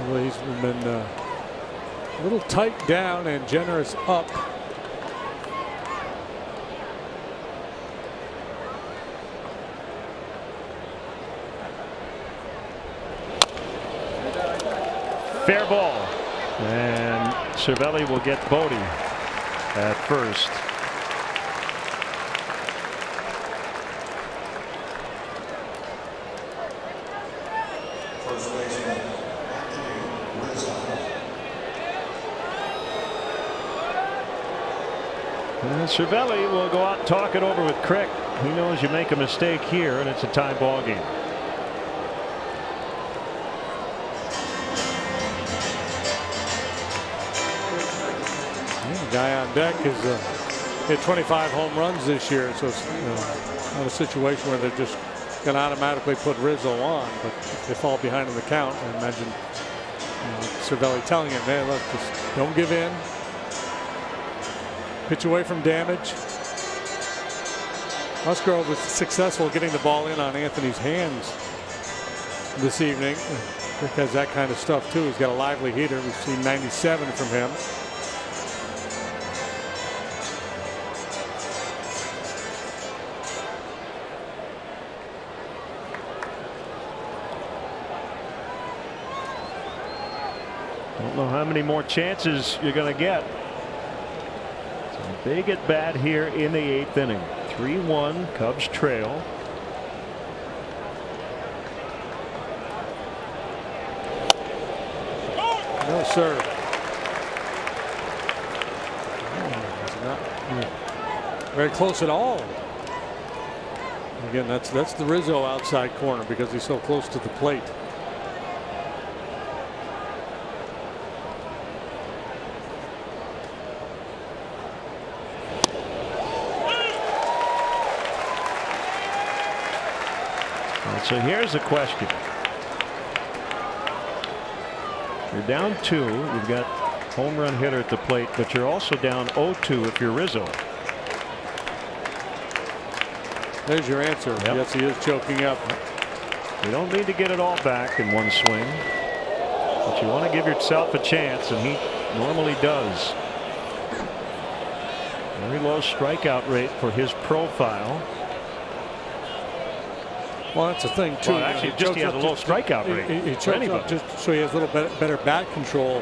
S2: Well, he's been a little tight down and generous up.
S1: Fair ball. And Cervelli will get Bodie at first. And Cervelli will go out and talk it over with Crick. He knows you make a mistake here and it's a tie ball game.
S2: The guy on deck has hit 25 home runs this year, so it's not a situation where they're just going to automatically put Rizzo on. But if they fall behind in the count, I imagine Cervelli telling him, "Man, look, just don't give in. Pitch away from damage." Musgrove was successful getting the ball in on Anthony's hands this evening. Rick has that kind of stuff too. He's got a lively heater. We've seen 97 from him.
S1: Don't know how many more chances you're going to get. So big at bat here in the 8th inning. 3-1 Cubs trail.
S2: No, sir. Not very close at all. Again, that's the Rizzo outside corner because he's so close to the plate.
S1: So here's the question. You're down 2. You've got home run hitter at the plate, but you're also down 0-2 if you're Rizzo.
S2: There's your answer. Yep. Yes, he is choking up.
S1: You don't need to get it all back in one swing, but you want to give yourself a chance, and he normally does. Very low strikeout rate for his profile.
S2: Well, that's the thing too.
S1: Well, actually, he has a low strikeout rate.
S2: He chokes up just so he has a little better bat control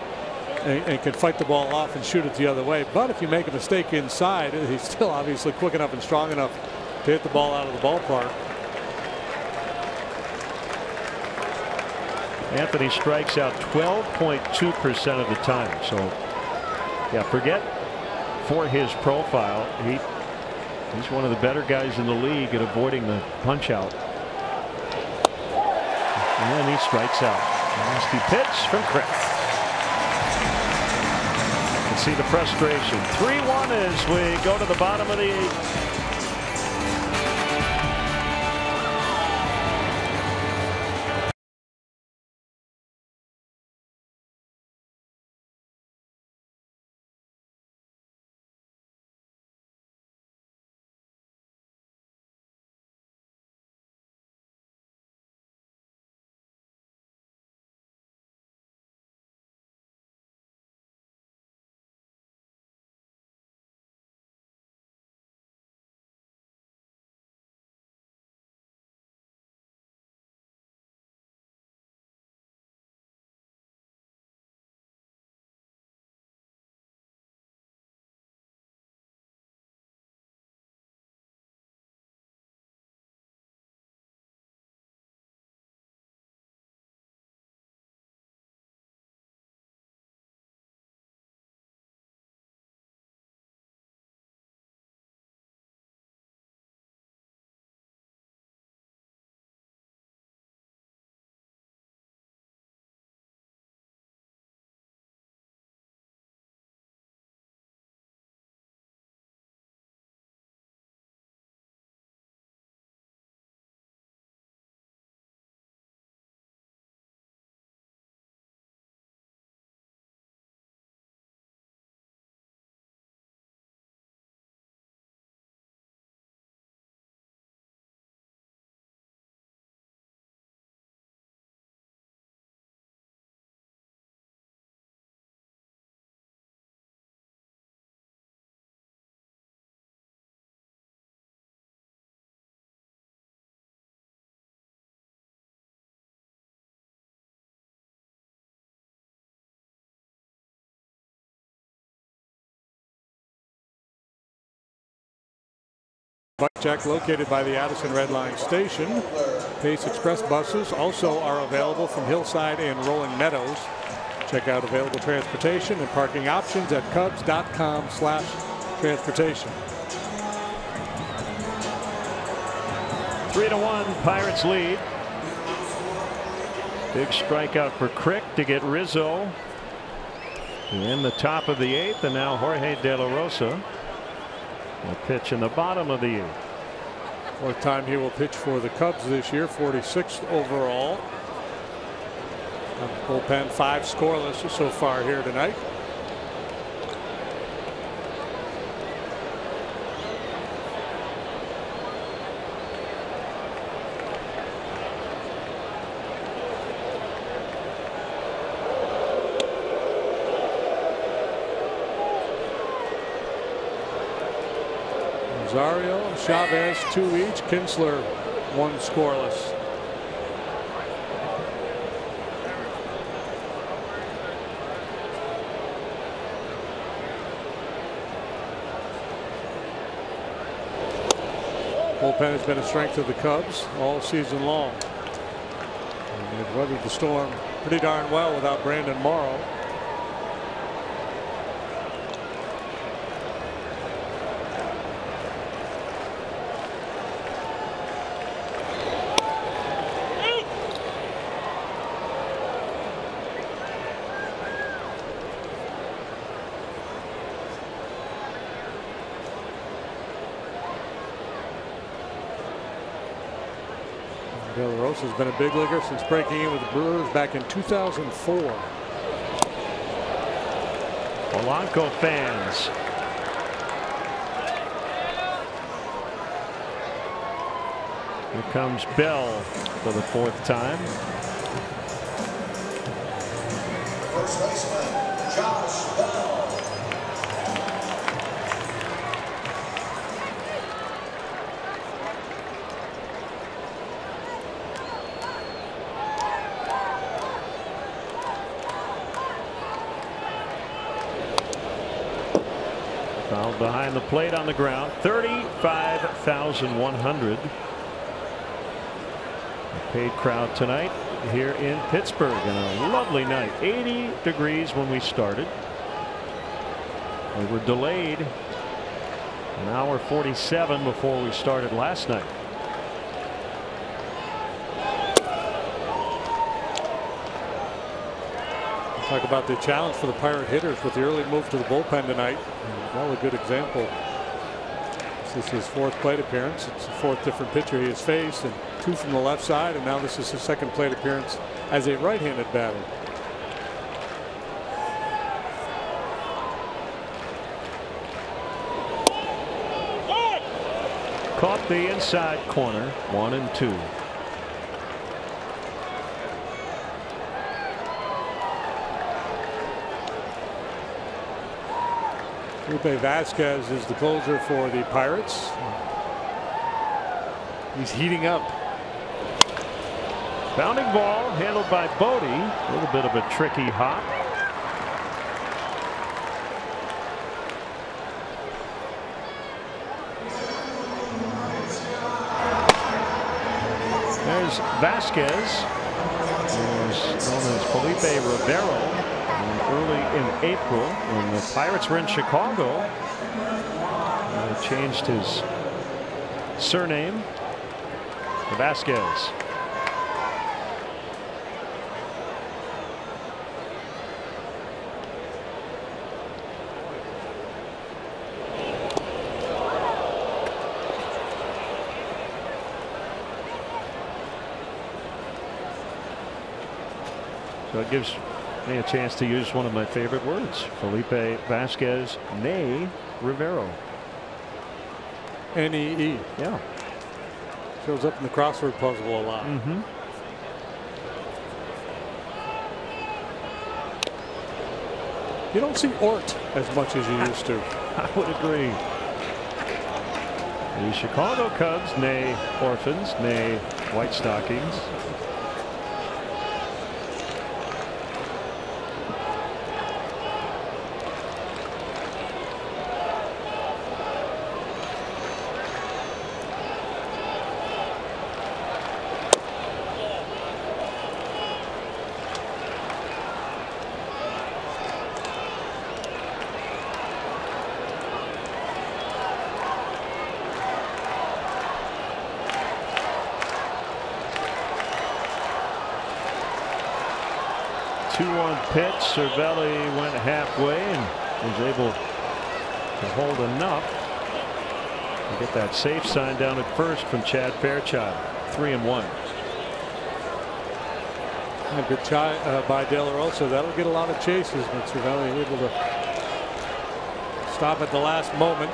S2: and can fight the ball off and shoot it the other way. But if you make a mistake inside, he's still obviously quick enough and strong enough to hit the ball out of the ballpark.
S1: Anthony strikes out 12.2% of the time. So, yeah, forget for his profile. He's one of the better guys in the league at avoiding the punch out. And he strikes out. Nasty pitch from Chris. You can see the frustration. 3-1 as we go to the bottom of the 8th.
S2: Check located by the Addison Red Line station. Pace Express buses also are available from Hillside and Rolling Meadows. Check out available transportation and parking options at cubs.com/transportation.
S1: 3-1 Pirates lead. Big strikeout for Crick to get Rizzo in the top of the 8th, and now Jorge De La Rosa will pitch in the bottom of the 8th.
S2: Fourth time he will pitch for the Cubs this year, 46th overall. Bullpen 5 scoreless so far here tonight. Rosario and Chavez 2 each. Kinsler 1 scoreless. Bullpen has been a strength of the Cubs all season long. And they've weathered the storm pretty darn well without Brandon Morrow. De La Rosa has been a big leaguer since breaking in with the Brewers back in 2004.
S1: Polanco fans. Here comes Bell for the 4th time.
S4: First baseman, Josh Bell.
S1: Fouled behind the plate on the ground. 35,100. Paid crowd tonight here in Pittsburgh, and a lovely night. 80 degrees when we started. We were delayed an hour 47 before we started last night.
S2: Talk about the challenge for the Pirate hitters with the early move to the bullpen tonight. Well, a good example. This is his 4th plate appearance. It's the 4th different pitcher he has faced, and 2 from the left side, and now this is his 2nd plate appearance as a right-handed batter.
S1: Caught the inside corner. 1-2.
S2: Felipe Vasquez is the closer for the Pirates. He's heating up.
S1: Bounding ball handled by Bodie. A little bit of a tricky hop. There's Vasquez, who's known as Felipe Rivero. Early in April, when the Pirates were in Chicago, changed his surname to Vasquez. So it gives me a chance to use one of my favorite words. Felipe Vasquez, nay Rivero.
S2: N-E-E.
S1: Yeah.
S2: Shows up in the crossword puzzle a lot. You don't see Ort as much as you used to.
S1: I would agree. The Chicago Cubs, nay Orphans, nay White Stockings. Pitch. Cervelli went halfway and was able to hold enough to get that safe sign down at first from Chad Fairchild. 3-1.
S2: A good try by De La Rosa. That'll get a lot of chases, but Cervelli able to stop at the last moment.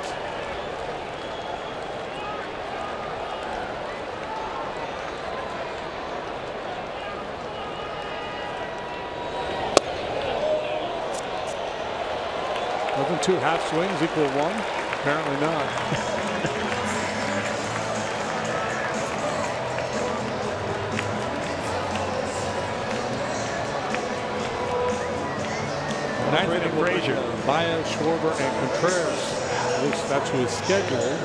S2: Doesn't 2 half swings equal 1? Apparently not. Ninth inning, Frazier, Baez, Schwarber, and Contreras. At least that's who is scheduled.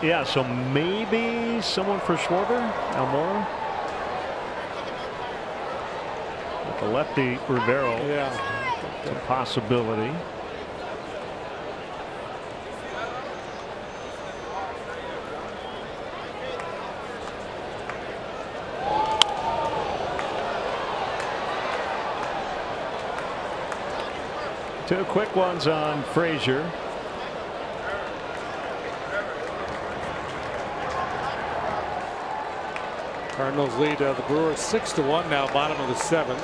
S1: Yeah, so maybe someone for Schwarber, Almora. With the lefty Rivero.
S2: Yeah,
S1: it's a possibility. Two quick ones on Frazier.
S2: Cardinals lead the Brewers 6-1 now, bottom of the 7th.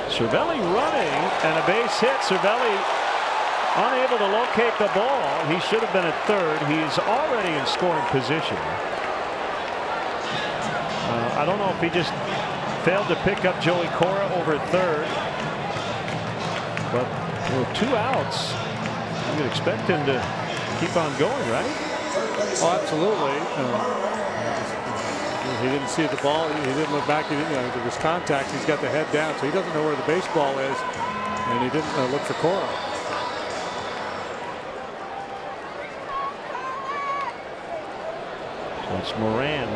S1: Cervelli running and a base hit. Cervelli unable to locate the ball. He should have been at third. He's already in scoring position. I don't know if he just failed to pick up Joey Cora over third, but with 2 outs, you would expect him to keep on going, right?
S2: Oh, absolutely. He didn't see the ball. He didn't look back. There was contact. He's got the head down, so he doesn't know where the baseball is, and he didn't look for Cora.
S1: So it's Moran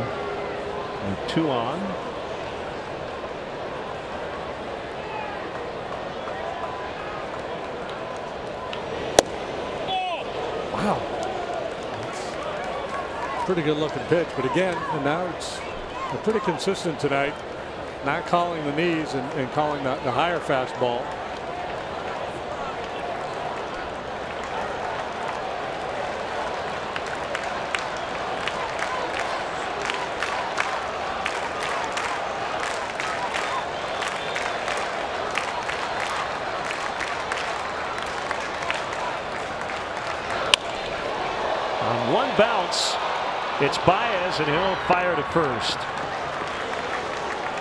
S1: with 2 on.
S2: Wow. Pretty good looking pitch, but again, and now it's pretty consistent tonight, not calling the knees and calling the higher fastball.
S1: On one bounce, it's Baez, and he'll fire to first.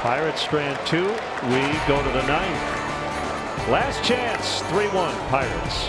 S1: Pirates strand 2. We go to the 9th. Last chance, 3-1 Pirates.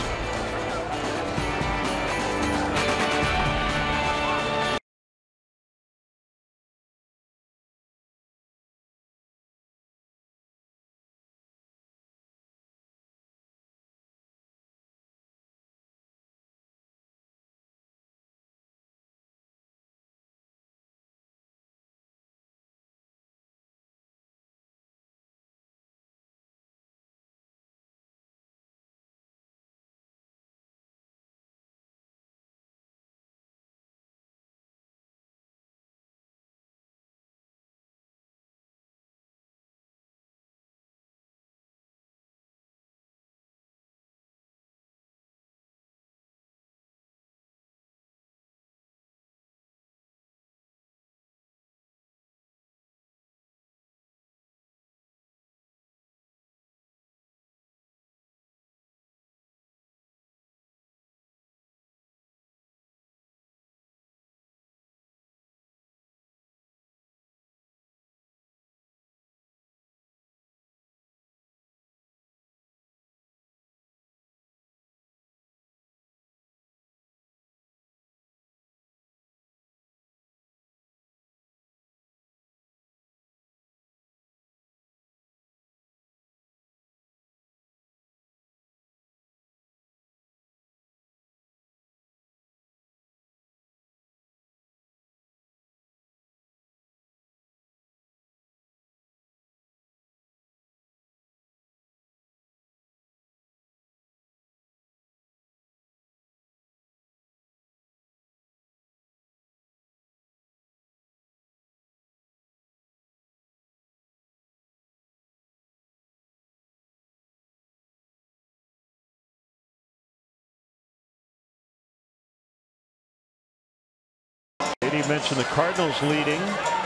S1: He mentioned the Cardinals leading,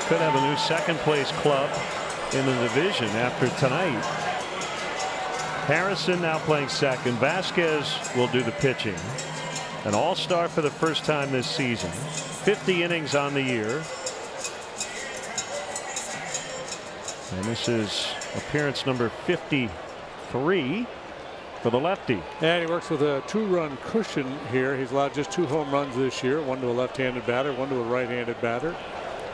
S1: could have a new second-place club in the division after tonight. Harrison now playing second. Vasquez will do the pitching. An all-star for the first time this season. 50 innings on the year. And this is appearance number 53 for the lefty.
S2: And he works with a 2-run cushion here. He's allowed just 2 home runs this year, 1 to a left-handed batter, 1 to a right-handed batter.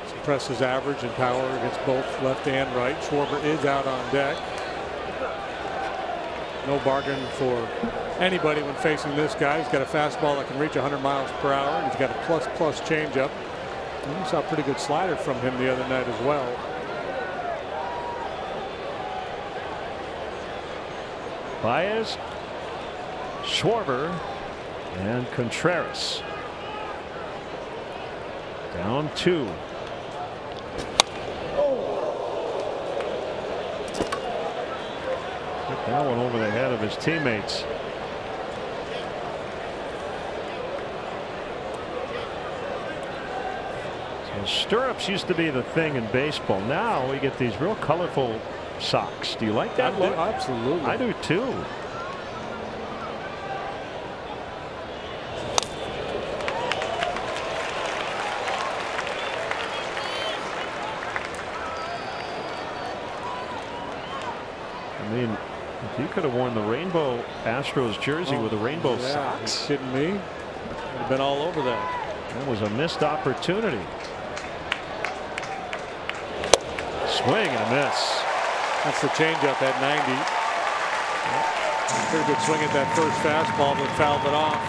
S2: Suppresses average and power against both left and right. Schwarber is out on deck. No bargain for anybody when facing this guy. He's got a fastball that can reach 100 miles per hour. And he's got a plus changeup. And we saw a pretty good slider from him the other night as well.
S1: Baez, Schwarber, and Contreras. Down 2. Took that one over the head of his teammates. So stirrups used to be the thing in baseball. Now we get these real colorful socks. Do you like that look?
S2: Absolutely.
S1: I do too. I mean, if you could have worn the rainbow Astros jersey with the rainbow socks.
S2: Are you kidding me? Would have been all over that.
S1: That was a missed opportunity. Swing and a miss.
S2: That's the changeup at 90. Pretty good swing at that first fastball, but fouled it off.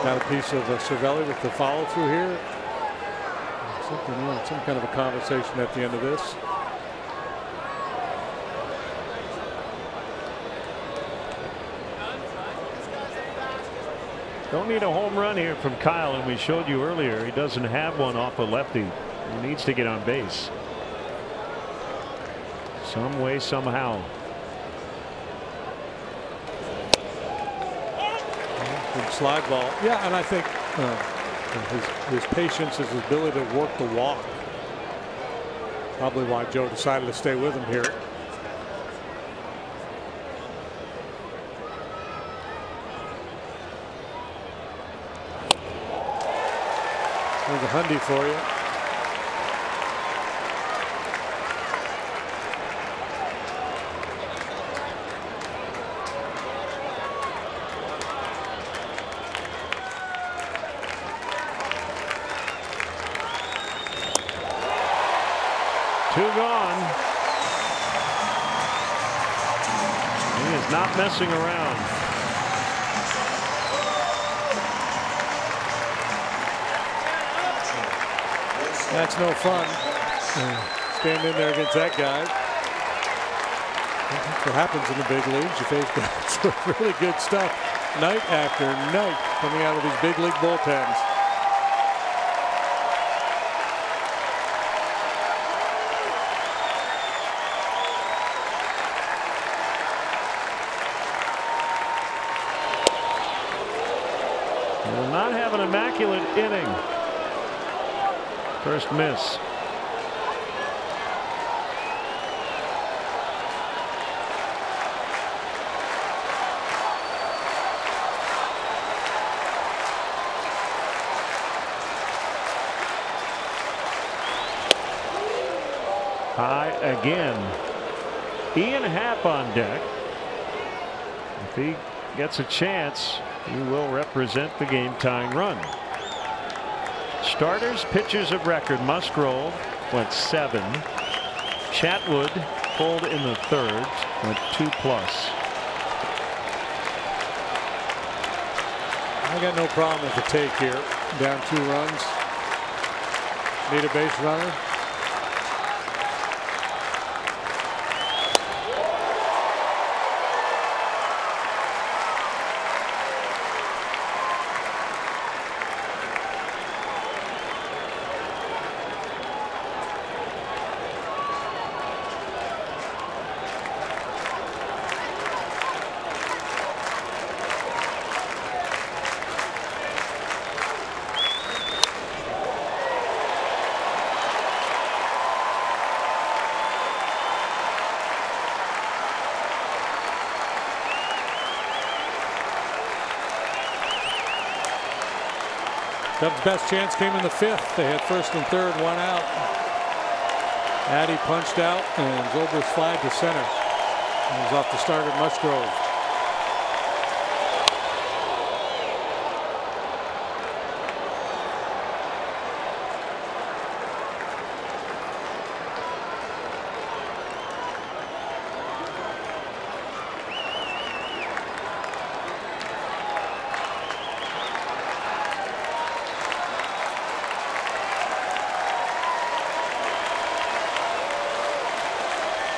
S2: Got a piece of Cervelli with the follow through here. Some kind of a conversation at the end of this.
S1: Don't need a home run here from Kyle, and we showed you earlier he doesn't have one off a lefty. He needs to get on base some way, somehow.
S2: Good slide ball. Yeah, and I think his patience, his ability to work the walk. Probably why Joe decided to stay with him here. There's a Hundy for you.
S1: Two gone. He is not messing around.
S2: That's no fun. Stand in there against that guy. That's what happens in the big leagues. You face guys with really good stuff night after night coming out of these big league bullpens.
S1: He will not have an immaculate inning. First miss. High again. Ian Happ on deck. If he gets a chance, he will represent the game tying run. Starters, pitchers of record. Musgrove went 7. Chatwood pulled in the 3rd, went 2+.
S2: I got no problem with the take here. Down 2 runs. Need a base runner. Cubs' best chance came in the 5th. They had 1st and 3rd, 1 out. Addy punched out, and Zobrist flagged to center. He was off the starter, Musgrove.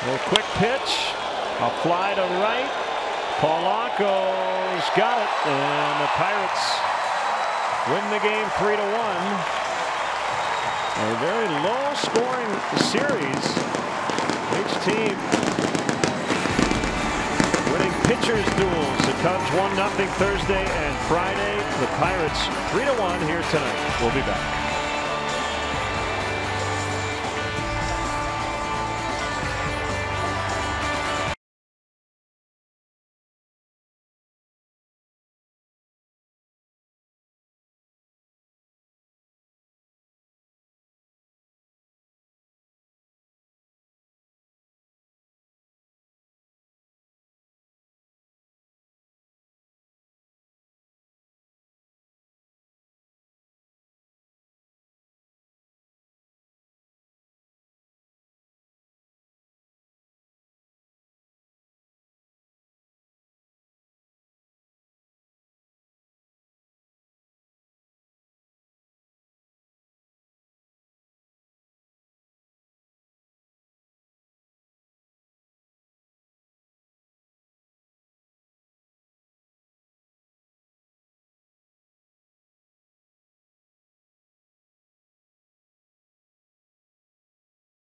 S1: A quick pitch. A fly to right. Polanco's got it. And the Pirates win the game 3-1. A very low scoring series. Each team winning pitchers duels. The Cubs 1-0 Thursday and Friday. The Pirates 3-1 here tonight. We'll be back.